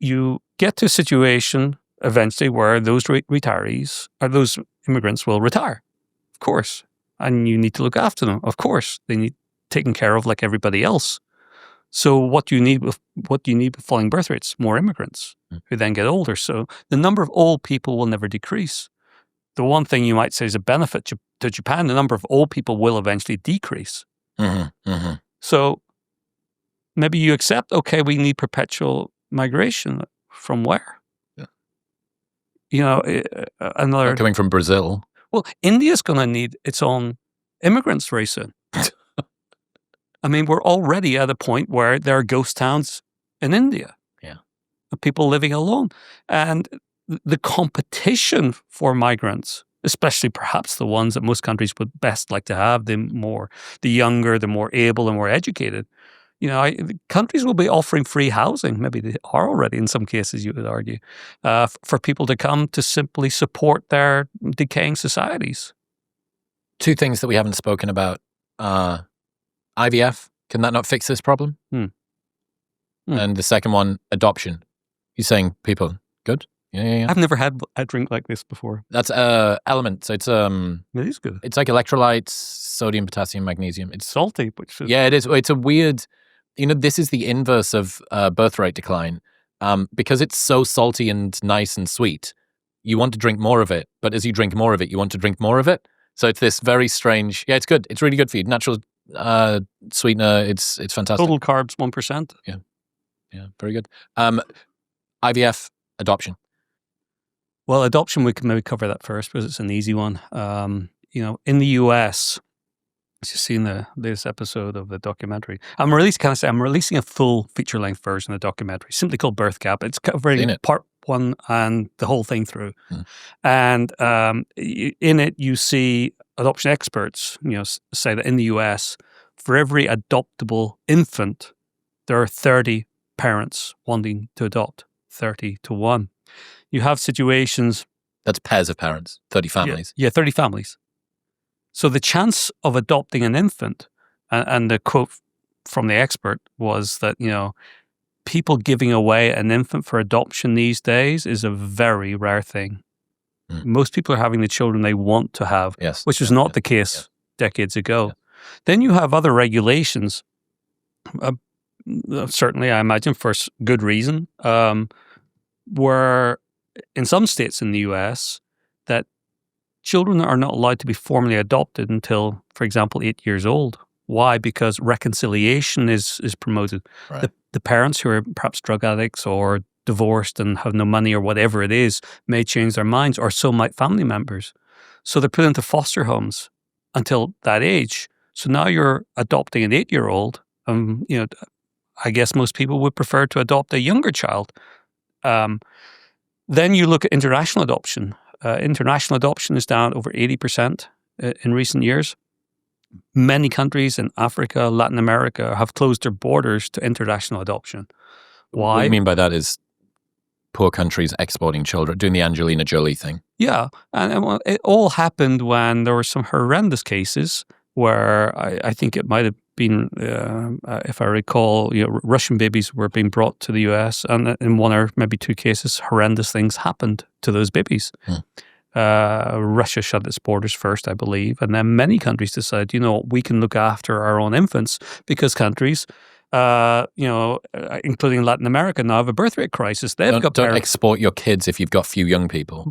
You get to a situation eventually where those retirees or those immigrants will retire, of course, and you need to look after them. Of course, they need taken care of like everybody else. So what do you need with falling birth rates? More immigrants who then get older. So the number of old people will never decrease. The one thing you might say is a benefit to Japan, the number of old people will eventually decrease. So maybe you accept, okay, we need perpetual migration. From where? Another coming from Brazil. Well, India's going to need its own immigrants very soon. I mean, we're already at a point where there are ghost towns in India. Yeah. people living alone. And the competition for migrants, especially perhaps the ones that most countries would best like to have, the younger, the more able and more educated, countries will be offering free housing. Maybe they are already in some cases, you would argue, for people to come to simply support their decaying societies. Two things that we haven't spoken about. IVF, can that not fix this problem? And the second one, adoption. You're saying people, good? Yeah. I've never had a drink like this before. That's element. So it's It is good. It's like electrolytes, sodium, potassium, magnesium. It's salty, which is... Yeah, it is. It's a weird, this is the inverse of birthrate decline. Because it's so salty and nice and sweet, you want to drink more of it. But as you drink more of it, you want to drink more of it. So it's this very strange, it's good. It's really good for you. Natural sweetener, it's fantastic. Total carbs, 1%. Yeah, very good. IVF, adoption. Well, adoption, we can maybe cover that first because it's an easy one. In the US, as you've seen this episode of the documentary, I'm releasing a full feature-length version of the documentary, simply called Birth Gap. It's covering part 1 and the whole thing through. And in it, you see adoption experts, say that in the US, for every adoptable infant, there are 30 parents wanting to adopt, 30 to 1. You have situations... That's pairs of parents, 30 families. Yeah, 30 families. So the chance of adopting an infant, and the quote from the expert was that, people giving away an infant for adoption these days is a very rare thing. Most people are having the children they want to have, which was not the case decades ago. Then you have other regulations, certainly I imagine for good reason, where in some states in the US that children are not allowed to be formally adopted until, for example, 8 years old. Why? Because reconciliation is promoted. Right. The parents who are perhaps drug addicts or divorced and have no money or whatever it is may change their minds, or so might family members. So they're put into foster homes until that age. So now you're adopting an 8-year-old. I guess most people would prefer to adopt a younger child. Then you look at international adoption. International adoption is down over 80% in recent years. Many countries in Africa, Latin America have closed their borders to international adoption. Why? What you mean by that is poor countries exporting children, doing the Angelina Jolie thing. Yeah, and it all happened when there were some horrendous cases where I think it might have been, if I recall, Russian babies were being brought to the US, and in one or maybe 2 cases, horrendous things happened to those babies. Russia shut its borders first, I believe, and then many countries decided, we can look after our own infants because countries, including Latin America, now have a birth rate crisis. Don't export your kids if you've got few young people.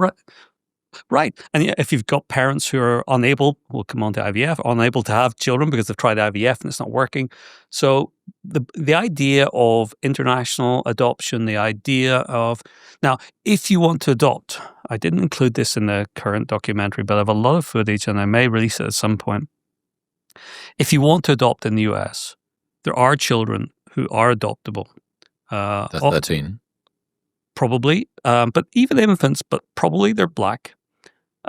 Right. And if you've got parents who are unable, we'll come on to IVF, unable to have children because they've tried IVF and it's not working. So the idea of international adoption, the idea of... Now, if you want to adopt, I didn't include this in the current documentary, but I have a lot of footage and I may release it at some point. If you want to adopt in the US, there are children who are adoptable. That's 13. Probably, but even infants, but probably they're black.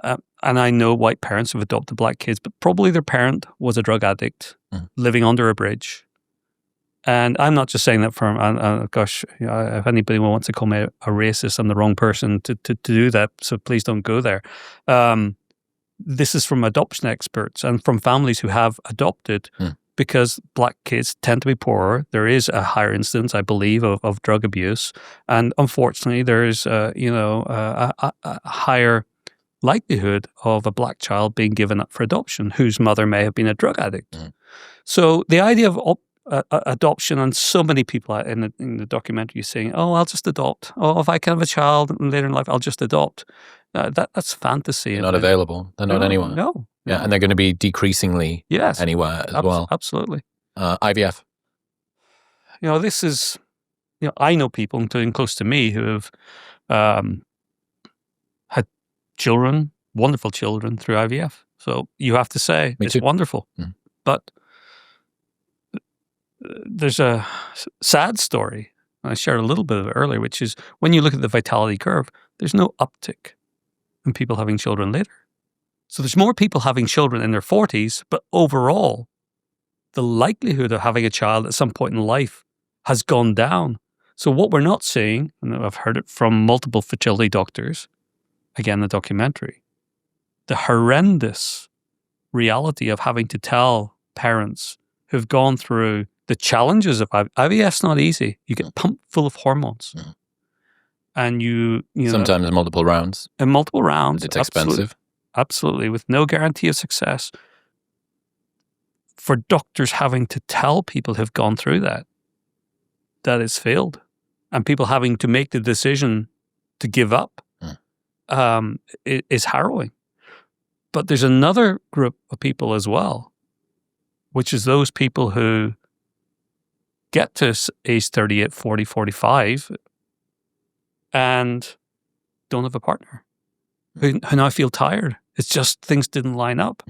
And I know white parents who've adopted black kids, but probably their parent was a drug addict living under a bridge. And I'm not just saying that from, if anybody wants to call me a racist, I'm the wrong person to do that, so please don't go there. This is from adoption experts and from families who have adopted because black kids tend to be poorer. There is a higher incidence, I believe, of drug abuse. And unfortunately, there is, a higher likelihood of a black child being given up for adoption whose mother may have been a drug addict. So the idea of adoption, and so many people in the documentary saying, I'll just adopt. If I can have a child later in life, I'll just adopt. That's fantasy. They're not available. They're not anywhere. No. Yeah, and they're going to be decreasingly anywhere as well. Absolutely. IVF. This is, I know people, including close to me, who have had children, wonderful children through IVF. So you have to say it's wonderful. But there's a sad story I shared a little bit of it earlier, which is when you look at the vitality curve, there's no uptick in people having children later. So there's more people having children in their 40s, but overall, the likelihood of having a child at some point in life has gone down. So what we're not seeing, and I've heard it from multiple fertility doctors, again, the documentary, the horrendous reality of having to tell parents who've gone through the challenges of IVF's not easy. You get pumped full of hormones. And you sometimes multiple rounds. In multiple rounds. It's expensive. Absolutely, with no guarantee of success. For doctors having to tell people who've gone through that it's failed, and people having to make the decision to give up, it is harrowing. But there's another group of people as well, which is those people who get to age 38, 40, 45 and don't have a partner, who now feel tired. It's just things didn't line up.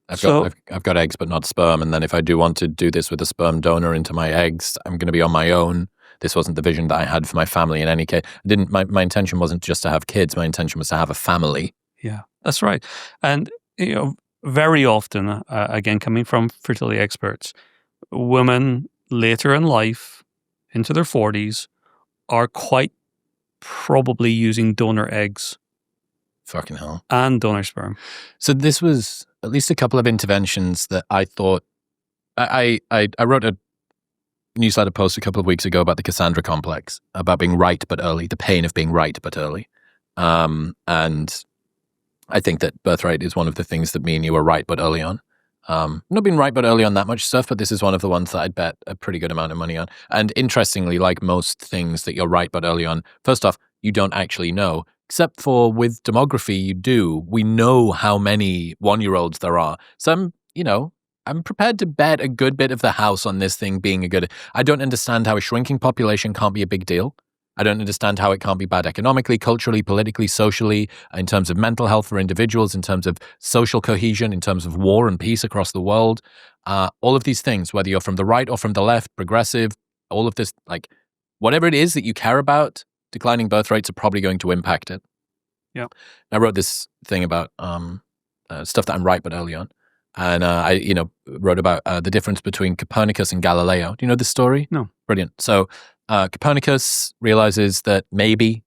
I've got eggs but not sperm, and then if I do want to do this with a sperm donor into my eggs, I'm going to be on my own. This wasn't the vision that I had for my family in any case. My intention wasn't just to have kids. My intention was to have a family. Yeah, that's right. And very often, again, coming from fertility experts, women later in life, into their 40s, are quite probably using donor eggs. Fucking hell. And donor sperm. So this was at least a couple of interventions that I thought... I wrote a newsletter post a couple of weeks ago about the Cassandra complex, about being right but early, the pain of being right but early. And I think that birthrate is one of the things that me and you were right but early on. Not been right but early on that much stuff, but this is one of the ones that I'd bet a pretty good amount of money on. And interestingly, like most things that you're right but early on, first off, you don't actually know. Except for with demography, you do. We know how many 1-year-olds there are. So I'm prepared to bet a good bit of the house on this thing being a good... I don't understand how a shrinking population can't be a big deal. I don't understand how it can't be bad economically, culturally, politically, socially, in terms of mental health for individuals, in terms of social cohesion, in terms of war and peace across the world. All of these things, whether you're from the right or from the left, progressive, all of this, like whatever it is that you care about, declining birth rates are probably going to impact it. Yeah. I wrote this thing about stuff that I'm right but early on. And I wrote about the difference between Copernicus and Galileo. Do you know this story? No. Brilliant. So Copernicus realizes that maybe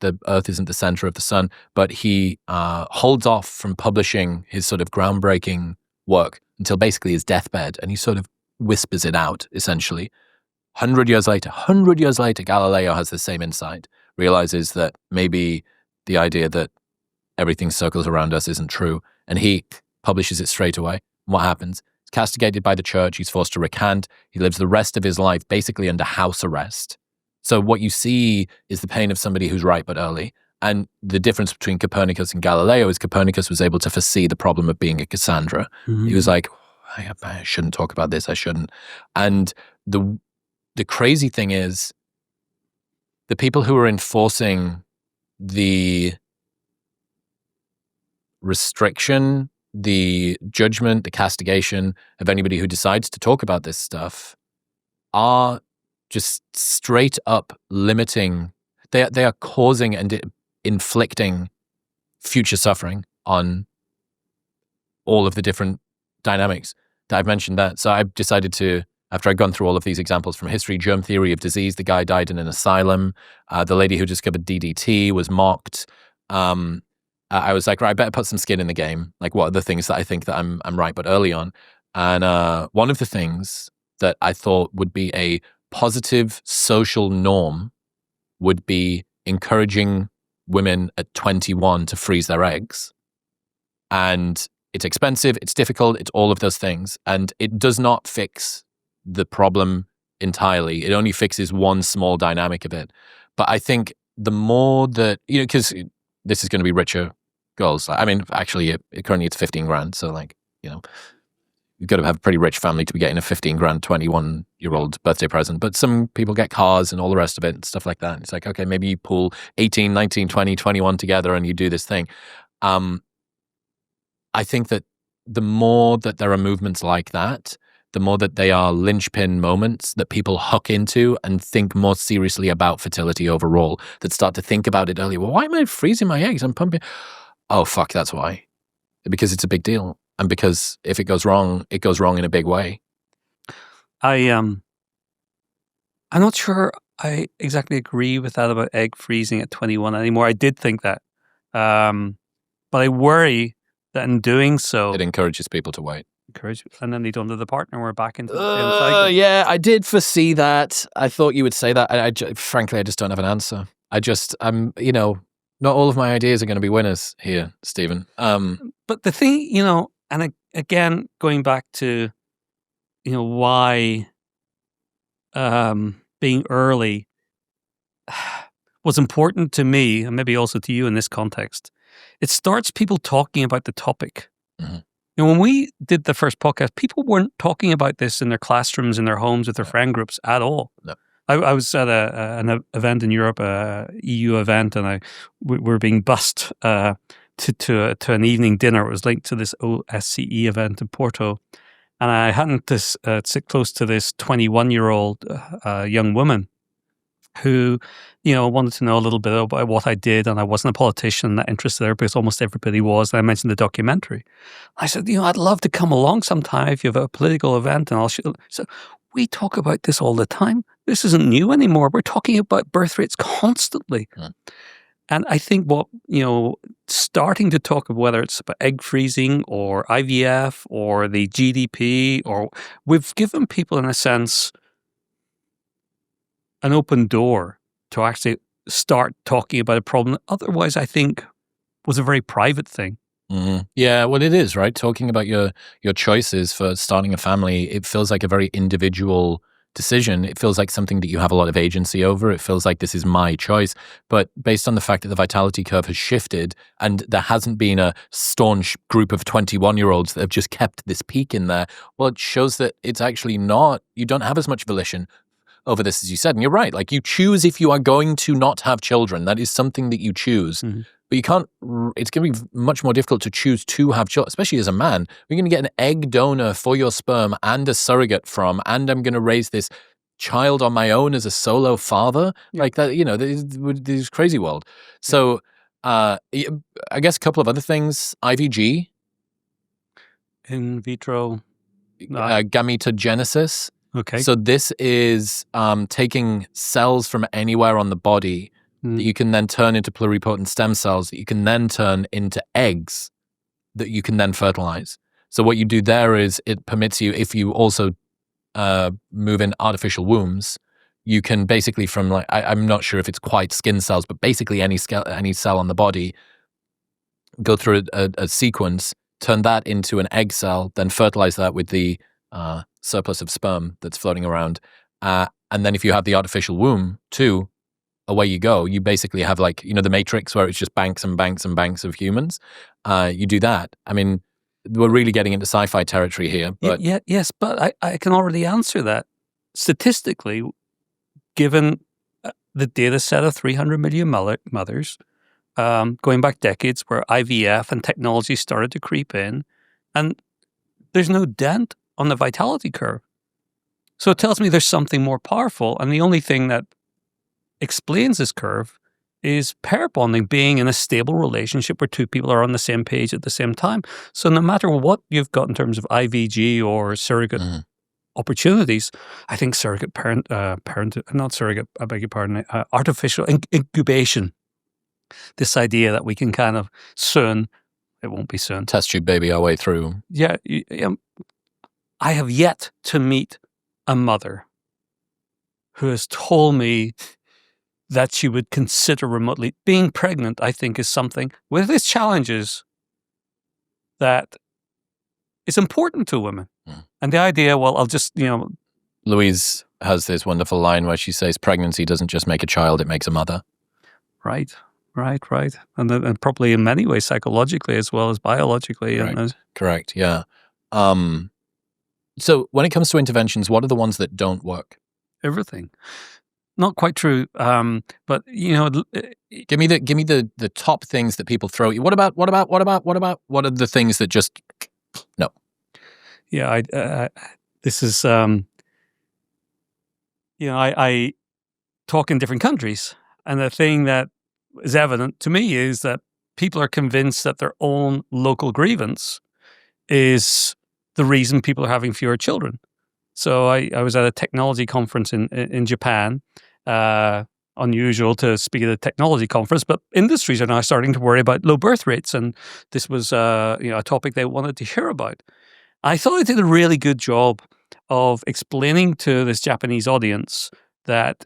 the Earth isn't the center of the sun, but he holds off from publishing his sort of groundbreaking work until basically his deathbed, and he sort of whispers it out, essentially. 100 years later, Galileo has the same insight, realizes that maybe the idea that everything circles around us isn't true, and he publishes it straight away. What happens? He's castigated by the church. He's forced to recant. He lives the rest of his life basically under house arrest. So what you see is the pain of somebody who's right but early. And the difference between Copernicus and Galileo is Copernicus was able to foresee the problem of being a Cassandra. Mm-hmm. He was like, I shouldn't talk about this. I shouldn't. And the crazy thing is the people who are enforcing the restriction, the judgment, the castigation of anybody who decides to talk about this stuff are just straight up limiting. They are causing and inflicting future suffering on all of the different dynamics that I've mentioned. That so I've decided to, after I'd gone through all of these examples from history, germ theory of disease, the guy died in an asylum. The lady who discovered DDT was mocked. I was like, right, I better put some skin in the game. Like, what are the things that I think that I'm right but early on? And one of the things that I thought would be a positive social norm would be encouraging women at 21 to freeze their eggs. And it's expensive, it's difficult, it's all of those things. And it does not fix the problem entirely. It only fixes one small dynamic of it. But I think the more that, because this is going to be richer girls. I mean, actually, currently it's 15 grand. So you've got to have a pretty rich family to be getting a 15 grand 21-year-old birthday present. But some people get cars and all the rest of it and stuff like that. And it's like, okay, maybe you pull 18, 19, 20, 21 together and you do this thing. I think that the more that there are movements like that, the more that they are linchpin moments that people hook into and think more seriously about fertility overall, that start to think about it earlier. Well, why am I freezing my eggs? I'm pumping. Oh, fuck, that's why. Because it's a big deal. And because if it goes wrong in a big way. I'm not sure I exactly agree with that about egg freezing at 21 anymore. I did think that. But I worry that in doing so... It encourages people to wait. And then they don't have the partner. We're back into the same cycle. Yeah, I did foresee that. I thought you would say that. Frankly, I just don't have an answer. I'm, not all of my ideas are going to be winners here, Stephen. But the thing, and again, going back to, why being early was important to me, and maybe also to you in this context, it starts people talking about the topic. Mm-hmm. When we did the first podcast, people weren't talking about this in their classrooms, in their homes, with their friend groups at all. No. I was at an event in Europe, a EU event, and we were being bussed to an evening dinner. It was linked to this OSCE event in Porto. And I happened to sit close to this 21-year-old young woman who, wanted to know a little bit about what I did, and I wasn't a politician that interested her because almost everybody was. And I mentioned the documentary. I said, I'd love to come along sometime if you have a political event, and I'll show. So we talk about this all the time. This isn't new anymore. We're talking about birth rates constantly. Mm. And I think starting to talk about whether it's about egg freezing or IVF or the GDP, or we've given people, in a sense, an open door to actually start talking about a problem that otherwise I think was a very private thing. Mm-hmm. Yeah, well, it is, right? Talking about your choices for starting a family, it feels like a very individual decision. It feels like something that you have a lot of agency over. It feels like this is my choice. But based on the fact that the vitality curve has shifted and there hasn't been a staunch group of 21-year-olds that have just kept this peak in there, well, it shows that it's actually not, you don't have as much volition over this as you said. And you're right. Like, you choose if you are going to not have children. That is something that you choose. Mm-hmm. But you can't, it's going to be much more difficult to choose to have children, especially as a man. You're going to get an egg donor for your sperm and a surrogate from, and I'm going to raise this child on my own as a solo father. Yeah. Like that, this crazy world. So I guess a couple of other things. IVG. In vitro. Gametogenesis. Okay. So this is taking cells from anywhere on the body that you can then turn into pluripotent stem cells that you can then turn into eggs that you can then fertilize. So what you do there is it permits you, if you also move in artificial wombs, you can basically from I'm not sure if it's quite skin cells, but basically any cell on the body, go through a sequence, turn that into an egg cell, then fertilize that with the surplus of sperm that's floating around. And then if you have the artificial womb too, away you go. You basically have the Matrix where it's just banks and banks and banks of humans. You do that. I mean, we're really getting into sci-fi territory here. But yes, but I can already answer that. Statistically, given the data set of 300 million mothers, going back decades where IVF and technology started to creep in, and there's no dent on the vitality curve. So it tells me there's something more powerful, and the only thing that explains this curve is pair bonding, being in a stable relationship where two people are on the same page at the same time. So no matter what you've got in terms of IVG or surrogate opportunities, I think artificial incubation, this idea that we can kind of soon, it won't be soon, test tube baby our way through. Yeah. I have yet to meet a mother who has told me that she would consider remotely being pregnant. I think is something with its challenges that is important to women. And the idea, well, I'll just, Louise has this wonderful line where she says, pregnancy doesn't just make a child, it makes a mother. Right. And probably in many ways, psychologically as well as biologically. Correct. Yeah. So when it comes to interventions, what are the ones that don't work? Everything. Not quite true, but give me the top things that people throw at you. What about? What are the things that just no? Yeah, This is, I talk in different countries, and the thing that is evident to me is that people are convinced that their own local grievance is the reason people are having fewer children. So I was at a technology conference in Japan. Unusual to speak at a technology conference, but industries are now starting to worry about low birth rates, and this was a topic they wanted to hear about. I thought I did a really good job of explaining to this Japanese audience that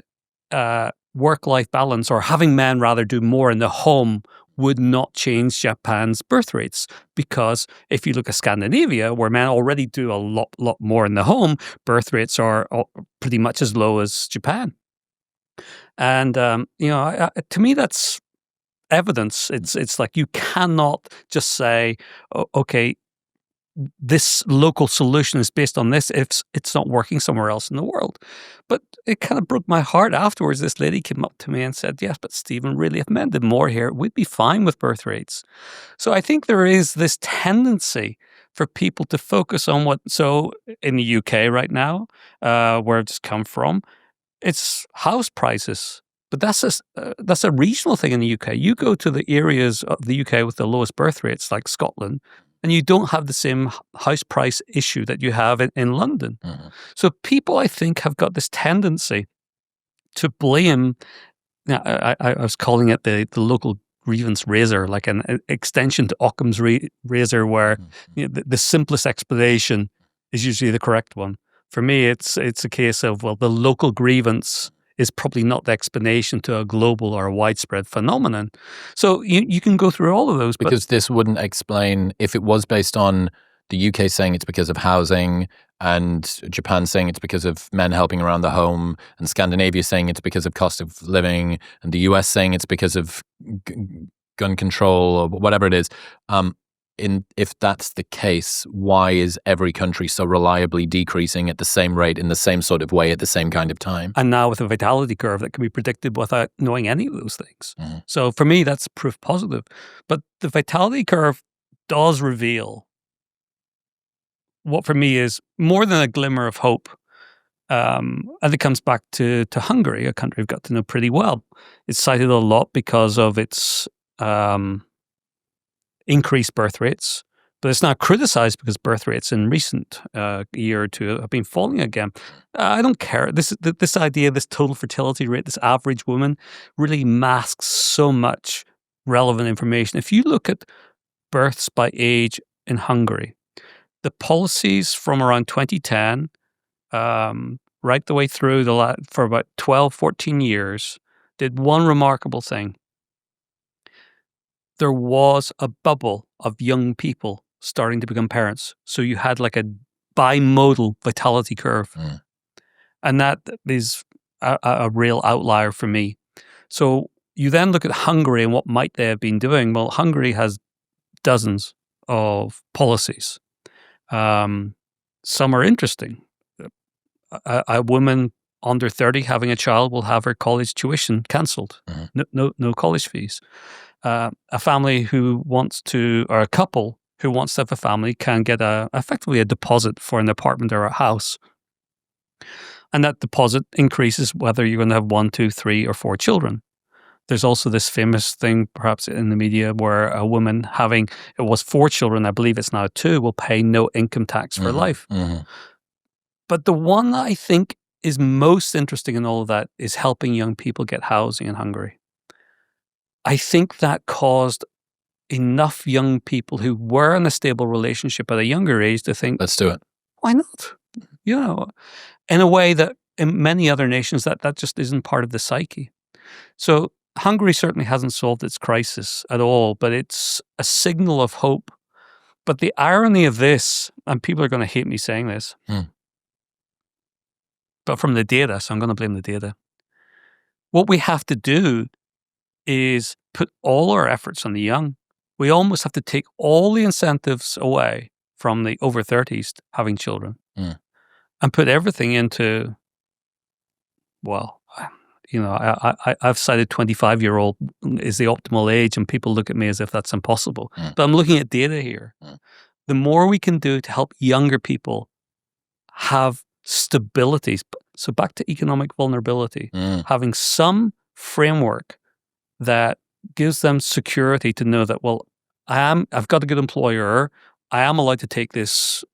work-life balance, or having men rather do more in the home, would not change Japan's birth rates, because if you look at Scandinavia, where men already do a lot more in the home, birth rates are pretty much as low as Japan. And to me, that's evidence. It's like you cannot just say, okay, this local solution is based on this if it's not working somewhere else in the world. But it kind of broke my heart afterwards. This lady came up to me and said, yes, but Stephen, really, if men did more here, we'd be fine with birth rates. So I think there is this tendency for people to focus on so in the UK right now, where I've just come from, it's house prices. But that's a regional thing in the UK. You go to the areas of the UK with the lowest birth rates, like Scotland, and you don't have the same house price issue that you have in London. Mm-hmm. So people, I think, have got this tendency to blame. I was calling it the local grievance razor, like an extension to Occam's razor, where the simplest explanation is usually the correct one. For me, it's a case of, well, the local grievance is probably not the explanation to a global or a widespread phenomenon. So you can go through all of those. Because this wouldn't explain, if it was based on the UK saying it's because of housing, and Japan saying it's because of men helping around the home, and Scandinavia saying it's because of cost of living, and the US saying it's because of gun control or whatever it is. If that's the case, why is every country so reliably decreasing at the same rate in the same sort of way at the same kind of time? And now with a vitality curve that can be predicted without knowing any of those things. Mm-hmm. So for me, that's proof positive. But the vitality curve does reveal what for me is more than a glimmer of hope. And it comes back to Hungary, a country I've got to know pretty well. It's cited a lot because of its increased birth rates, but it's now criticized because birth rates in recent year or two have been falling again. I don't care. This idea, this total fertility rate, this average woman, really masks so much relevant information. If you look at births by age in Hungary, the policies from around 2010, right the way through for about 12, 14 years, did one remarkable thing. There was a bubble of young people starting to become parents. So you had like a bimodal vitality curve. Mm. And that is a real outlier for me. So you then look at Hungary and what might they have been doing? Well, Hungary has dozens of policies. Some are interesting. A woman under 30 having a child will have her college tuition cancelled. Mm-hmm. No college fees. A family who wants to, or a couple who wants to have a family, can get effectively a deposit for an apartment or a house. And that deposit increases whether you're going to have 1, 2, 3, or 4 children. There's also this famous thing, perhaps in the media, where a woman having, it was 4 children, I believe it's now 2, will pay no income tax for life. Mm-hmm. But the one that I think is most interesting in all of that is helping young people get housing in Hungary. I think that caused enough young people who were in a stable relationship at a younger age to think, let's do it. Why not? In a way that in many other nations that just isn't part of the psyche. So Hungary certainly hasn't solved its crisis at all, but it's a signal of hope. But the irony of this, and people are going to hate me saying this, but from the data, so I'm going to blame the data. What we have to do is put all our efforts on the young. We almost have to take all the incentives away from the over 30s having children and put everything into, well, I've cited 25-year-old is the optimal age, and people look at me as if that's impossible. But I'm looking at data here. The more we can do to help younger people have stability. So back to economic vulnerability, having some framework that gives them security to know that, well, I've got a good employer. I am allowed to take this,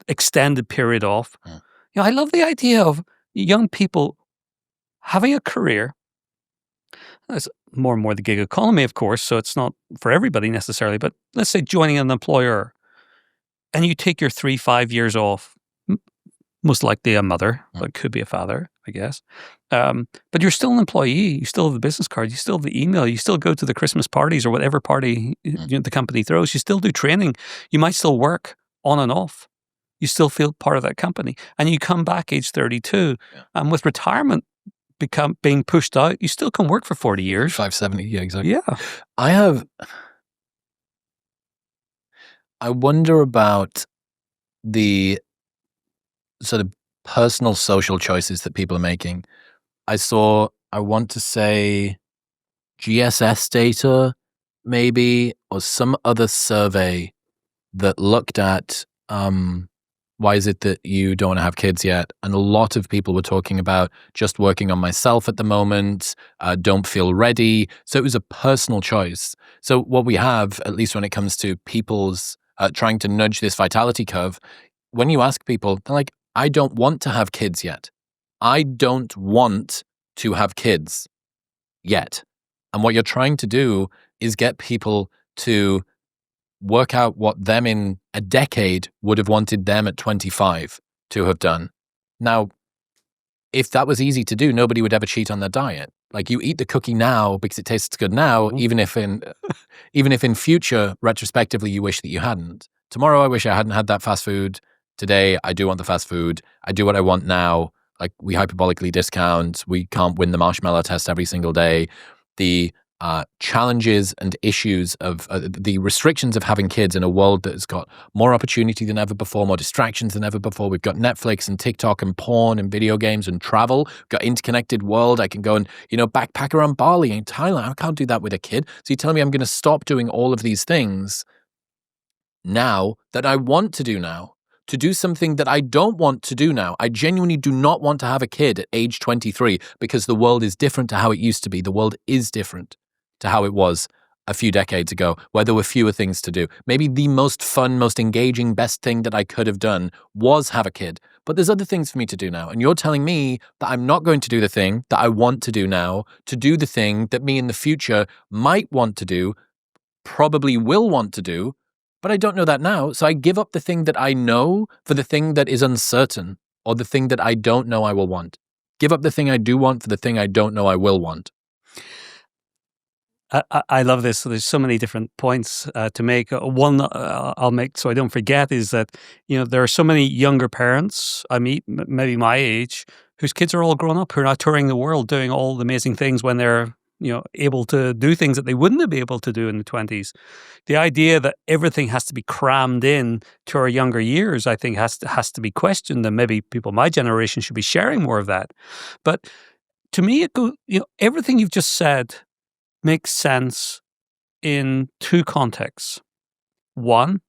extended period off. I love the idea of young people having a career. It's more and more the gig economy, of course, so it's not for everybody necessarily, but let's say joining an employer and you take your 3-5 years off, most likely a mother, but it could be a father, I guess. But you're still an employee. You still have the business card. You still have the email. You still go to the Christmas parties or whatever party the company throws. You still do training. You might still work on and off. You still feel part of that company. And you come back age 32. And with retirement being pushed out, you still can work for 40 years. 570, yeah, exactly. Yeah. I wonder about the sort of personal social choices that people are making. I want to say GSS data, maybe, or some other survey that looked at why is it that you don't want to have kids yet? And a lot of people were talking about just working on myself at the moment, don't feel ready. So it was a personal choice. So what we have, at least when it comes to people's trying to nudge this vitality curve, when you ask people, they're like, I don't want to have kids yet. I don't want to have kids yet. And what you're trying to do is get people to work out what them in a decade would have wanted them at 25 to have done. Now, if that was easy to do, nobody would ever cheat on their diet. Like, you eat the cookie now because it tastes good now, even if in future, retrospectively, you wish that you hadn't. Tomorrow, I wish I hadn't had that fast food. Today, I do want the fast food. I do what I want now. Like, we hyperbolically discount. We can't win the marshmallow test every single day. The challenges and issues of the restrictions of having kids in a world that has got more opportunity than ever before, more distractions than ever before. We've got Netflix and TikTok and porn and video games and travel. We've got interconnected world. I can go and, backpack around Bali and Thailand. I can't do that with a kid. So you tell me I'm going to stop doing all of these things now that I want to do now, to do something that I don't want to do now. I genuinely do not want to have a kid at age 23 because the world is different to how it used to be. The world is different to how it was a few decades ago, where there were fewer things to do. Maybe the most fun, most engaging, best thing that I could have done was have a kid. But there's other things for me to do now. And you're telling me that I'm not going to do the thing that I want to do now, to do the thing that me in the future might want to do, probably will want to do, but I don't know that now. So I give up the thing that I know for the thing that is uncertain, or the thing that I don't know I will want. Give up the thing I do want for the thing I don't know I will want. I love this. So there's so many different points to make. One I'll make so I don't forget is that, there are so many younger parents I meet, maybe my age, whose kids are all grown up, who are now touring the world, doing all the amazing things when they're, able to do things that they wouldn't be able to do in the 20s. The idea that everything has to be crammed in to our younger years, I think, has to be questioned, and maybe people my generation should be sharing more of that. But to me, everything you've just said makes sense in two contexts. One,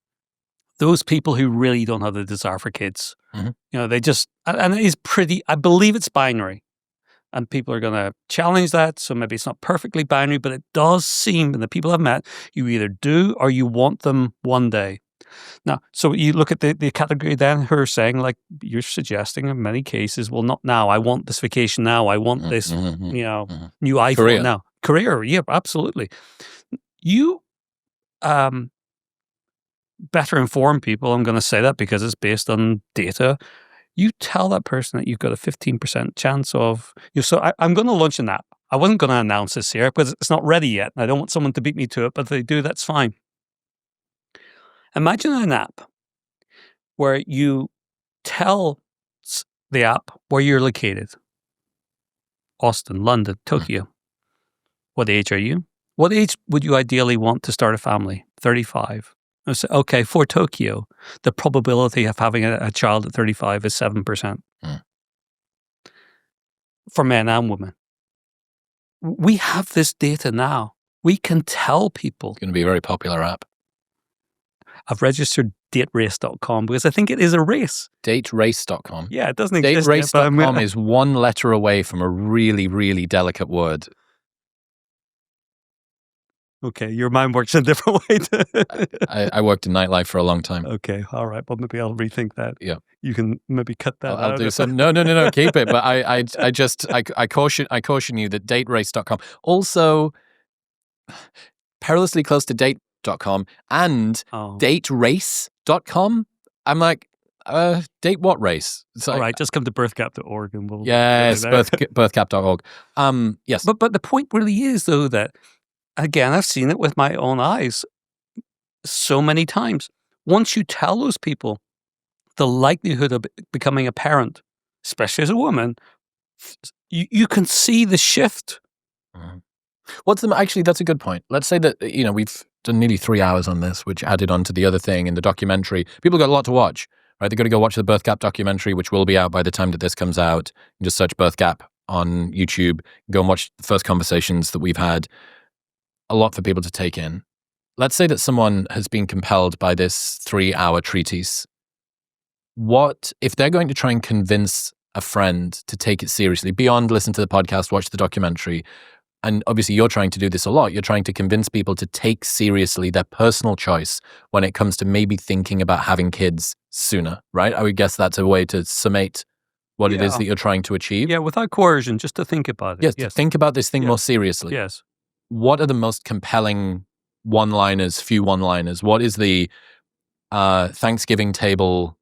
those people who really don't have the desire for kids. Mm-hmm. They just, and it is I believe it's binary. And people are going to challenge that. So maybe it's not perfectly binary, but it does seem, in the people I've met, you either do or you want them one day. Now, so you look at the category then who are saying, like you're suggesting in many cases, well, not now. I want this vacation now. I want this, new iPhone Career. now. Career, yeah, absolutely. You better inform people, I'm going to say that because it's based on data. You tell that person that you've got a 15% chance of... So I'm going to launch an app. I wasn't going to announce this here because it's not ready yet. I don't want someone to beat me to it, but if they do, that's fine. Imagine an app where you tell the app where you're located. Austin, London, Tokyo. What age are you? What age would you ideally want to start a family? 35. I say, okay, for Tokyo, the probability of having a child at 35 is 7%. For men and women. We have this data now. We can tell people. It's going to be a very popular app. I've registered daterace.com, because I think it is a race. Daterace.com. Yeah, it doesn't exist yet, but Daterace.com is one letter away from a really, really delicate word. Okay, your mind works in a different way. I worked in nightlife for a long time. Okay, all right. Well, maybe I'll rethink that. Yeah. You can maybe cut that out. I'll do some. No, keep it. But I caution you that daterace.com. Also, perilously close to date.com and daterace.com. I'm like, date what race? All right, just come to birthcap.org and we'll... Yes, birthcap.org. Yes. But the point really is, though, that, again, I've seen it with my own eyes so many times. Once you tell those people the likelihood of becoming a parent, especially as a woman, you can see the shift. Mm-hmm. Actually, that's a good point. Let's say that, we've done nearly 3 hours on this, which added on to the other thing in the documentary. People got a lot to watch, right? They've got to go watch the Birthgap documentary, which will be out by the time that this comes out. You just search Birthgap on YouTube, go and watch the first conversations that we've had. A lot for people to take in. Let's say that someone has been compelled by this 3-hour treatise. What if they're going to try and convince a friend to take it seriously beyond listen to the podcast, watch the documentary? And obviously you're trying to do this a lot. You're trying to convince people to take seriously their personal choice when it comes to maybe thinking about having kids sooner, right? I would guess that's a way to summate what it is that you're trying to achieve. Yeah, without coercion, just to think about it. Yes, to think about this thing more seriously. Yes. What are the most compelling few one-liners? What is the Thanksgiving table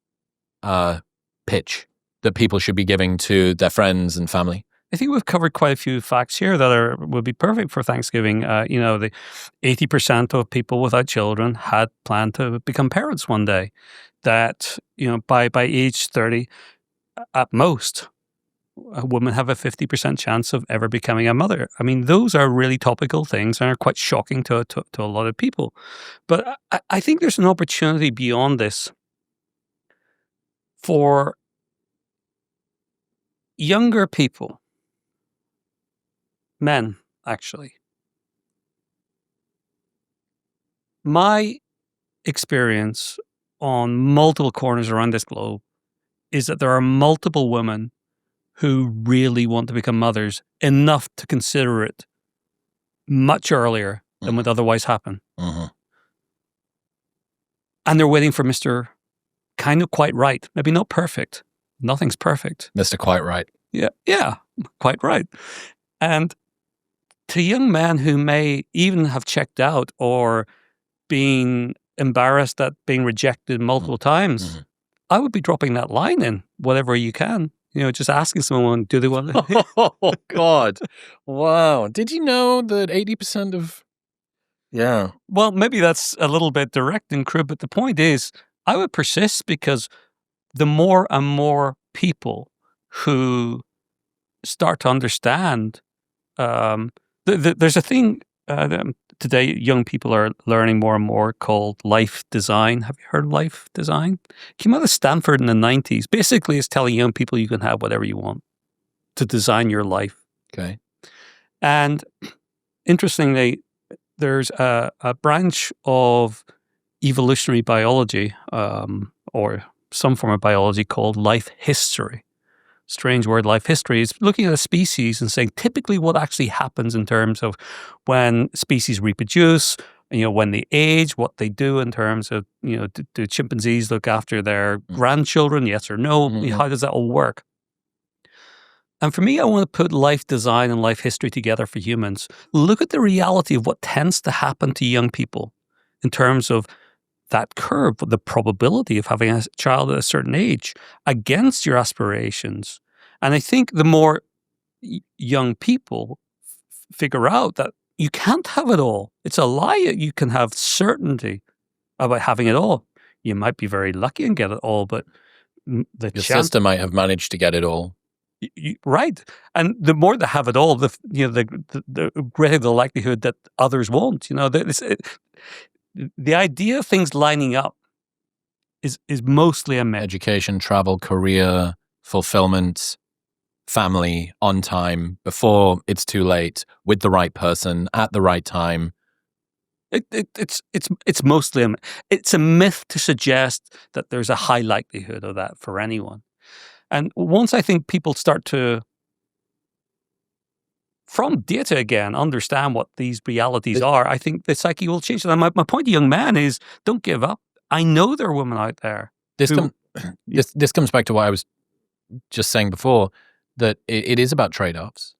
pitch that people should be giving to their friends and family? I think we've covered quite a few facts here that would be perfect for Thanksgiving. The 80% of people without children had planned to become parents one day. That, by age 30, at most, women have a 50% chance of ever becoming a mother. I mean, those are really topical things and are quite shocking to a lot of people. But I think there's an opportunity beyond this for younger people, men, actually. My experience on multiple corners around this globe is that there are multiple women who really want to become mothers enough to consider it much earlier than would otherwise happen. Mm-hmm. And they're waiting for Mr. kind of quite right. Maybe not perfect. Nothing's perfect. Mr. Quite Right. Yeah, quite right. And to young men who may even have checked out or been embarrassed at being rejected multiple times, I would be dropping that line in, whatever you can. Just asking someone, do they want to? Oh, God. Wow. Did you know that 80% of... Yeah. Well, maybe that's a little bit direct and crude, but the point is, I would persist because the more and more people who start to understand, there's a thing today young people are learning more and more called life design. Have you heard of life design? It came out of Stanford in the 90s. Basically, it's telling young people you can have whatever you want to design your life. Okay. And interestingly, there's a branch of evolutionary biology or some form of biology called life history. Strange word, life history, is looking at a species and saying typically what actually happens in terms of when species reproduce, when they age, what they do in terms of, do chimpanzees look after their grandchildren, yes or no? How does that all work? And for me, I want to put life design and life history together for humans. Look at the reality of what tends to happen to young people in terms of that curve, the probability of having a child at a certain age against your aspirations. And I think the more young people figure out that you can't have it all. It's a lie that you can have certainty about having it all. You might be very lucky and get it all, but your sister might have managed to get it all. Right. And the more they have it all, the greater the likelihood that others won't. The idea of things lining up is mostly a myth. Education, travel, career, fulfillment, family, on time, before it's too late, with the right person, at the right time. It's mostly it's a myth to suggest that there's a high likelihood of that for anyone. And once I think people start to, from data again, understand what these realities are, I think the psyche will change. And my point to young men is, don't give up. I know there are women out there. This comes back to what I was just saying before, that it is about trade-offs.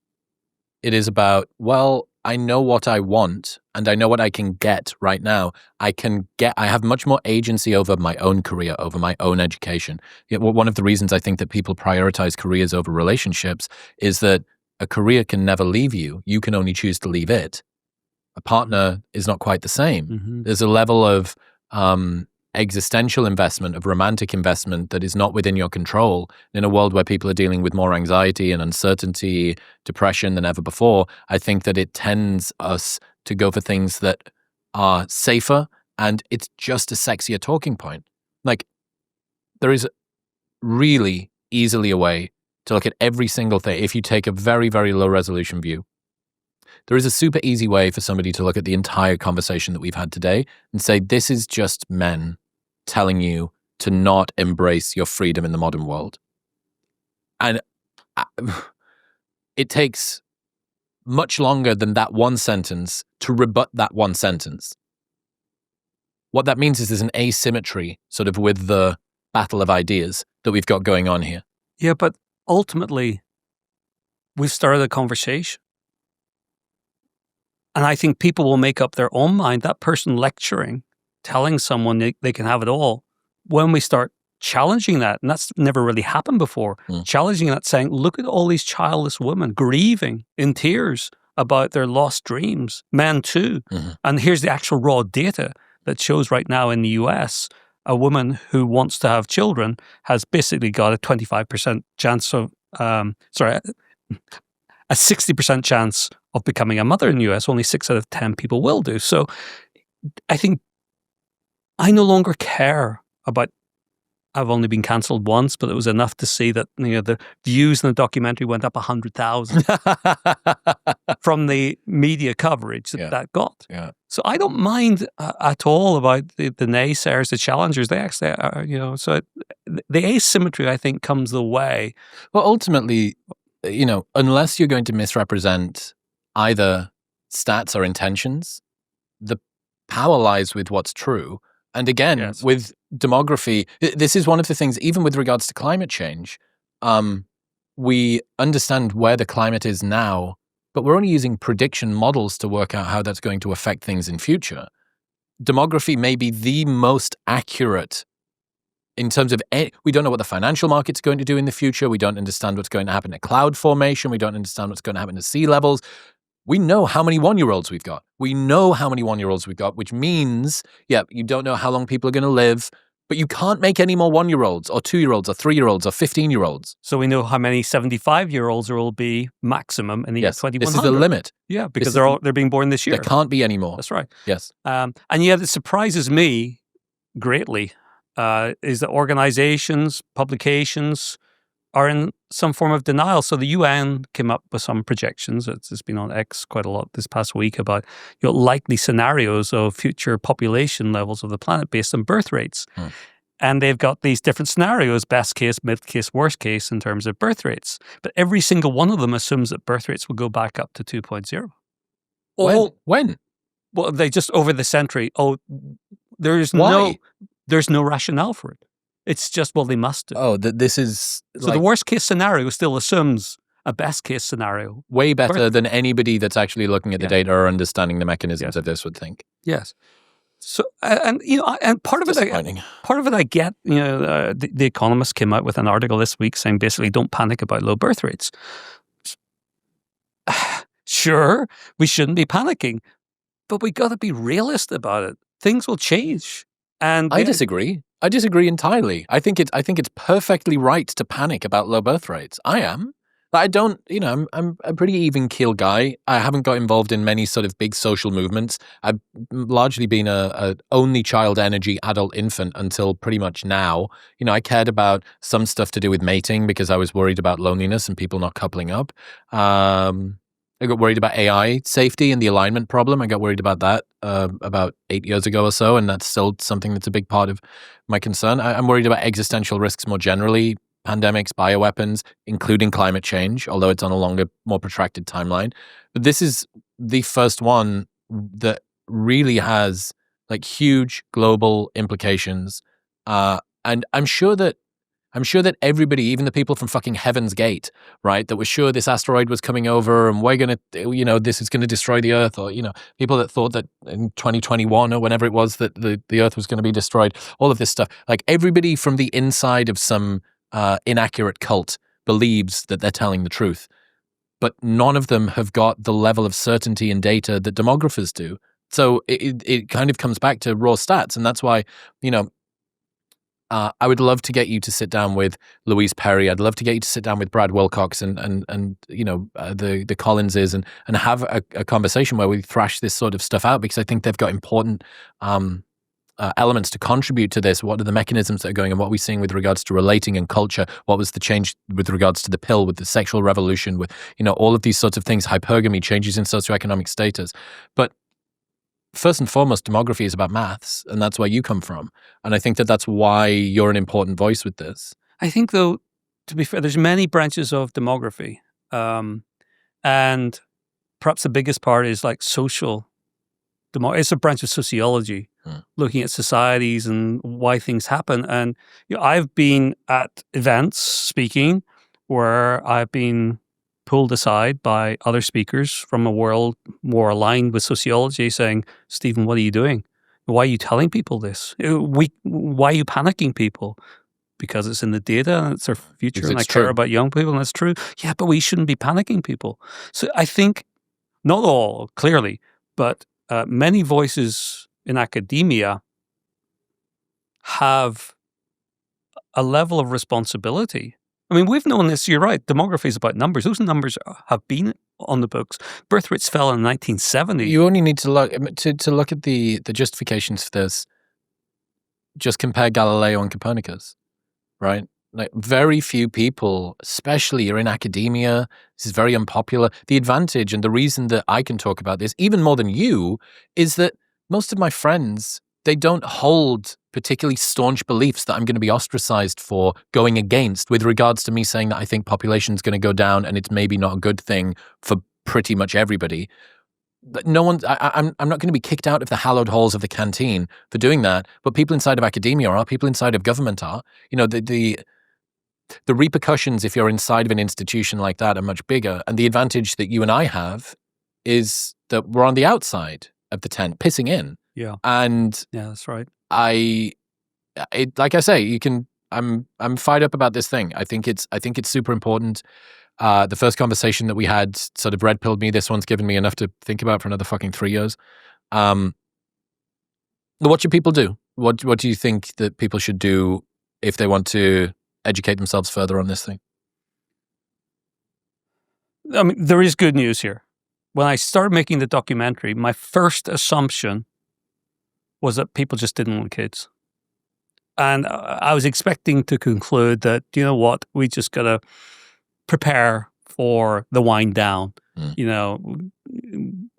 It is about, well, I know what I want and I know what I can get right now. I have much more agency over my own career, over my own education. One of the reasons I think that people prioritize careers over relationships is that a career can never leave you. You can only choose to leave it. A partner is not quite the same. Mm-hmm. There's a level of existential investment, of romantic investment that is not within your control. In a world where people are dealing with more anxiety and uncertainty, depression than ever before, I think that it tends us to go for things that are safer, and it's just a sexier talking point. Like, there is really easily a way to look at every single thing. If you take a very, very low resolution view, there is a super easy way for somebody to look at the entire conversation that we've had today and say, this is just men telling you to not embrace your freedom in the modern world. And it takes much longer than that one sentence to rebut that one sentence. What that means is there's an asymmetry sort of with the battle of ideas that we've got going on here. Yeah, but ultimately, we've started a conversation. And I think people will make up their own mind. That person lecturing, telling someone they can have it all, when we start challenging that, and that's never really happened before, challenging that, saying, look at all these childless women grieving in tears about their lost dreams, men too. Mm-hmm. And here's the actual raw data that shows right now in the US, a woman who wants to have children has basically got a 25% chance of, a 60% chance of becoming a mother in the US. Only 6 out of 10 people will do. So I think I no longer care about, I've only been cancelled once, but it was enough to see that the views in the documentary went up 100,000 from the media coverage that got. Yeah. So I don't mind at all about the naysayers, the challengers. They actually are, so the asymmetry, I think, comes the way. Well, ultimately, unless you're going to misrepresent either stats or intentions, the power lies with what's true. And again, with demography, this is one of the things, even with regards to climate change, we understand where the climate is now, but we're only using prediction models to work out how that's going to affect things in future. Demography may be the most accurate in terms of, we don't know what the financial market's going to do in the future. We don't understand what's going to happen to cloud formation. We don't understand what's going to happen to sea levels. We know how many 1-year-olds we've got. Which means, you don't know how long people are going to live, but you can't make any more 1-year-olds or 2-year-olds or 3-year-olds or 15-year-olds. So we know how many 75-year-olds there will be maximum in the year 2100. This is the limit. Yeah, because they're being born this year. There can't be any more. That's right. Yes. And yet it surprises me greatly is that organizations, publications are in some form of denial. So the UN came up with some projections. It's been on X quite a lot this past week about likely scenarios of future population levels of the planet based on birth rates. And they've got these different scenarios, best case, mid case, worst case in terms of birth rates. But every single one of them assumes that birth rates will go back up to 2.0. When? Well, they just over the century. There's no rationale for it. It's just, they must do. This is... So the worst case scenario still assumes a best case scenario. Way better than anybody that's actually looking at the data or understanding the mechanisms of this would think. Yes. So, and part of it I get, the Economist came out with an article this week saying basically don't panic about low birth rates. Sure, we shouldn't be panicking, but we got to be realist about it. Things will change. And I disagree. I disagree entirely. I think it's perfectly right to panic about low birth rates. I am. I don't, I'm a pretty even keel guy. I haven't got involved in many sort of big social movements. I've largely been a only child energy adult infant until pretty much now. I cared about some stuff to do with mating because I was worried about loneliness and people not coupling up. I got worried about AI safety and the alignment problem. I got worried about that about 8 years ago or so, and that's still something that's a big part of my concern. I'm worried about existential risks more generally, pandemics, bioweapons, including climate change, although it's on a longer, more protracted timeline. But this is the first one that really has like huge global implications. And I'm sure that everybody, even the people from fucking Heaven's Gate, right, that were sure this asteroid was coming over and we're going to, this is going to destroy the Earth, or, people that thought that in 2021 or whenever it was that the Earth was going to be destroyed, all of this stuff, like everybody from the inside of some inaccurate cult believes that they're telling the truth. But none of them have got the level of certainty and data that demographers do. So it kind of comes back to raw stats. And that's why, I would love to get you to sit down with Louise Perry. I'd love to get you to sit down with Brad Wilcox and the Collinses and have a conversation where we thrash this sort of stuff out, because I think they've got important elements to contribute to this. What are the mechanisms that are going on? What are we seeing with regards to relating and culture? What was the change with regards to the pill, with the sexual revolution, with all of these sorts of things, hypergamy, changes in socioeconomic status. But first and foremost, demography is about maths, and that's where you come from. And I think that that's why you're an important voice with this. I think, though, to be fair, there's many branches of demography. And perhaps the biggest part is like social demography. It's a branch of sociology, looking at societies and why things happen. And I've been at events speaking where I've been pulled aside by other speakers from a world more aligned with sociology saying, Stephen, what are you doing? Why are you telling people this? Why are you panicking people? Because it's in the data and it's our future and I care about young people and that's true. Yeah, but we shouldn't be panicking people. So I think, not all, clearly, but many voices in academia have a level of responsibility. I mean, we've known this, you're right, demography is about numbers. Those numbers have been on the books. Birth rates fell in 1970. You only need to look at the justifications for this. Just compare Galileo and Copernicus, right? Like very few people, especially you're in academia, this is very unpopular. The advantage and the reason that I can talk about this, even more than you, is that most of my friends, they don't hold particularly staunch beliefs that I'm going to be ostracized for going against with regards to me saying that I think population is going to go down and it's maybe not a good thing for pretty much everybody. No one, I'm not going to be kicked out of the hallowed halls of the canteen for doing that, but people inside of academia are, people inside of government are. The repercussions if you're inside of an institution like that are much bigger. And the advantage that you and I have is that we're on the outside of the tent, pissing in. Yeah. And yeah, that's right. Like I say, I'm fired up about this thing. I think it's super important. The first conversation that we had sort of red pilled me. This one's given me enough to think about for another fucking 3 years. What should people do? What do you think that people should do if they want to educate themselves further on this thing? I mean, there is good news here. When I started making the documentary, my first assumption was that people just didn't want kids. And I was expecting to conclude that, you know what, we just got to prepare for the wind down,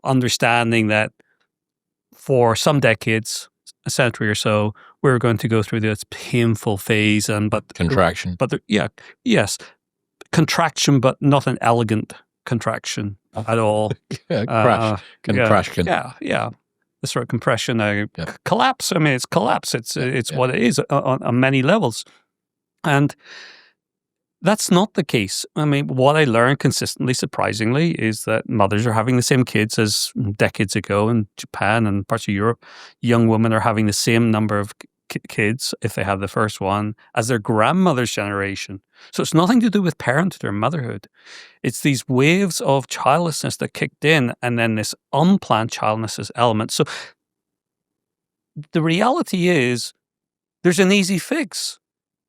understanding that for some decades, a century or so, we're going to go through this painful phase. Contraction. Yes. Contraction, but not an elegant contraction at all. Contraction. Yeah. The sort of compression, collapse. I mean, it's collapse. It's what it is on many levels. And that's not the case. I mean, what I learned consistently, surprisingly, is that mothers are having the same kids as decades ago in Japan and parts of Europe. Young women are having the same number of kids, if they have the first one, as their grandmother's generation. So it's nothing to do with parenthood or motherhood. It's these waves of childlessness that kicked in and then this unplanned childlessness element. So the reality is there's an easy fix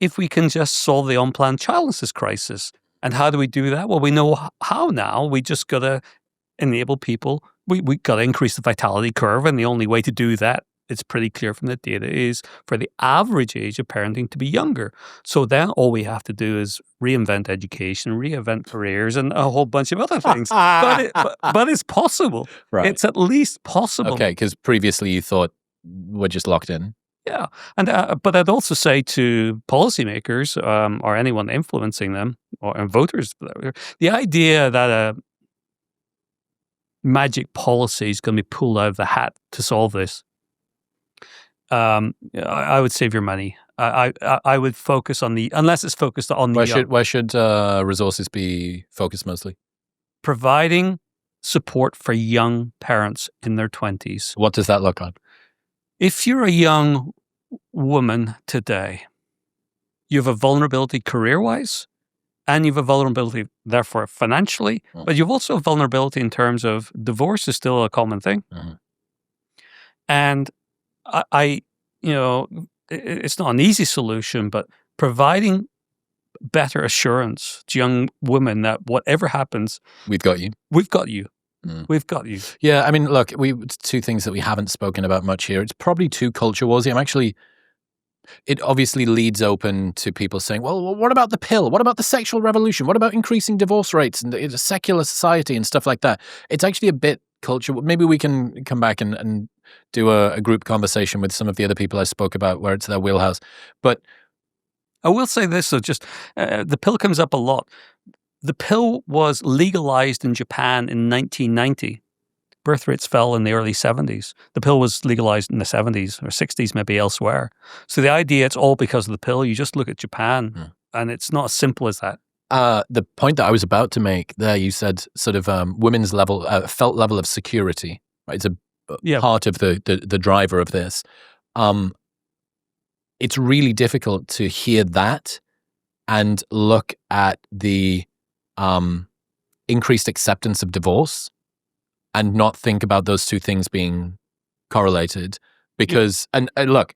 if we can just solve the unplanned childlessness crisis. And how do we do that? Well, we know how now. We just got to enable people. We got to increase the vitality curve. And the only way to do that it's pretty clear from the data, is for the average age of parenting to be younger. So then all we have to do is reinvent education, reinvent careers, and a whole bunch of other things. but it's possible. Right. It's at least possible. Okay, because previously you thought we're just locked in. Yeah, and but I'd also say to policymakers or anyone influencing them, and voters, the idea that a magic policy is going to be pulled out of the hat to solve this, I would save your money. I would focus on unless it's focused on the where should resources be focused mostly? Providing support for young parents in their 20s. What does that look like? If you're a young woman today, you have a vulnerability career-wise, and you have a vulnerability, therefore, financially, but you've also a vulnerability in terms of divorce is still a common thing. And it's not an easy solution, but providing better assurance to young women that whatever happens, we've got you. We've got you. We've got you. Yeah, I mean, look, two things that we haven't spoken about much here. It's probably too culture warsy. It obviously leads open to people saying, well, what about the pill? What about the sexual revolution? What about increasing divorce rates and the secular society and stuff like that? It's actually a bit culture. Maybe we can come back and do a group conversation with some of the other people I spoke about where it's their wheelhouse. But I will say this, though, just the pill comes up a lot. The pill was legalized in Japan in 1990. Birth rates fell in the early 70s. The pill was legalized in the 70s or 60s, maybe elsewhere. So the idea it's all because of the pill, you just look at Japan, and it's not as simple as that. The point that I was about to make there, you said sort of women's felt level of security, right? It's a part of the driver of this. It's really difficult to hear that and look at the increased acceptance of divorce and not think about those two things being correlated because, and look,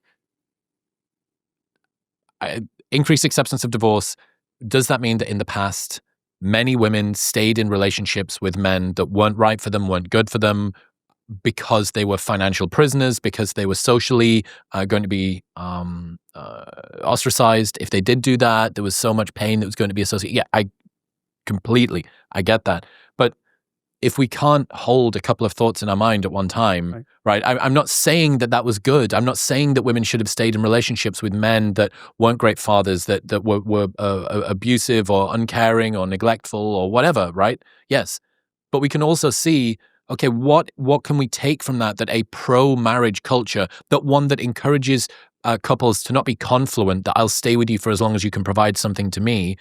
increased acceptance of divorce, does that mean that in the past, many women stayed in relationships with men that weren't right for them, weren't good for them, because they were financial prisoners, because they were socially going to be ostracized? If they did do that, there was so much pain that was going to be associated. Yeah, I get that. But if we can't hold a couple of thoughts in our mind at one time, right? I'm not saying that was good. I'm not saying that women should have stayed in relationships with men that weren't great fathers, that were abusive or uncaring or neglectful or whatever, right? Yes. But we can also see, okay, what can we take from that a pro-marriage culture, that one that encourages couples to not be confluent, that I'll stay with you for as long as you can provide something to me,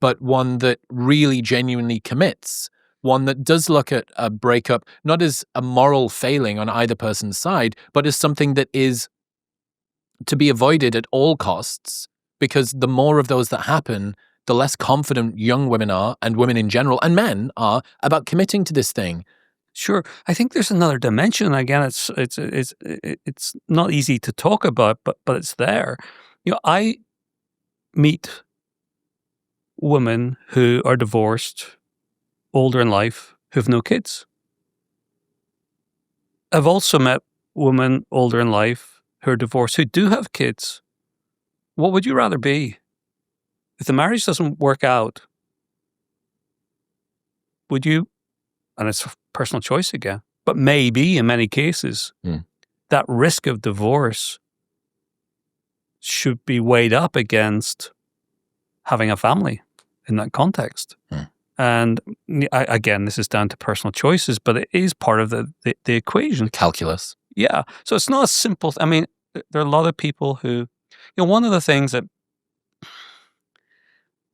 but one that really genuinely commits, one that does look at a breakup not as a moral failing on either person's side, but as something that is to be avoided at all costs, because the more of those that happen, the less confident young women are, and women in general, and men are, about committing to this thing. Sure. I think there's another dimension. Again, it's not easy to talk about, but it's there. I meet women who are divorced, older in life, who have no kids. I've also met women older in life who are divorced who do have kids. What would you rather be? If the marriage doesn't work out, would you, and it's a personal choice again, but maybe in many cases, that risk of divorce should be weighed up against having a family in that context. And again, this is down to personal choices, but it is part of the equation. Calculus. Yeah. So it's not as simple. I mean, there are a lot of people who, one of the things that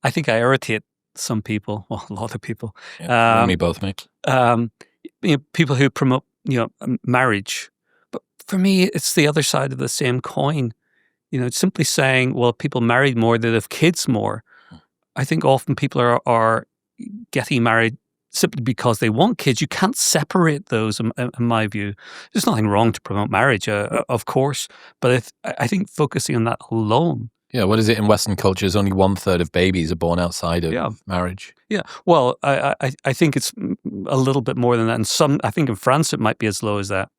I think I irritate some people, well, a lot of people. Yeah, me both, mate. People who promote, marriage. But for me, it's the other side of the same coin. It's simply saying, well, people married more, they have kids more. I think often people are getting married simply because they want kids. You can't separate those, in my view. There's nothing wrong to promote marriage, of course, but I think focusing on that alone. Yeah, what is it in Western cultures? Only 1/3 of babies are born outside of marriage. Yeah, well, I think it's a little bit more than that. I think in France it might be as low as that.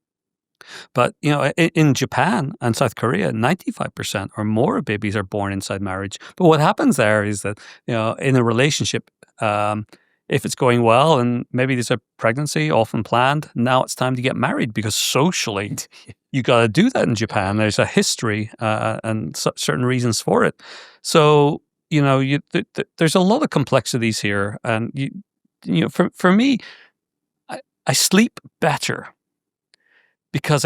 But, in Japan and South Korea, 95% or more of babies are born inside marriage. But what happens there is that, in a relationship, if it's going well and maybe there's a pregnancy often planned, now it's time to get married because socially you got to do that in Japan. There's a history and certain reasons for it. So, there's a lot of complexities here. And, for me, I sleep better because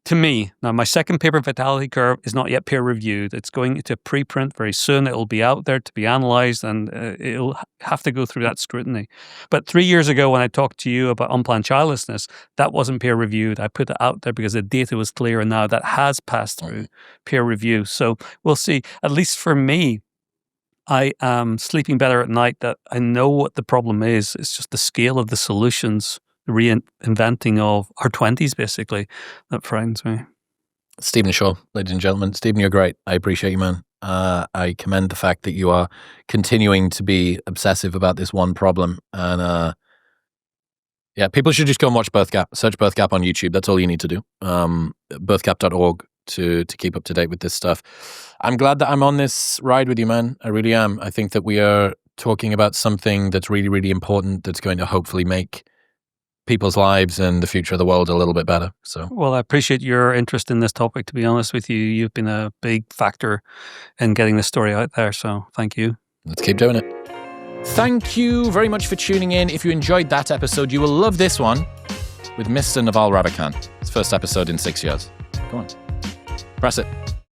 to me, now my second paper, Vitality Curve, is not yet peer reviewed. It's going to preprint very soon. It will be out there to be analyzed, and it'll have to go through that scrutiny. But 3 years ago, when I talked to you about unplanned childlessness, that wasn't peer reviewed. I put it out there because the data was clear, and now that has passed through peer review. So we'll see. At least for me, I am sleeping better at night. That I know what the problem is. It's just the scale of the solutions. Reinventing of our 20s, basically, that frightens me. Stephen Shaw, ladies and gentlemen. Stephen, you're great. I appreciate you, man. I commend the fact that you are continuing to be obsessive about this one problem. And people should just go and watch Birth Gap. Search Birth Gap on YouTube. That's all you need to do. Birthgap.org to keep up to date with this stuff. I'm glad that I'm on this ride with you, man. I really am. I think that we are talking about something that's really, really important that's going to hopefully make people's lives and the future of the world a little bit better. So, well, I appreciate your interest in this topic. To be honest with you, you've been a big factor in getting this story out there. So, thank you. Let's keep doing it. Thank you very much for tuning in. If you enjoyed that episode, you will love this one with Mr. Naval Ravikant. It's first episode in 6 years. Go on, press it.